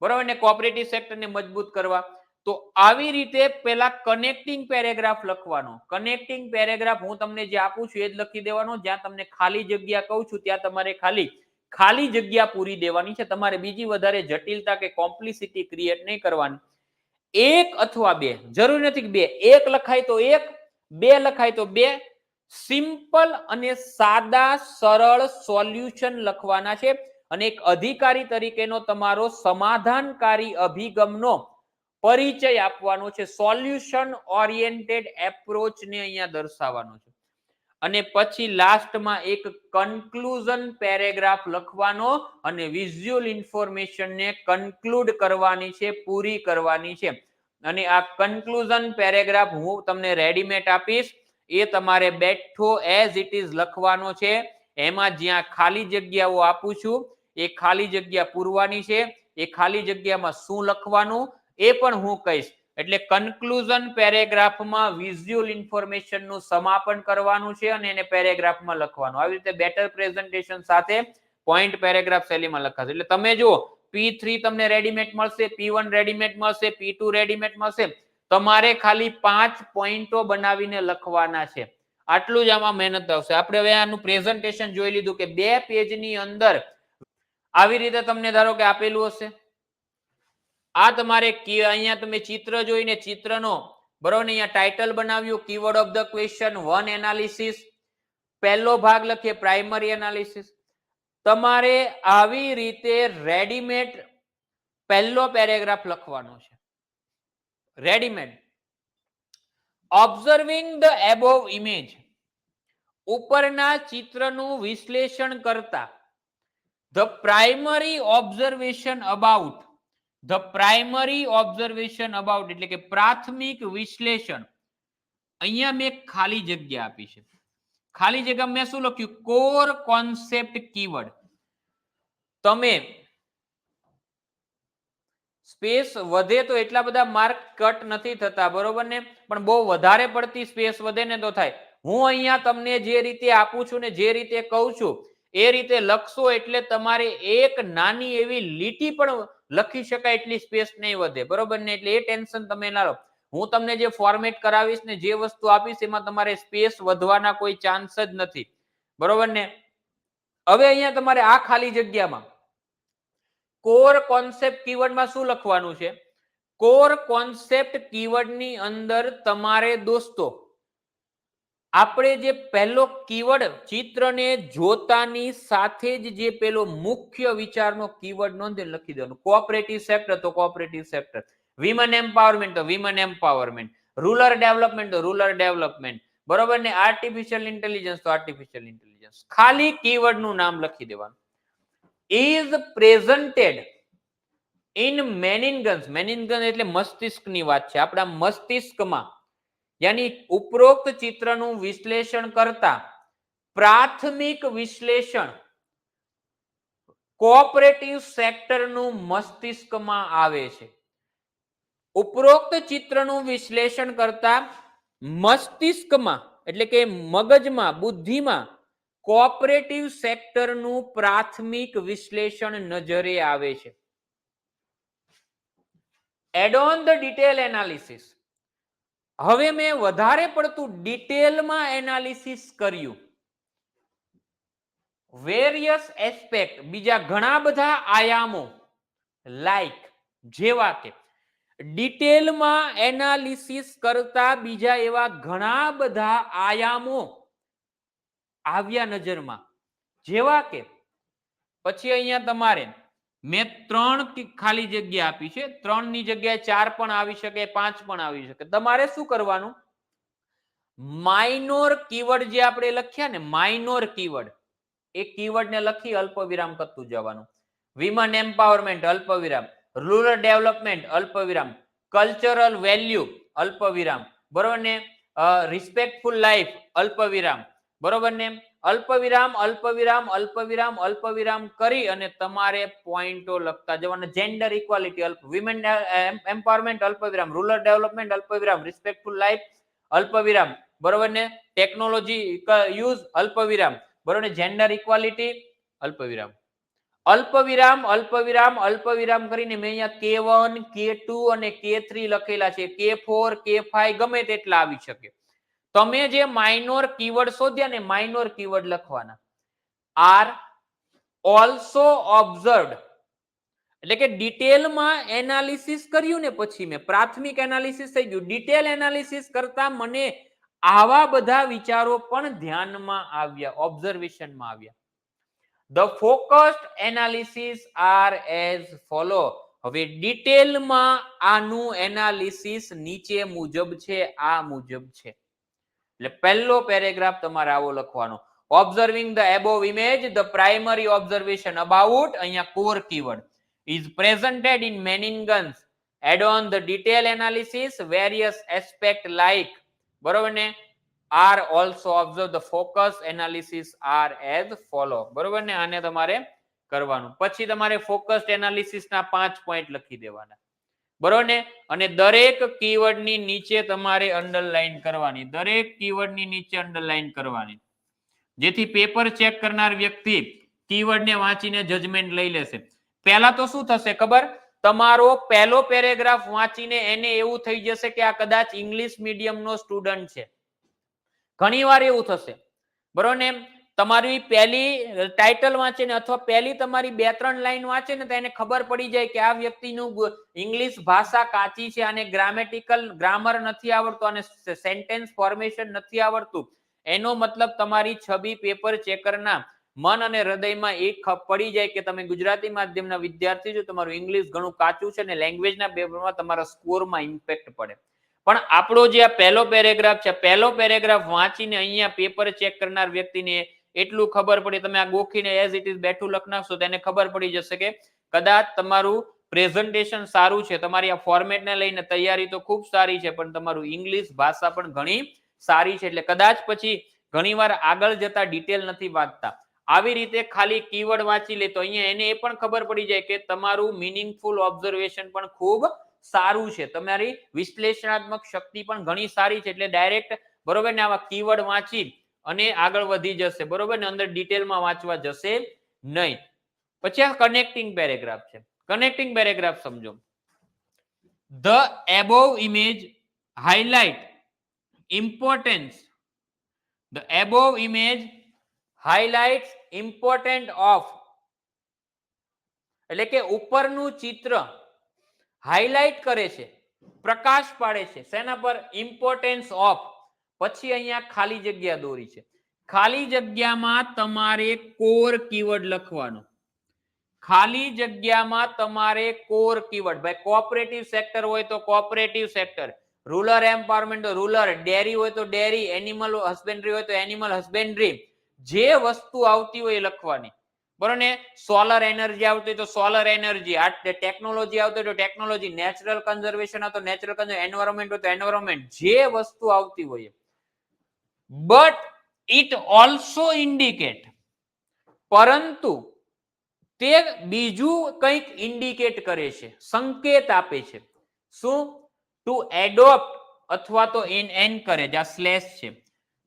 બરોબર ને, કોઓપરેટિવ સેક્ટરને મજબૂત કરવા. તો આવી રીતે પેલા કનેક્ટિંગ પેરેગ્રાફ લખવાનો. કનેક્ટિંગ પેરેગ્રાફ હું તમને જે આપું છું એ જ લખી દેવાનો. જ્યાં તમને ખાલી જગ્યા કહું છું ત્યાં તમારે ખાલી જગ્યા પૂરી દેવાની છે. તમારે બીજી વધારે જટિલતા કે કોમ્પ્લિસિટી ક્રિએટ નહીં કરવાની. એક અથવા બે, જરૂર નથી કે બે, એક લખાય તો એક, બે લખાય તો બે. સિમ્પલ અને સાદા સરળ સોલ્યુશન લખવાના છે. અને એક અધિકારી તરીકેનો તમારો સમાધાનકારી અભિગમનો પરિચય આપવાનો છે. સોલ્યુશન ઓરિએન્ટેડ એપ્રોચ ને અહીંયા દર્શાવવાનો છે. અને પછી લાસ્ટમાં એક કન્ક્લુઝન પેરેગ્રાફ લખવાનો અને વિઝ્યુઅલ ઇન્ફોર્મેશન ને કન્ક્લુડ કરવાની છે, પૂરી કરવાની છે. અને આ કન્ક્લુઝન પેરેગ્રાફ હું તમને રેડીમેડ આપીશ. એ તમારે બેઠો એઝ ઇટ ઇઝ લખવાનો છે. એમાં જ્યાં ખાલી જગ્યાઓ આપું છું એ ખાલી જગ્યા પૂરવાની છે. એ ખાલી જગ્યામાં શું લખવાનું એ પણ હું કહીશ. એટલે કન્ક્લુઝન પેરેગ્રાફમાં વિઝ્યુઅલ ઇન્ફોર્મેશન નું સમાપન કરવાનું છે અને એને પેરેગ્રાફમાં લખવાનું. આવી રીતે બેટર પ્રેઝન્ટેશન સાથે પોઈન્ટ પેરેગ્રાફ શૈલીમાં લખાશે. એટલે તમે જુઓ, P3 તમને રેડીમેડ મળશે, P1 રેડીમેડ મળશે, P2 રેડીમેડ મળશે. તમારે ખાલી 5 પોઈન્ટો બનાવીને લખવાના છે. આટલું જ આમાં મહેનત આવશે. આપણે હવે આનું પ્રેઝન્ટેશન જોઈ લીધું કે 2 પેજની અંદર આવી રીતે તમને ધારો કે આપેલું હશે. આ તમારે અહીંયા તમે ચિત્ર જોઈને ચિત્રનો, બરોબર ને, અહીંયા ટાઇટલ બનાવ્યું, keyword of the question, 1 analysis. પહેલો ભાગ લખીએ પ્રાઇમરી એનાલિસિસ. તમારે આવી રીતે રેડીમેડ પહેલો પેરેગ્રાફ લખવાનો છે. Readymade. Observing the above image, ઉપરના ચિત્રનું વિશ્લેષણ કરતા. The primary observation about, the primary observation about એટલે કે પ્રાથમિક વિશ્લેષણ. અહીંયા મેં ખાલી જગ્યા આપી છે. ખાલી જગ્યા મેં શું લખ્યું? Core concept keyword. તમે સ્પેસ વધે તો એટલા બધા માર્ક કટ નથી થતા, બરોબર ને, પણ બહુ વધારે પડતી સ્પેસ વધે ને તો થાય. હું અહીંયા તમને જે રીતે આપું છું ને જે રીતે કહું છું એ રીતે લખશો એટલે તમારે એક નાની એવી લીટી પણ લખી શકાય એટલી સ્પેસ નહીં વધે, બરોબર ને. એટલે એ ટેન્શન તમે ના લો. હું તમને જે ફોર્મેટ કરાવીશ ને જે વસ્તુ આપીશ એમાં તમારે સ્પેસ વધવાના કોઈ ચાન્સ જ નથી, બરોબર ને. હવે અહીંયા તમારે આ ખાલી જગ્યામાં કોર કોન્સેપ્ટ કીવર્ડમાં શું લખવાનું છે? કોર કોન્સેપ્ટ કીવર્ડની અંદર તમારે દોસ્તો આપણે જે પહેલો કીવર્ડ ચિત્રને જોતાની સાથે જ જે પેલો મુખ્ય વિચારનો કીવર્ડ નોંધે લખી દેવાનો. કોઓપરેટિવ સેક્ટર તો કોઓપરેટિવ સેક્ટર, વિમન એમ્પાવરમેન્ટ તો વિમન એમ્પાવરમેન્ટ, રૂરલ ડેવલપમેન્ટ તો રૂરલ ડેવલપમેન્ટ, બરોબર ને, આર્ટિફિશિયલ ઇન્ટેલિજન્સ તો આર્ટિફિશિયલ ઇન્ટેલિજન્સ. ખાલી કીવર્ડનું નામ લખી દેવાનું. Is presented in meninges. Meninges એટલે મસ્તિષ્કની વાત છે. આપણા મસ્તિષ્કમાં યાની ઉપરોક્ત ચિત્રનું વિશ્લેષણ કરતા પ્રાથમિક વિશ્લેષણ કોઓપરેટિવ સેક્ટરનું મસ્તિષ્કમાં આવે છે. ઉપરોક્ત ચિત્રનું વિશ્લેષણ કરતા મસ્તિષ્કમાં એટલે કે મગજમાં, બુદ્ધિમાં કોઓપરેટિવ સેક્ટરનું પ્રાથમિક વિશ્લેષણ નજરે આવે છે. Add on the detail analysis. હવે મેં વધારે પડતું ડિટેલમાં એનાલિસિસ કર્યું. વેરિયસ એસ્પેક્ટ, બીજા ઘણા બધા આયામો, લાઈક જેવા કે ડિટેલમાં એનાલિસિસ કરતા બીજા એવા ઘણા બધા આયામો આવ્યા નજરમાં, જેવા કે પછી અહીંયા તમારે મેં 3 ખાલી જગ્યા આપી છે. 3 ની જગ્યાએ 4 પણ આવી શકે, 5 પણ આવી શકે. તમારે શું કરવાનું? માઇનોર કીવર્ડ જે આપણે લખ્યા ને, માઇનોર કીવર્ડ, એ કીવર્ડ ને લખી અલ્પવિરામ કરતું જવાનું. વિમન એમ્પાવરમેન્ટ અલ્પવિરામ, રૂરલ ડેવલપમેન્ટ અલ્પવિરામ, કલ્ચરલ વેલ્યુ અલ્પવિરામ, બરોબર ને, રિસ્પેક્ટફુલ લાઈફ અલ્પવિરામ, બરોબર ને, અલ્પવિરામ અલ્પવિરામ અલ્પવિરામ અલ્પવિરામ કરી અને તમારે પોઈન્ટો લખતા જવાના. જેન્ડર ઇક્વાલિટી વિમેન એમ્પાવરમેન્ટ અલ્પવિરામ, રૂરલ ડેવલપમેન્ટ અલ્પવિરામ, રિસ્પેક્ટફુલ લાઈફ અલ્પવિરામ, બરોબર ને, ટેકનોલોજી યુઝ અલ્પવિરામ, બરોબર ને, જેન્ડર ઇક્વાલિટી અલ્પવિરામ. અલ્પવિરામ અલ્પવિરામ અલ્પવિરામ કરીને મેં અહીંયા K1 K2 અને K3 લખેલા છે. K4 K5 ગમે તેટલા આવી શકે. તમે જે માઇનોર કીવર્ડ શોધ્યા ને માઇનોર કીવર્ડ લખવાના. આર ઓલસો ઓબ્ઝર્વડ એટલે કે ડિટેલમાં એનાલિસિસ કર્યું ને પછી મેં પ્રાથમિક એનાલિસિસ થઈ ગયું. ડિટેલ એનાલિસિસ કરતા મને આવા બધા વિચારો પણ ધ્યાનમાં આવ્યા, ઓબ્ઝર્વેશનમાં આવ્યા. The focused analysis are as follow. હવે ડિટેલમાં આનું એનાલિસિસ નીચે મુજબ છે, આ મુજબ છે. એટલે પહેલો પેરેગ્રાફ તમારે આવો લખવાનો. Observing the above image, the primary observation about અહીંયા core keyword is presented in Mannington's add on the detail analysis various aspect like, બરોબર ને, are also observed. The focus analysis are as follow. બરોબર ને, આને તમારે કરવાનું. પછી તમારે ફોકસ્ડ એનાલિસિસ ના 5 પોઈન્ટ લખી દેવાના, બરોબર ને, અને દરેક કીવર્ડ ની નીચે તમારે અંડરલાઈન કરવાની, દરેક કીવર્ડ ની નીચે અંડરલાઈન કરવાની, જેથી પેપર ચેક કરનાર વ્યક્તિ કીવર્ડ ને વાંચીને જજમેન્ટ લઈ લેશે. પહેલા તો શું થશે ખબર, તમારો પહેલો પેરેગ્રાફ વાંચીને એને એવું થઈ જશે કે આ કદાચ ઇંગ્લિશ મીડિયમ નો સ્ટુડન્ટ છે. ઘણી વાર એવું થશે, બરોબર ને, તમારી પહેલી ટાઇટલ વાંચે ને અથવા પહેલી તમારી 2-3 લાઈન વાંચે ને તો એને ખબર પડી જાય કે આ વ્યક્તિનું ઇંગ્લિશ ભાષા કાચી છે, આને ગ્રામર નથી આવડતું, અને સેન્ટેન્સ ફોર્મેશન નથી આવડતું. એનો મતલબ તમારી છબી પેપર ચેકરના મન અને હૃદયમાં એક પડી જાય કે તમે ગુજરાતી માધ્યમના વિદ્યાર્થી છો, તમારું ઇંગ્લિશ ઘણું કાચું છે, અને લેંગ્વેજના પેપરમાં તમારા સ્કોરમાં ઇમ્પેક્ટ પડે. પણ આપણો જે આ પહેલો પેરેગ્રાફ છે, પહેલો પેરેગ્રાફ વાંચીને અહીંયા પેપર ચેક કરનાર વ્યક્તિને એટલું ખબર પડે, તમે આ ગોખીને એઝ ઇટ ઇઝ બેઠું લખ નાખશો તેને ખબર પડી જશે કે કદાચ તમારું પ્રેઝન્ટેશન સારું છે, તમારી આ ફોર્મેટને લઈને તૈયારી તો ખૂબ સારી છે, પણ તમારું ઇંગ્લિશ ભાષા પણ ઘણી સારી છે, એટલે કદાચ પછી ઘણીવાર આગળ જતા ડિટેલ નથી વાંચતા. આવી રીતે ખાલી કીવર્ડ વાંચી લે તો અહીંયા એને એ પણ ખબર પડી જાય કે તમારું મીનિંગફુલ ઓબ્ઝર્વેશન પણ ખૂબ સારું છે, તમારી વિશ્લેષણાત્મક શક્તિ પણ ઘણી સારી છે, એટલે ડાયરેક્ટ, બરોબર ને, આવા કીવર્ડ વાંચી અને આગળ વધી જશે, બરોબર ને, અંદર ડિટેલમાં વાંચવા જશે નહીં. પછી આ કનેક્ટિંગ પેરેગ્રાફ છે. કનેક્ટિંગ પેરેગ્રાફ સમજો. The above image highlight importance. The above image highlights important of, એટલે કે ઉપરનું ચિત્ર હાઇલાઇટ કરે છે, પ્રકાશ પાડે છે, શેના પર, ઇમ્પોર્ટન્સ ઓફ. પછી અહીંયા ખાલી જગ્યા દોરી છે, ખાલી જગ્યામાં તમારે કોર કીવર્ડ લખવાનો. ખાલી જગ્યામાં તમારે કોર કીવર્ડ, ભાઈ કોઓપરેટિવ સેક્ટર હોય તો કોઓપરેટિવ સેક્ટર, રૂરલ એમ્પાવરમેન્ટ તો રૂરલ, ડેરી હોય તો ડેરી, એનિમલ હસબેન્ડરી હોય તો એનિમલ હસબેન્ડરી, જે વસ્તુ આવતી હોય એ લખવાની, બરોબર ને. સોલર એનર્જી આવતી તો સોલર એનર્જી, આ ટેકનોલોજી આવતી તો ટેકનોલોજી, નેચરલ કન્ઝર્વેશન આવતો નેચરલ કન્ઝર્વેશન, એન્વાયરમેન્ટ હોય તો એન્વાયરમેન્ટ, જે વસ્તુ આવતી હોય. બટ ઇટ ઓલ્સો ઇન્ડિકેટ, પરંતુ તે બીજું કંઈક ઇન્ડિકેટ કરે છે, સંકેત આપે છે. શું? ટુ એડોપ્ટ અથવા તો એન્કરેજ, આ સ્લેશ છે,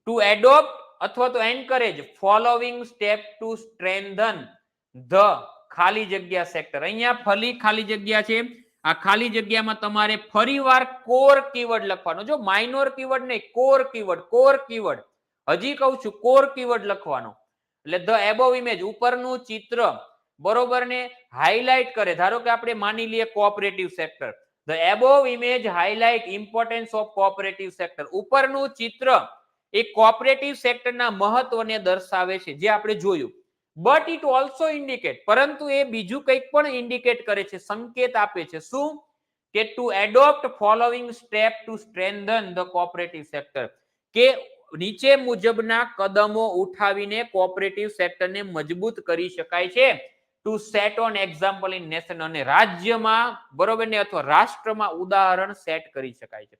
ટુ એડોપ્ટ અથવા તો encourage following step to strengthen the ખાલી જગ્યા સેક્ટર. અહીંયા ખાલી જગ્યા છે, આ ખાલી જગ્યામાં તમારે ફરીવાર કોર કીવર્ડ લખવાનો. જો માઇનોર કીવર્ડ નહીં, કોર કીવર્ડ, કોર કીવર્ડ, હજી કહું છું, કોર કીવર્ડ લખવાનો. એટલે ધ એબોવ ઇમેજ, ઉપરનું ચિત્ર, બરોબર ને, હાઇલાઇટ કરે. ધારો કે આપણે માની લઈએ cooperative sector, the above image highlight importance of cooperative sector. ઉપરનું ચિત્ર એ કોઓપરેટિવ સેક્ટરના મહત્વને દર્શાવે છે, જે આપણે જોયું. બટ ઇટ ઓલ્સો ઇન્ડિકેટ, પરંતુ એ બીજું કંઈક પણ ઇન્ડિકેટ કરે છે, સંકેત આપે છે. શું? કે to adopt following step to strengthen the cooperative sector, કે નીચે મુજબના કદમો ઉઠાવીને કોઓપરેટિવ સેક્ટરને મજબૂત કરી શકાય છે to set on example in nation, અને રાજ્યમાં બરોબર ને અથવા રાષ્ટ્રમાં ઉદાહરણ સેટ કરી શકાય છે.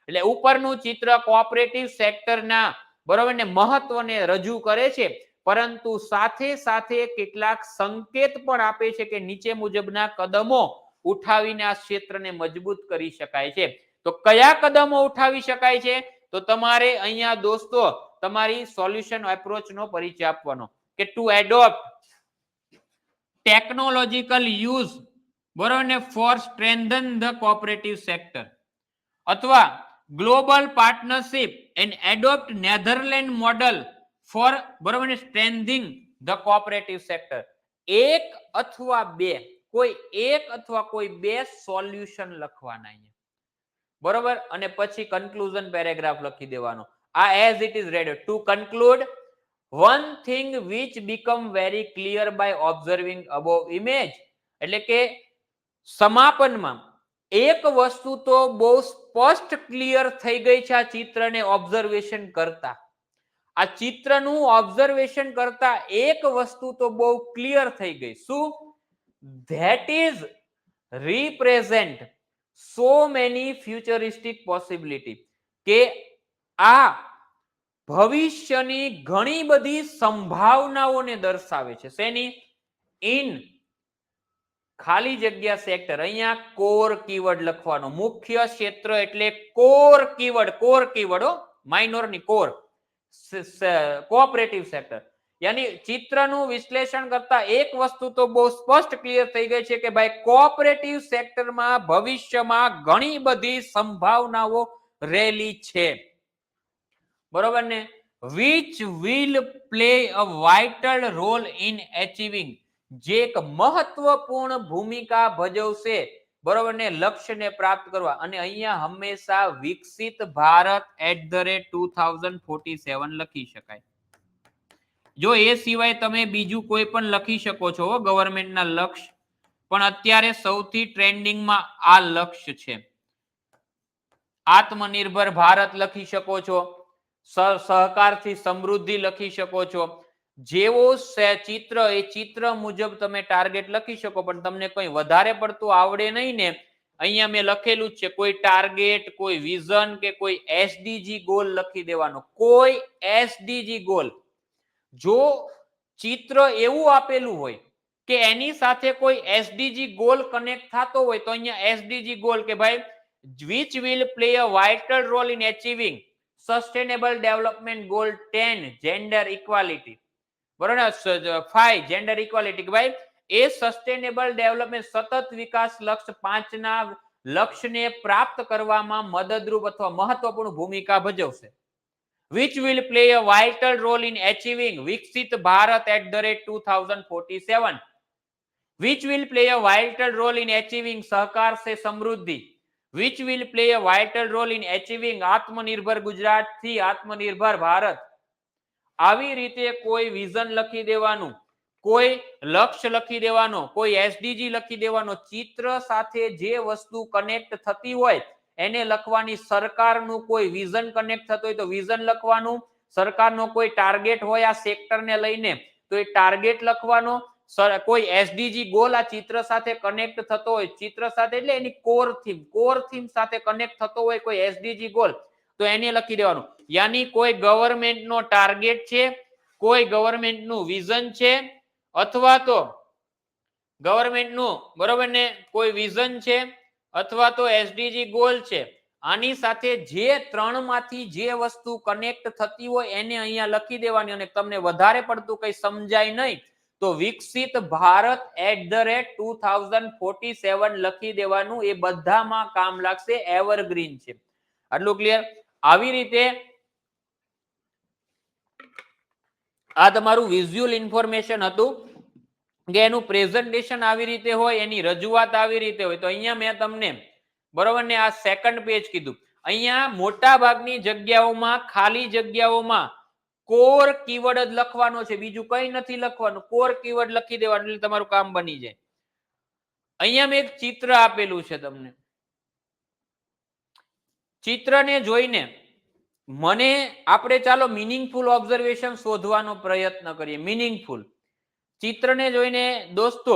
એટલે ઉપરનું ચિત્ર કોઓપરેટિવ સેક્ટરના બરોબર ને મહત્વને રજૂ કરે છે, પરંતુ સાથે સાથે કેટલાક સંકેત પણ આપે છે કે નીચે મુજબના કદમો ઉઠાવીને આ ક્ષેત્રને મજબૂત કરી શકાય છે. તો કયા કદમો ઉઠાવી શકાય છે? તો તમારે અહીંયા દોસ્તો તમારી સોલ્યુશન એપ્રોચનો પરિચય આપવાનો કે ટુ એડોપ્ટ ટેકનોલોજીકલ યુઝ બરોબર ને for strengthen the cooperative sector, અથવા global partnership and adopt Netherland model for બરોબર ને સ્ટ્રેન્થિંગ ધ કોઓપરેટિવ સેક્ટર. એક અથવા બે, કોઈ એક અથવા કોઈ બે સોલ્યુશન લખવાના બરોબર, અને પછી કન્ક્લુઝન પેરેગ્રાફ લખી દેવાનો. આ as it is read to conclude one thing which become very clear by observing above image. એટલે કે સમાપનમાં એક વસ્તુ તો બહુ સ્પષ્ટ ક્લિયર થઈ ગઈ છે આ ચિત્રને ઓબ્ઝર્વેશન કરતા. આ ચિત્રનું ઓબ્ઝર્વેશન કરતા એક વસ્તુ તો બહુ ક્લિયર થઈ ગઈ. શું? That is represent so many futuristic possibility, કે આ ભવિષ્યની ઘણી બધી સંભાવનાઓને દર્શાવે છે. શેની? ઇન ખાલી જગ્યા સેક્ટર. અહીંયા કોર કીવર્ડ લખવાનો. મુખ્ય ક્ષેત્ર એટલે core keyword, core keyword minor ની કોર, કોઓપરેટિવ સેક્ટર. યાની ચિત્રનું વિશ્લેષણ કરતા એક વસ્તુ તો બહુ સ્પષ્ટ ક્લિયર થઈ ગઈ છે કે ભાઈ કોઓપરેટિવ સેક્ટરમાં ભવિષ્યમાં ઘણી બધી સંભાવનાઓ રહેલી છે. બરોબર ને? which will play a vital role in achieving, જે એક મહત્વપૂર્ણ ભૂમિકા ભજવશે બરોબર ને લક્ષ્યને પ્રાપ્ત કરવા. અને અહીંયા હંમેશા વિકસિત ભારત @2047 લખી શકાય. જો એ સિવાય તમે બીજું કોઈ પણ લખી શકો છો ગવર્મેન્ટના લક્ષ્ય, પણ અત્યારે સૌથી ટ્રેન્ડિંગમાં આ લક્ષ્ય છે. આત્મનિર્ભર ભારત લખી શકો છો, સહકારથી સમૃદ્ધિ લખી શકો છો. જેવો ચિત્ર એ ચિત્ર મુજબ તમે ટાર્ગેટ લખી શકો, પણ તમને કોઈ વધારે પડતું આવડે નહીં ને, અહીંયા મેં લખેલું જ છે કોઈ ટાર્ગેટ, કોઈ વિઝન કે કોઈ એસડીજી ગોલ લખી દેવાનો. કોઈ એસડીજી ગોલ. જો ચિત્ર એવું આપેલું હોય કે એની સાથે કોઈ એસડીજી ગોલ કનેક્ટ થતો હોય તો અહીંયા એસડીજી ગોલ કે ભાઈ which will play a vital role in achieving sustainable development goal 10 gender equality, બરોબર? 5 gender equality, કે ભાઈ એ સસ્ટેનેબલ ડેવલપમેન્ટ સતત વિકાસ લક્ષ્ય 5 ના લક્ષ્યને પ્રાપ્ત કરવામાં મદદરૂપ અથવા મહત્વપૂર્ણ ભૂમિકા ભજવશે. which will play a vital role in achieving Viksit Bharat @2047, which will play a vital role in achieving Sahkar se Samruddhi, which will play a vital role in achieving Atmanirbhar Gujarat થી આત્મનિર્ભર ભારત. આવી રીતે કોઈ vision લખી દેવાનું, કોઈ લક્ષ્ય લખી દેવાનો, કોઈ એસડીજી લખી દેવાનો. ચિત્ર સાથે જે વસ્તુ કનેક્ટ થતી હોય એને લખવાની. સરકારનું કોઈ વિઝન કનેક્ટ થતું હોય તો વિઝન લખવાનું. સરકારનો કોઈ ટાર્ગેટ હોય આ સેક્ટરને લઈને તો એ ટાર્ગેટ લખવાનો. કોઈ એસડીજી ગોલ આ ચિત્ર સાથે કનેક્ટ થતો હોય, ચિત્ર સાથે એટલે એની કોર થીમ સાથે કનેક્ટ થતો હોય કોઈ એસડીજી ગોલ, તો એને લખી દેવાનું. યાની કોઈ ગવર્મેન્ટનો ટાર્ગેટ છે, કોઈ ગવર્મેન્ટનું વિઝન છે, અથવા તો ગવર્મેન્ટનું બરોબર ને કોઈ વિઝન છે અથવા તો એસડીજી ગોલ છે. આની સાથે જે ત્રણમાંથી જે વસ્તુ કનેક્ટ થતી હોય એને અહીંયા લખી દેવાની. અને તમને વધારે પડતું કઈ સમજાય નહીં તો વિકસિત ભારત @2047 લખી દેવાનું. એ બધામાં કામ લાગશે, એવરગ્રીન છે. આટલું ક્લિયર? આવી રીતે આ તમારું વિઝ્યુઅલ ઇન્ફોર્મેશન હતું કે એનું પ્રેઝન્ટેશન આવી રીતે હોય, એની રજૂઆત આવી રીતે હોય. તો અહીંયા મેં તમને બરોબર ને આ સેકન્ડ પેજ કીધું. અહીંયા મોટા ભાગની જગ્યાઓમાં ખાલી જગ્યાઓમાં કોર કીવર્ડ જ લખવાનો છે, બીજું કઈ નથી લખવાનું. કોર કીવર્ડ લખી દેવાનું એટલે તમારું કામ બની જાય. અહીંયા મેં એક ચિત્ર આપેલું છે તમને. ચિત્રને જોઈને મને આપણે ચાલો મીનિંગફુલ ઓબ્ઝર્વેશન શોધવાનો પ્રયત્ન કરીએ. મીનિંગફુલ ચિત્રને જોઈને દોસ્તો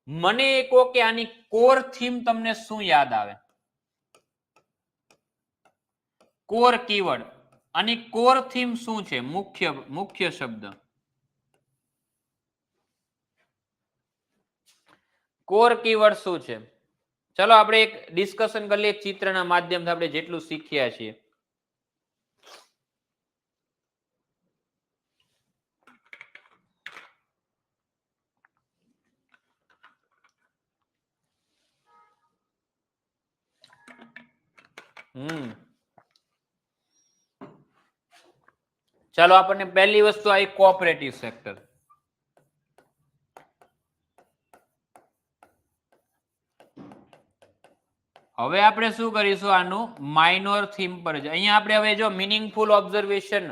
મને કહો કે આની કોર થીમ તમને શું યાદ આવે? કોર કીવર્ડ, આની કોર થીમ શું છે? મુખ્ય શબ્દ કોર કીવર્ડ શું છે? ચલો આપણે એક ડિસ્કશન કરી લઈએ ચિત્રના માધ્યમથી આપણે જેટલું શીખ્યા છીએ. ચાલો આપણને પહેલી વસ્તુ આવી કોઓપરેટિવ સેક્ટર. હવે આપણે શું કરીશું? આનું માઇનોર થીમ પર જ અહીંયા આપણે હવે જો મીનિંગફુલ ઓબ્ઝર્વેશન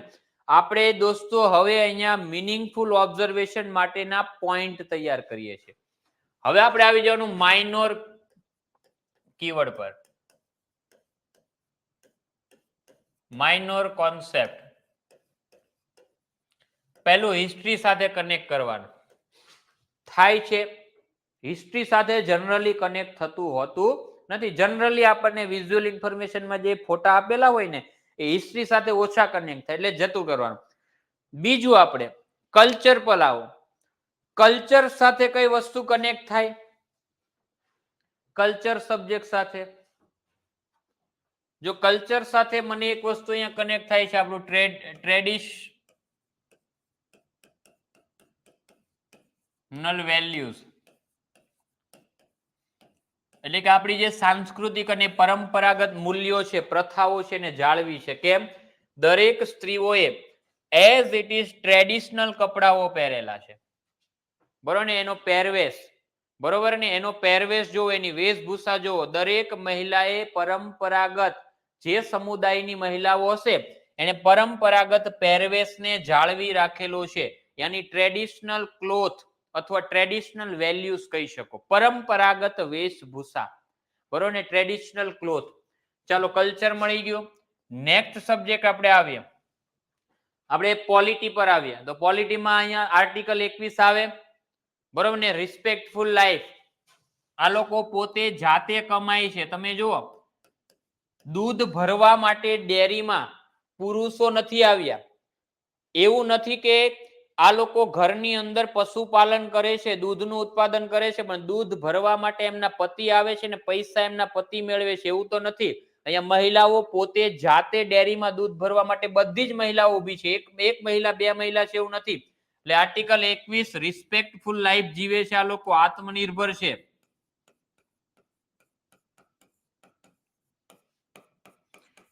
આપણે દોસ્તો હવે અહીંયા મીનિંગફુલ ઓબ્ઝર્વેશન માટેના પોઈન્ટ તૈયાર કરીએ છીએ. હવે આપણે આવી જવાનું માઇનોર કીવર્ડ પર. માઇનોર કોન્સેપ્ટ પહેલું હિસ્ટ્રી સાથે કનેક્ટ કરવાનું થાય છે. હિસ્ટ્રી સાથે જનરલી કનેક્ટ થતું હોતું નથી. જનરલી આપણને વિઝ્યુઅલ ઇન્ફોર્મેશનમાં જે ફોટા આપેલા હોય ને એ હિસ્ટ્રી સાથે ઓછા કનેક્ટ થાય એટલે જતું કરવાનું. બીજું આપણે કલ્ચર પર આવો. કલ્ચર સાથે કઈ વસ્તુ કનેક્ટ થાય? કલ્ચર સબ્જેક્ટ સાથે. જો કલ્ચર સાથે મને એક વસ્તુ અહીંયા કનેક્ટ થાય છે આપણું ટ્રેડિશનલ વેલ્યુઝ, એટલે કે આપણી જે સાંસ્કૃતિક અને પરંપરાગત મૂલ્યો છે, પ્રથાઓ છે ને જાળવી છે. કેમ? દરેક સ્ત્રીઓએ એઝ ઇટ ઇઝ ટ્રેડિશનલ કપડાઓ પહેરેલા છે, બરોબર ને? એનો પહેરવેશ, બરોબર ને? એનો પહેરવેશ જો એની વેશભૂષા જો દરેક મહિલાએ પરંપરાગત જે સમુદાયની મહિલાઓ હશે એને પરંપરાગત પહેરવેશને જાળવી રાખેલો છે. યાની ટ્રેડિશનલ ક્લોથ અથવા ટ્રેડિશનલ વેલ્યુઝ કહી શકો. પરંપરાગત વેશભૂષા, બરોબર ને? Traditional cloth. ચાલો કલ્ચર મળી ગયો. નેક્સ્ટ સબ્જેક્ટ આપણે આવીએ, આપણે પોલિટી પર આવીએ. તો પોલિટીમાં અહીંયા આર્ટિકલ 21 આવે, બરોબર ને? Respectful life. આ લોકો પોતે જાતે કમાય છે. તમે જુઓ, દૂધ ભરવા માટે ડેરીમાં પુરુષો નથી આવ્યા. એવું નથી કે આ લોકો ઘરની અંદર પશુપાલન કરે છે, દૂધનું ઉત્પાદન કરે છે, પણ દૂધ ભરવા માટે એમના પતિ આવે છે ને પૈસા એમના પતિ મેળવે છે, એવું તો નથી. અહીંયા મહિલાઓ પોતે જાતે ડેરીમાં દૂધ ભરવા માટે બધી જ મહિલાઓ ઊભી છે. એક મહિલા, બે મહિલા છે એવું નથી. એટલે આર્ટિકલ 21 રિસ્પેક્ટફુલ લાઈફ જીવે છે. આ લોકો આત્મનિર્ભર છે,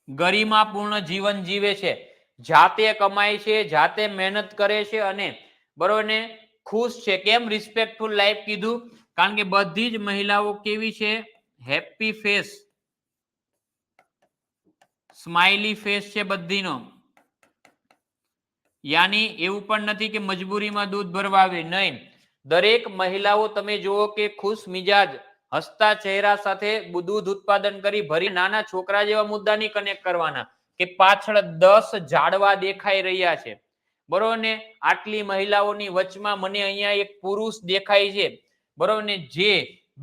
ગરિમાપૂર્ણ જીવન જીવે છે, જાતે કમાય છે, જાતે મહેનત કરે છે અને બરોબર ને ખુશ છે. કેમ રિસ્પેક્ટફુલ લાઈફ કીધું? કારણ કે બધી જ મહિલાઓ કેવી છે? હેપી ફેસ, સ્માઇલી ફેસ છે બધીનો. યાની એવું પણ નથી કે મજબૂરીમાં દૂધ ભરવા આવે, નહીં. દરેક મહિલાઓ તમે જુઓ કે ખુશ મિજાજ, હસતા ચહેરા સાથે દૂધ ઉત્પાદન કરી ભરી. નાના છોકરા જેવા મુદ્દા નહીં કનેક્ટ કરવાના કે પાછળ 10 ઝાડવા દેખાઈ રહ્યા છે, બરોબર ને? આટલી મહિલાઓની વચમાં મને અહીંયા એક પુરુષ દેખાય છે, બરોબર ને? જે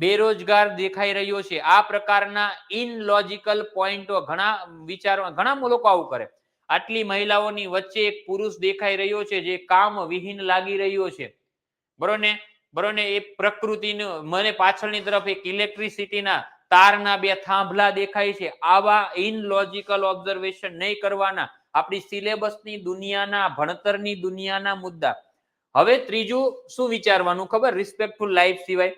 બેરોજગાર દેખાઈ રહ્યો છે. આ પ્રકારના ઇનલોજિકલ પોઈન્ટો ઘણા વિચારવા, ઘણા લોકો આવું કરે. આટલી મહિલાઓની વચ્ચે એક પુરુષ દેખાઈ રહ્યો છે જે કામ વિહીન લાગી રહ્યો છે, બરોબર ને? બરોબર ને? એ પ્રકૃતિનું મને પાછળની તરફ એક ઇલેક્ટ્રિસિટીના તારના બે થાંભલા દેખાય છે. આવા ઇનલોજિકલ ઓબ્ઝર્વેશન નહીં કરવાના. આપણી સિલેબસની દુનિયાના, ભણતરની દુનિયાના મુદ્દા. હવે ત્રીજું શું વિચારવાનું ખબર? રિસ્પેક્ટફુલ લાઈફ સિવાય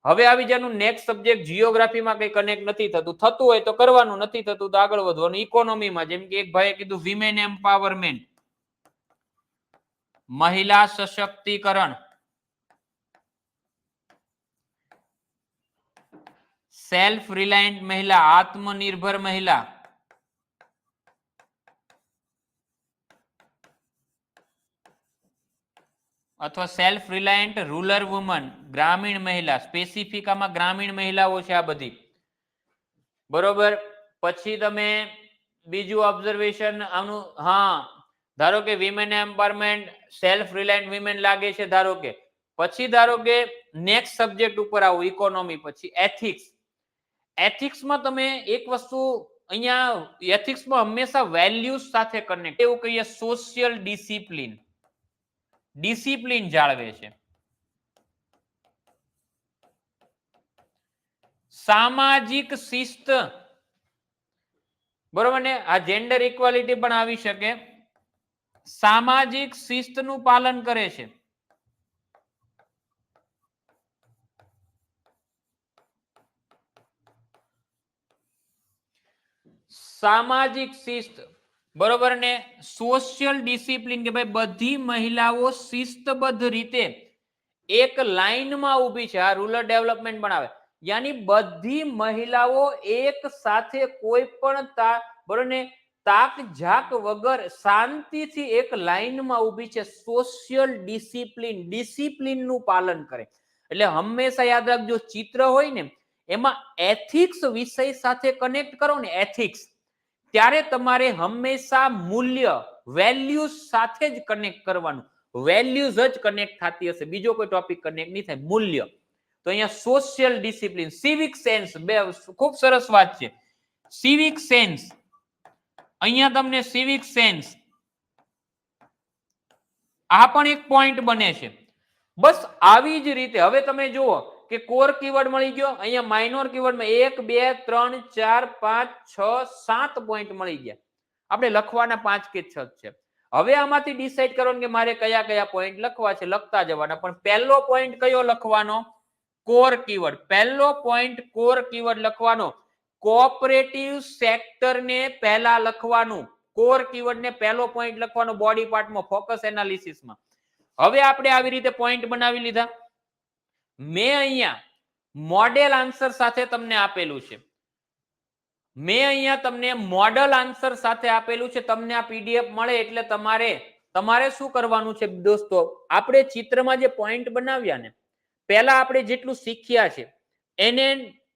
હવે આવી જવાનું નેક્સ્ટ સબ્જેક્ટ. જીઓગ્રાફીમાં કઈ કનેક્ટ નથી થતું, થતું હોય તો કરવાનું, નથી થતું તો આગળ વધવાનું. ઇકોનોમીમાં જેમ કે એક ભાઈએ કીધું વિમેન એમ્પાવરમેન્ટ, મહિલા સશક્તિકરણ, સેલ્ફ રિલાયન્ટ મહિલા, આત્મનિર્ભર મહિલા, અથવા સેલ્ફ રિલાયન્ટ રૂરલ વુમન, ગ્રામીણ મહિલા. સ્પેસિફિકામાં ગ્રામીણ મહિલાઓ છે આ બધી, બરોબર? પછી તમે બીજું ઓબ્ઝર્વેશન આનું, હા, ધારો કે women empowerment, self reliant women લાગે છે, ધારો કે પછી ધારો કે નેક્સ્ટ સબ્જેક્ટ ઉપર આવો, ઇકોનોમી, પછી એથિક્સ. એથિક્સમાં તમે એક વસ્તુ અહીંયા, એથિક્સમાં હંમેશા વેલ્યુઝ સાથે કનેક્ટ, એવું કહીએ સોશિયલ ડિસિપ્લિન, ડિસિપ્લિન જાળવે છે. સામાજિક શિસ્ત, બરોબર ને, આ જેન્ડર ઇક્વાલિટી પણ આવી શકે. સામાજિક શિસ્તનું પાલન કરે છે. સામાજિક શિસ્ત, બરોબર ને, સોશિયલ ડિસિપ્લિન, કે ભાઈ બધી મહિલાઓ શિસ્તબદ્ધ રીતે એક લાઈનમાં ઊભી છે. આ રૂરલ ડેવલપમેન્ટ પણ આવે, યાની બધી મહિલાઓ એક સાથે કોઈ પણ બરોબર ને તાક ઝાક વગર શાંતિથી એક લાઈનમાં ઊભી છે. સોશિયલ ડિસિપ્લિન, ડિસિપ્લિનનું પાલન કરે. એટલે હંમેશા યાદ રાખજો, ચિત્ર હોય ને એમાં એથિક્સ વિષય સાથે કનેક્ટ કરો ને, એથિક્સ, ત્યારે તમારે હંમેશા મૂલ્ય, વેલ્યુઝ સાથે જ કનેક્ટ કરવાનું. વેલ્યુઝ જ કનેક્ટ થતી હશે, બીજો કોઈ ટોપિક કનેક્ટ નહીં થાય. મૂલ્ય, તો અહીંયા સોશિયલ ડિસિપ્લિન, સિવિક સેન્સ, બે ખૂબ સરસ વાત છે. સિવિક સેન્સ, અહીંયા તમને સિવિક સેન્સ, આ પણ એક પોઈન્ટ બને છે. બસ આવી જ રીતે હવે તમે જુઓ કે કોર કીવર્ડ મળી ગયો, અહીંયા માઇનોર કીવર્ડમાં 1 2 3 4 5 6 7 પોઈન્ટ મળી ગયા. આપણે લખવાના 5 કે 6 છે. હવે આમાંથી ડિસાઈડ કરવાનું કે મારે કયા કયા પોઈન્ટ લખવા છે, લખતા જવાના. પણ પહેલો પોઈન્ટ કયો લખવાનો? Core keyword. પહેલો પોઈન્ટ કોર કીવર્ડ લખવાનો. કોઓપરેટિવ સેક્ટરને પહેલા લખવાનું. કોર કીવર્ડને પહેલો પોઈન્ટ લખવાનો બોડી પાર્ટમાં, ફોકસ એનાલિસિસમાં. હવે આપણે આવી રીતે પોઈન્ટ બનાવી લીધા. મેં અહીંયા મોડેલ આન્સર સાથે તમને આપેલું છે. મોડલ આન્સર સાથે આપેલું છે. તમને આ પીડીએફ મળે એટલે તમારે શું કરવાનું છે દોસ્તો? આપણે ચિત્રમાં જે પોઈન્ટ બનાવ્યા ને, પહેલા આપણે જેટલું શીખ્યા છે એને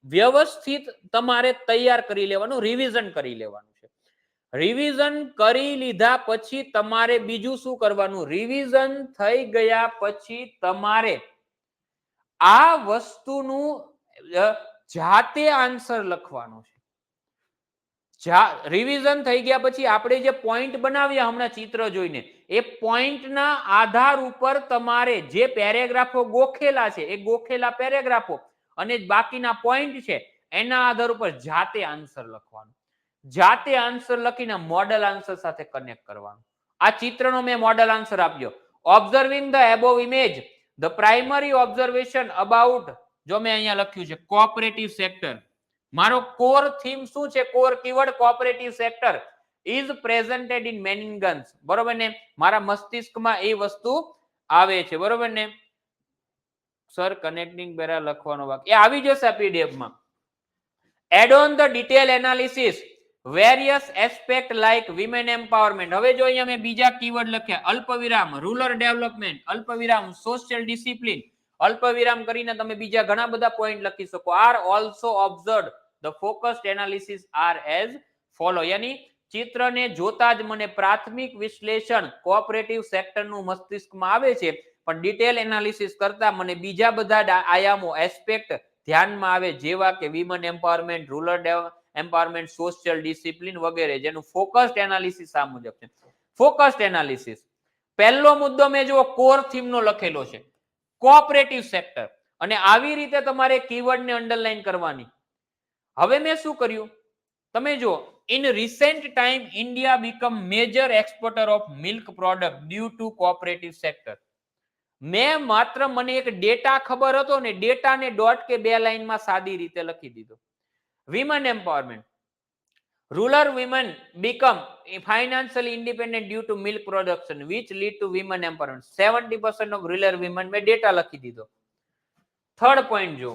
વ્યવસ્થિત તમારે તૈયાર કરી લેવાનું, રિવિઝન કરી લેવાનું છે. રિવિઝન કરી લીધા પછી તમારે બીજું શું કરવાનું? રિવિઝન થઈ ગયા પછી તમારે આ વસ્તુનું જાતે આન્સર લખવાનો છે. રિવિઝન થઈ ગયા પછી આપણે જે પોઈન્ટ બનાવ્યા હમણાં ચિત્ર જોઈને, એ પોઈન્ટના આધાર ઉપર તમારે જે પેરેગ્રાફો ગોખેલા છે એ ગોખેલા પેરેગ્રાફો અને બાકીના પોઈન્ટ છે એના આધાર ઉપર જાતે આન્સર લખવાનો. જાતે આન્સર લખીને મોડલ આન્સર સાથે કનેક્ટ કરવાનું. આ ચિત્રનો મેં મોડલ આન્સર આપ્યો. Observing the above image, the primary observation about, જો મેં અહીંયા લખ્યું છે કોઓપરેટિવ સેક્ટર. મારો કોર થીમ શું છે? Core keyword cooperative sector is presented in many guns. બરોબર ને? મારા મસ્તિષ્કમાં એ વસ્તુ આવે છે. બરોબર ને? સર કનેક્ટિંગ પેરા લખવાનો વાક એ આવી જશે આ પીડીએફ માં. Add on the detail analysis various aspect like women empowerment. હવે જો અહીંયા મેં બીજા કીવર્ડ લખ્યા, અલ્પવિરામ રૂરલ ડેવલપમેન્ટ, અલ્પવિરામ સોશિયલ ડિસિપ્લિન, અલ્પવિરામ કરીને તમે બીજા ઘણા બધા પોઈન્ટ લખી શકો. Are also observed the focused analysis are as follow. યાની ચિત્રને જોતા જ મને પ્રાથમિક વિશ્લેષણ કોઓપરેટિવ સેક્ટરનું મસ્તિષ્કમાં આવે છે, પણ ડિટેલ એનાલિસિસ કરતા મને બીજા બધા આયામો, એસ્પેક્ટ ધ્યાનમાં આવે, જેવા કે women empowerment, rural empowerment, social discipline વગેરે, જેનું ફોકસ્ડ એનાલિસિસ આ મુજબ છે. ફોકસ્ડ એનાલિસિસ પહેલો મુદ્દો મેં જો કોર થીમનો લખેલો છે, કોઓપરેટિવ સેક્ટર, અને આવી રીતે તમારે કીવર્ડને અંડરલાઈન કરવાની. હવે મેં શું કર્યું તમે જો, in recent time India become major exporter of milk product due to cooperative sector. મેં માત્ર મને એક ડેટા ખબર હતો ને, ડેટાને ડોટ કે બે લાઈનમાં સાદી રીતે લખી દીધો. Women empowerment, rural women become financially independent due to milk production which lead to women empowerment. 70% of rural women મેં ડેટા લખી દીધો. થર્ડ પોઈન્ટ જો,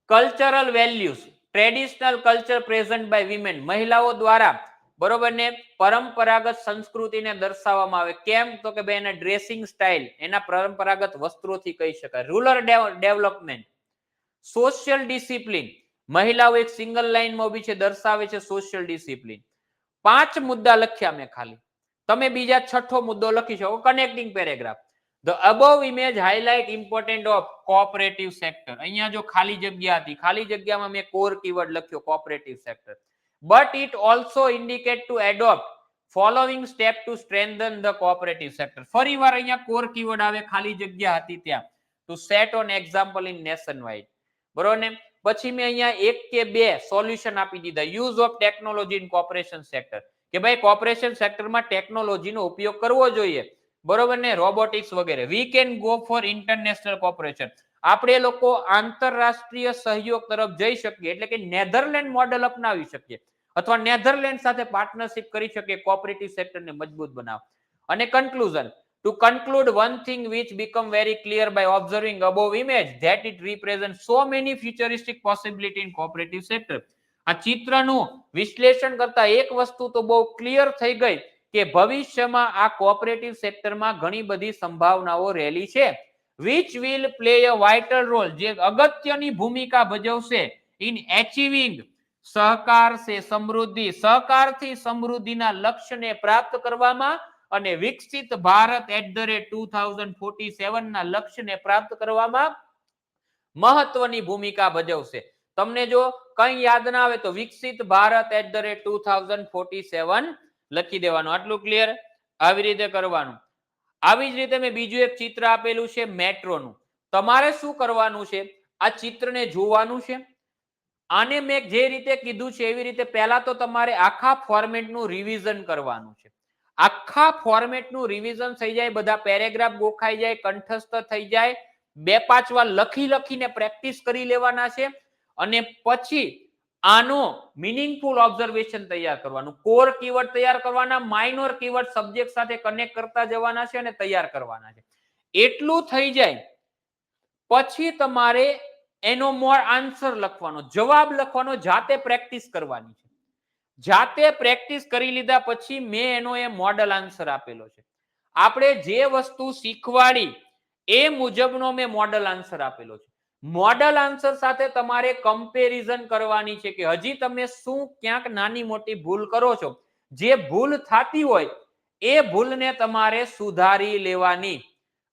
cultural values, traditional culture present by women, મહિલાઓ દ્વારા બરોબર ને પરંપરાગત સંસ્કૃતિને દર્શાવવામાં આવે. કેમ? તો કે ભાઈ એના ડ્રેસિંગ સ્ટાઇલ, એના પરંપરાગત વસ્ત્રોથી કહી શકાય. રૂરલ ડેવલપમેન્ટ, સોશિયલ ડિસિપ્લિન, મહિલાઓ એક સિંગલ લાઈનમાં ઊભી છે, દર્શાવે છે સોશિયલ ડિસિપ્લિન. 5 મુદ્દા લખ્યા મેં ખાલી. તમે બીજા 6થો મુદ્દો લખી શકો. Connecting paragraph. The above image highlight important of cooperative sector. અહીંયા જો ખાલી જગ્યા હતી, ખાલી જગ્યામાં મેં core keyword લખ્યો cooperative sector. But it also indicate to adopt following step to strengthen the cooperative sector. ફરીવાર અહીંયા core keyword આવે, ખાલી જગ્યા હતી ત્યાં. To set on example in nationwide. બરોબર ને? પછી મેં અહીંયા 1 કે 2 સોલ્યુશન આપી દીધા. Use of technology in corporation sector, કે ભાઈ કોર્પોરેશન સેક્ટરમાં ટેકનોલોજીનો ઉપયોગ કરવો જોઈએ, બરોબર ને, રોબોટિક્સ વગેરે. We can go for international corporation, આપણે લોકો આંતરરાષ્ટ્રીય સહયોગ તરફ જઈ શકીએ, એટલે કે નેધરલેન્ડ મોડેલ અપનાવી શકીએ અથવા નેધરલેન્ડ સાથે પાર્ટનરશિપ કરી શકીએ કોઓપરેટિવ સેક્ટરને મજબૂત બનાવવા. અને conclusion, to conclude one thing which become very clear by observing above image that it represents so many futuristic possibility in cooperative sector. આ ચિત્રનું વિશ્લેષણ કરતા એક વસ્તુ તો બહુ ક્લિયર થઈ ગઈ કે ભવિષ્યમાં આ કોઓપરેટિવ સેક્ટરમાં ઘણી બધી સંભાવનાઓ રહેલી છે, which will play a vital role, જે અગત્યની ભૂમિકા ભજવશે in achieving સહકાર સે સમૃદ્ધિ, સહકારથી સમૃદ્ધિના લક્ષ્યને પ્રાપ્ત કરવામાં અને વિકસિત ભારત @2047 ના લક્ષ્યને પ્રાપ્ત કરવામાં મહત્વની ભૂમિકા ભજવશે. તમને જો કંઈ યાદ ના આવે તો વિકસિત ભારત @2047 લખી દેવાનું. આટલું ક્લિયર? આવી રીતે કરવાનું. આવી જ રીતે મેં બીજું એક ચિત્ર આપેલું છે મેટ્રોનું. તમારે શું કરવાનું છે? આ ચિત્રને જોવાનું છે. આને મેં જે રીતે કીધું છે એવી રીતે પહેલા તો તમારે આખા ફોર્મેટનું રિવિઝન કરવાનું છે. આખા ફોર્મેટનું રિવિઝન થઈ જાય, બધા પેરેગ્રાફ ગોખાઈ જાય, કંઠસ્થ થઈ જાય, 2-5 વાર લખીને પ્રેક્ટિસ કરી લેવાના છે. અને પછી આનો મીનિંગફુલ ઓબ્ઝર્વેશન તૈયાર કરવાનું, કોર કીવર્ડ તૈયાર કરવાના, માઇનોર કીવર્ડ સબ્જેક્ટ સાથે કનેક્ટ કરતા જવાના છે અને તૈયાર કરવાના છે. એટલું થઈ જાય પછી તમારે એનો મોર આન્સર લખવાનો, જવાબ લખવાનો, જાતે પ્રેક્ટિસ કરવાની છે. જાતે પ્રેક્ટિસ કરી લીધા પછી મેં એનો એ મોડલ આન્સર આપેલો છે. આપણે જે વસ્તુ શીખવાડી એ મુજબનો મેં મોડલ આન્સર આપેલો છે. મોડલ આન્સર સાથે તમારે કમ્પેરિઝન કરવાની છે કે હજી તમે શું ક્યાંક નાની મોટી ભૂલ કરો છો. જે ભૂલ થતી હોય એ ભૂલને તમારે સુધારી લેવાની.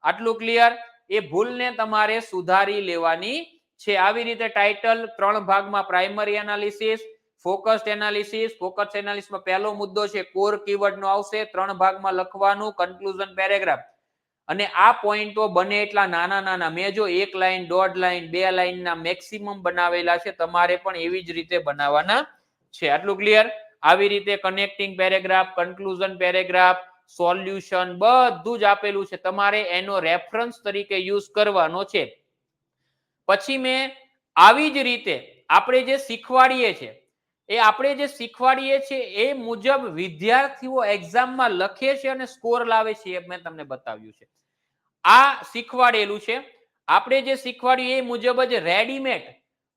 આટલું ક્લિયર? એ ભૂલને તમારે સુધારી લેવાની છે. આવી રીતે ટાઇટલ 3 ભાગમાં primary analysis, focused analysis. Focused એનાલિસિસમાં પહેલો મુદ્દો છે કોર કીવર્ડ નો આવશે, 3 ભાગમાં લખવાનું, કન્ક્લુઝન પેરેગ્રાફ. અને આ પોઈન્ટો બને એટલા નાના નાના, મેં જો 1 લાઈન, 1.5 લાઈન, 2 લાઈનના મેક્સિમમ બનાવેલા છે, તમારે પણ એવી જ રીતે બનાવવાના છે. આટલું ક્લિયર? આવી રીતે connecting paragraph, conclusion paragraph, solution બધું જ આપેલું છે, તમારે એનો રેફરન્સ તરીકે યુઝ કરવાનો છે. પછી મેં આવી જ રીતે આપણે જે શીખવાડીએ છીએ એ મુજબ વિદ્યાર્થીઓ એક્ઝામમાં લખે છે અને સ્કોર લાવે છે, એ મેં તમને બતાવ્યું છે. આ શીખવાડેલું છે. આપણે જે શીખવાડ્યું એ મુજબ જ રેડીમેડ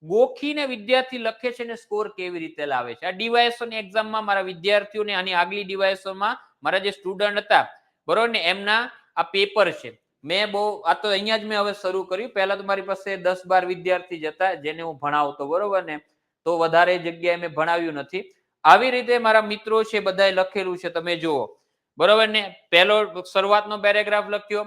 ગોખીને વિદ્યાર્થી લખે છે અને સ્કોર કેવી રીતે લાવે છે. આ ડીવાયએસઓની એક્ઝામમાં મારા વિદ્યાર્થીઓને, આની આગલી ડીવાયએસઓમાં મારા જે સ્ટુડન્ટ હતા, બરોબર ને, એમના આ પેપર છે. મેં બહુ આ તો અહીંયા જ મેં હવે શરૂ કર્યું. પહેલા તો મારી પાસે 10-12 વિદ્યાર્થી જ હતા જેને હું ભણાવતો, બરોબર ને, તો વધારે જગ્યાએ મેં ભણાવ્યું નથી. આવી રીતે મારા મિત્રો છે બધાએ લખેલું છે, તમે જુઓ, બરોબર ને. પહેલો શરૂઆતનો પેરેગ્રાફ લખ્યો,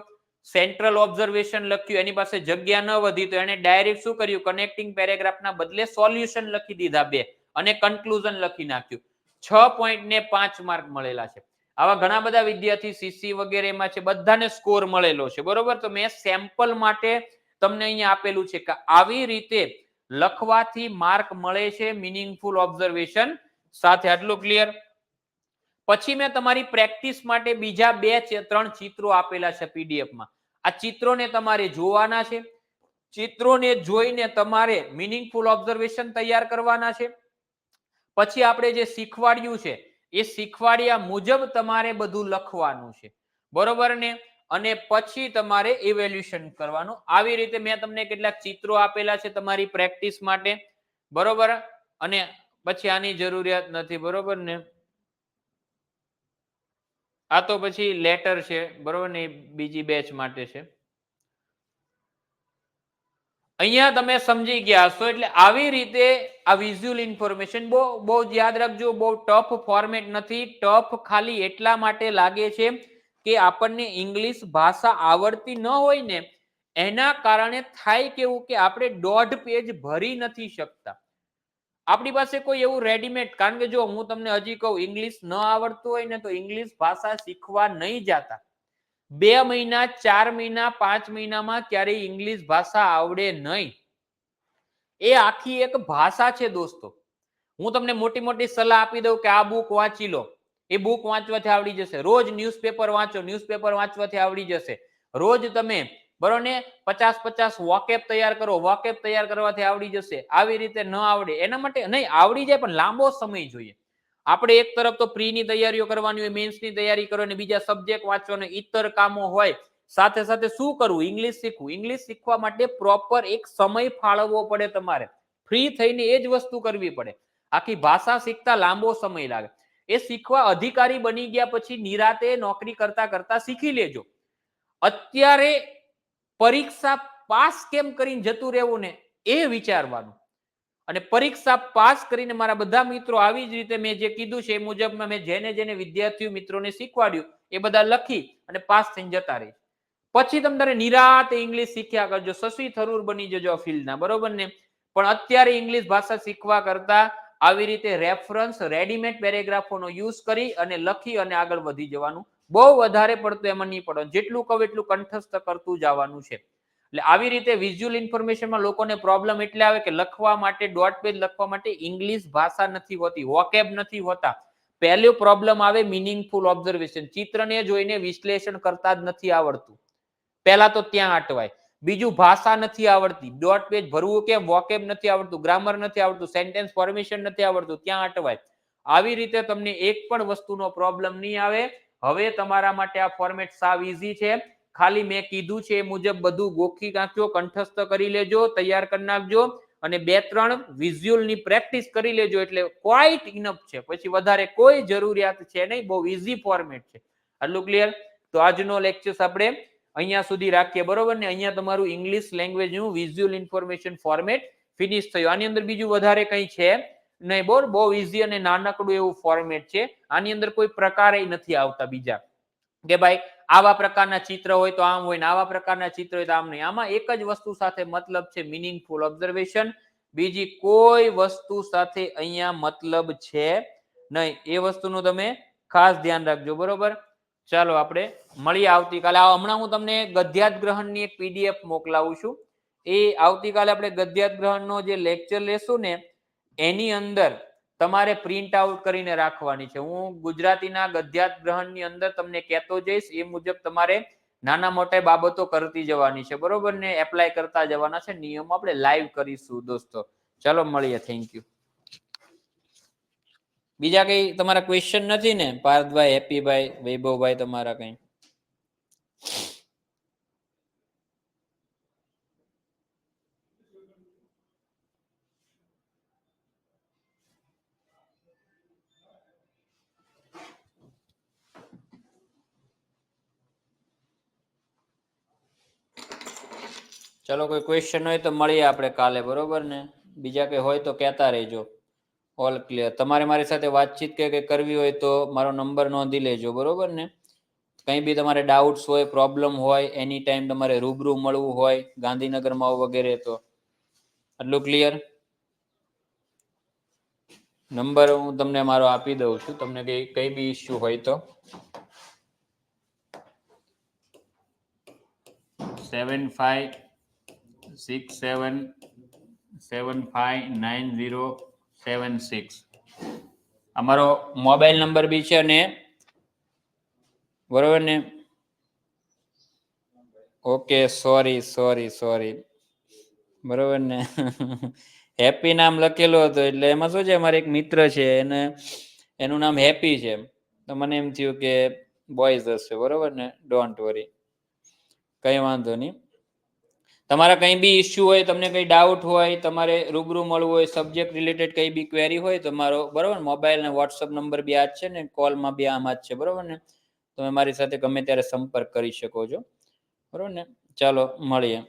સેન્ટ્રલ ઓબ્ઝર્વેશન લખ્યું, એની પાસે જગ્યા ન વધી તો એને ડાયરેક્ટ શું કર્યું, કનેક્ટિંગ પેરેગ્રાફના બદલે સોલ્યુશન લખી દીધા 2 અને કન્ક્લુઝન લખી નાખ્યું. 6 પોઈન્ટ ને 5 માર્ક મળેલા છે. આવા ઘણા બધા વિદ્યાર્થી સીસી વગેરેમાં છે, બધાને સ્કોર મળેલો છે, બરોબર. તો મેં સેમ્પલ માટે તમને અહીંયા આપેલું છે કે આવી રીતે લખવાથી માર્ક મળે છે મીનિંગફુલ ઓબ્ઝર્વેશન સાથે. આટલું ક્લિયર? પછી મેં તમારી પ્રેક્ટિસ માટે બીજા 2-3 ચિત્રો આપેલા છે પીડીએફમાં. આ ચિત્રોને તમારે જોવાના છે. ચિત્રોને જોઈને તમારે મીનિંગફુલ ઓબ્ઝર્વેશન તૈયાર કરવાના છે. પછી આપણે જે શીખવાડ્યું છે એ શીખવાડ્યા મુજબ તમારે બધું લખવાનું છે, બરોબર ને. અને પછી તમારે ઇવેલ્યુએશન કરવાનું. આવી રીતે મેં તમને કેટલાક ચિત્રો આપેલા છે તમારી પ્રેક્ટિસ માટે, બરોબર. અને પછી આની જરૂરિયાત નથી, બરોબર ને. આ તો પછી લેટર છે, બરોબર ને, બીજી બેચ માટે છે. અહીંયા તમે સમજી ગયા છો. એટલે આવી રીતે આ વિઝ્યુઅલ ઇન્ફોર્મેશન બહુ યાદ રાખજો. બહુ ટફ ફોર્મેટ નથી. ટફ ખાલી એટલા માટે લાગે છે કે આપણને ઇંગ્લિશ ભાષા આવડતી ન હોય ને એના કારણે થાય કેવું કે આપણે 1.5 પેજ ભરી નથી શકતા. આપણી પાસે કોઈ એવું રેડીમેડ, કારણ કે જો હું તમને હજી કહું, ઇંગ્લિશ ન આવડતું હોય ને તો ઇંગ્લિશ ભાષા શીખવા નહીં જાતા. 2 મહિના, 4 મહિના, 5 મહિનામાં ક્યારેય ઇંગ્લિશ ભાષા આવડે નહીં. એ આખી એક ભાષા છે દોસ્તો. હું તમને મોટી મોટી સલાહ આપી દઉં કે આ બુક વાંચી લો, એ બુક વાંચવાથી આવડી જશે. રોજ ન્યૂઝપેપર વાંચો, ન્યૂઝપેપર વાંચવાથી આવડી જશે. રોજ તમે બરોબર ને 50 વોકેબ તૈયાર કરો, વોકેબ તૈયાર કરવાથી આવડી જશે. આવી રીતે ન આવડે એના માટે નહીં, આવડી જાય પણ લાંબો સમય જોઈએ. આપણે એક તરફ તો પ્રીની તૈયારીઓ કરવાની હોય, મેન્સની તૈયારી કરવાની, બીજા સબ્જેક્ટ વાંચવાના, ઇતર કામો હોય, સાથે સાથે શું કરવું? ઇંગ્લિશ શીખવું. ઇંગ્લિશ શીખવા માટે પ્રોપર એક સમય ફાળવવો પડે. તમારે ફ્રી થઈને એ જ વસ્તુ કરવી પડે. આખી ભાષા શીખતા લાંબો સમય લાગે. એ શીખવા અધિકારી બની ગયા પછી નિરાતે નોકરી કરતા કરતા શીખી લેજો. અત્યારે પરીક્ષા પાસ કેમ કરીને જતું રહેવું ને એ વિચારવાનું. અને પરીક્ષા પાસ કરીને મારા બધા મિત્રો આવી જ રીતે મેં જે કીધું છે એ મુજબ મેં જેને વિદ્યાર્થીઓ મિત્રોને શીખવાડ્યું એ બધા લખી અને પાસ થઈને જતા રહી. પછી તમે નિરાતે ઇંગ્લિશ શીખ્યા કરજો. શશી થરૂર બની જજો આ ફિલ્ડના, બરોબર ને? પણ અત્યારે ઇંગ્લિશ ભાષા શીખવા કરતા આવી રીતે રેફરન્સ, રેડીમેડ પેરેગ્રાફોનો યુઝ કરી અને લખી અને આગળ વધી જવાનું. બહુ વધારે પડતું એમાં નહીં પડવાનું. જેટલું કહું એટલું કંઠસ્થ કરતું જવાનું છે. એટલે આવી રીતે વિઝ્યુઅલ ઇન્ફોર્મેશનમાં લોકોને પ્રોબ્લેમ એટલે આવે કે લખવા માટે, 1.5 પેજ લખવા માટે ઇંગ્લિશ ભાષા નથી હોતી, વોકેબ નથી હોતા. પહેલો પ્રોબ્લેમ આવે મીનિંગફુલ ઓબ્ઝર્વેશન. ચિત્રને જોઈને વિશ્લેષણ કરતા જ નથી આવડતું. પહેલા તો ત્યાં અટવાય. બીજું, ભાષા નથી આવડતી. 1.5 પેજ ભરવું કેમ? વોકેબ નથી આવડતું, ગ્રામર નથી આવડતું, સેન્ટેન્સ ફોર્મેશન નથી આવડતું, ત્યાં અટવાય. આવી રીતે તમને એક પણ વસ્તુનો પ્રોબ્લેમ નહીં આવે. હવે તમારા માટે આ ફોર્મેટ સાવ ઈઝી છે. ખાલી મેં કીધું છે એ મુજબ બધું ગોખી નાખજો, કંઠસ્થ કરી લેજો, તૈયાર કરી નાખજો અને 2-3 વિઝ્યુઅલની પ્રેક્ટિસ કરી લેજો એટલે ક્વાઇટ ઇનફ છે. પછી વધારે કોઈ જરૂરિયાત છે નહીં. બહુ ઈઝી ફોર્મેટ છે. આટલું ક્લિયર? તો આજનો લેક્ચર આપણે અહીંયા સુધી રાખીએ, બરોબર ને? અહીંયા તમારું ઇંગ્લિશ લેંગ્વેજનું વિઝ્યુઅલ ઇન્ફોર્મેશન ફોર્મેટ ફિનિશ થયું. આની અંદર બીજું વધારે કંઈ છે નહીં. બહુ ઈઝી અને નાનકડું એવું ફોર્મેટ છે. આની અંદર કોઈ પ્રકારે નથી આવતા બીજા કે ભાઈ આવા પ્રકારના ચિત્ર હોય તો આમ હોય ને આવા પ્રકારના ચિત્ર હોય તો આમ નહીં. આમાં એક જ વસ્તુ સાથે મતલબ છે, મીનિંગફુલ ઓબ્ઝર્વેશન. બીજી કોઈ વસ્તુ સાથે અહીંયા મતલબ છે નહીં. એ વસ્તુનું તમે ખાસ ધ્યાન રાખજો, બરોબર? ચાલો આપણે મળીએ આવતીકાલે. હમણાં હું તમને ગદ્યાત ગ્રહણની એક પીડીએફ મોકલાવું છું. એ આવતીકાલે આપણે ગદ્યાત ગ્રહણનો જે લેક્ચર લેશું ને એની અંદર તમારે પ્રિન્ટ આઉટ કરીને રાખવાની છે. હું ગુજરાતીના ગદ્યાત ગ્રહણની અંદર તમને કહેતો જઈશ. એ મુજબ તમારે નાના મોટા બાબતો કરતી જવાની છે, બરોબર ને? એપ્લાય કરતા જવાના છે. નિયમો આપણે લાઈવ કરીશું દોસ્તો. ચાલો મળીએ. Thank you. બીજા કઈ તમારા ક્વેશ્ચન નથી ને? પાર્થભાઈ, હેપીભાઈ, વૈભવભાઈ, તમારા કઈ? ચલો કોઈ ક્વેશ્ચન હોય તો મળીએ આપણે કાલે, બરોબર ને? બીજા કઈ હોય તો કહેતા રહેજો. All clear. તમારે મારી સાથે વાતચીત કે કરવી હોય તો મારો નંબર નોંધી લેજો, બરોબર ને? કંઈ બી તમારે ડાઉટ્સ હોય, પ્રોબ્લેમ હોય, એની ટાઈમ તમારે રૂબરૂ મળવું હોય ગાંધીનગરમાં વગેરે તો આટલું ક્લિયર. નંબર હું તમને મારો આપી દઉં છું. તમને કઈ બી ઇશ્યુ હોય તો 7567759076 અમારો મોબાઈલ નંબર બી છે અને બરોબર ને? ઓકે, સોરી બરોબર ને? હેપી નામ લખેલું હતું એટલે એમાં શું છે, અમારે એક મિત્ર છે એને એનું નામ હેપી છે તો મને એમ થયું કે બોયઝ હશે, બરોબર ને? ડોન્ટ વરી, કઈ વાંધો નહીં. તમારા કંઈ બી ઇસ્યુ હોય, તમને કંઈ ડાઉટ હોય, તમારે રૂબરૂ મળવું હોય, સબ્જેક્ટ રિલેટેડ કંઈ બી ક્વેરી હોય તો મારો બરોબર મોબાઈલ અને વોટ્સઅપ નંબર બી આ જ છે ને, કોલમાં બી આમાં જ છે, બરોબર ને? તમે મારી સાથે ગમે ત્યારે સંપર્ક કરી શકો છો, બરોબર ને? ચાલો મળીએ.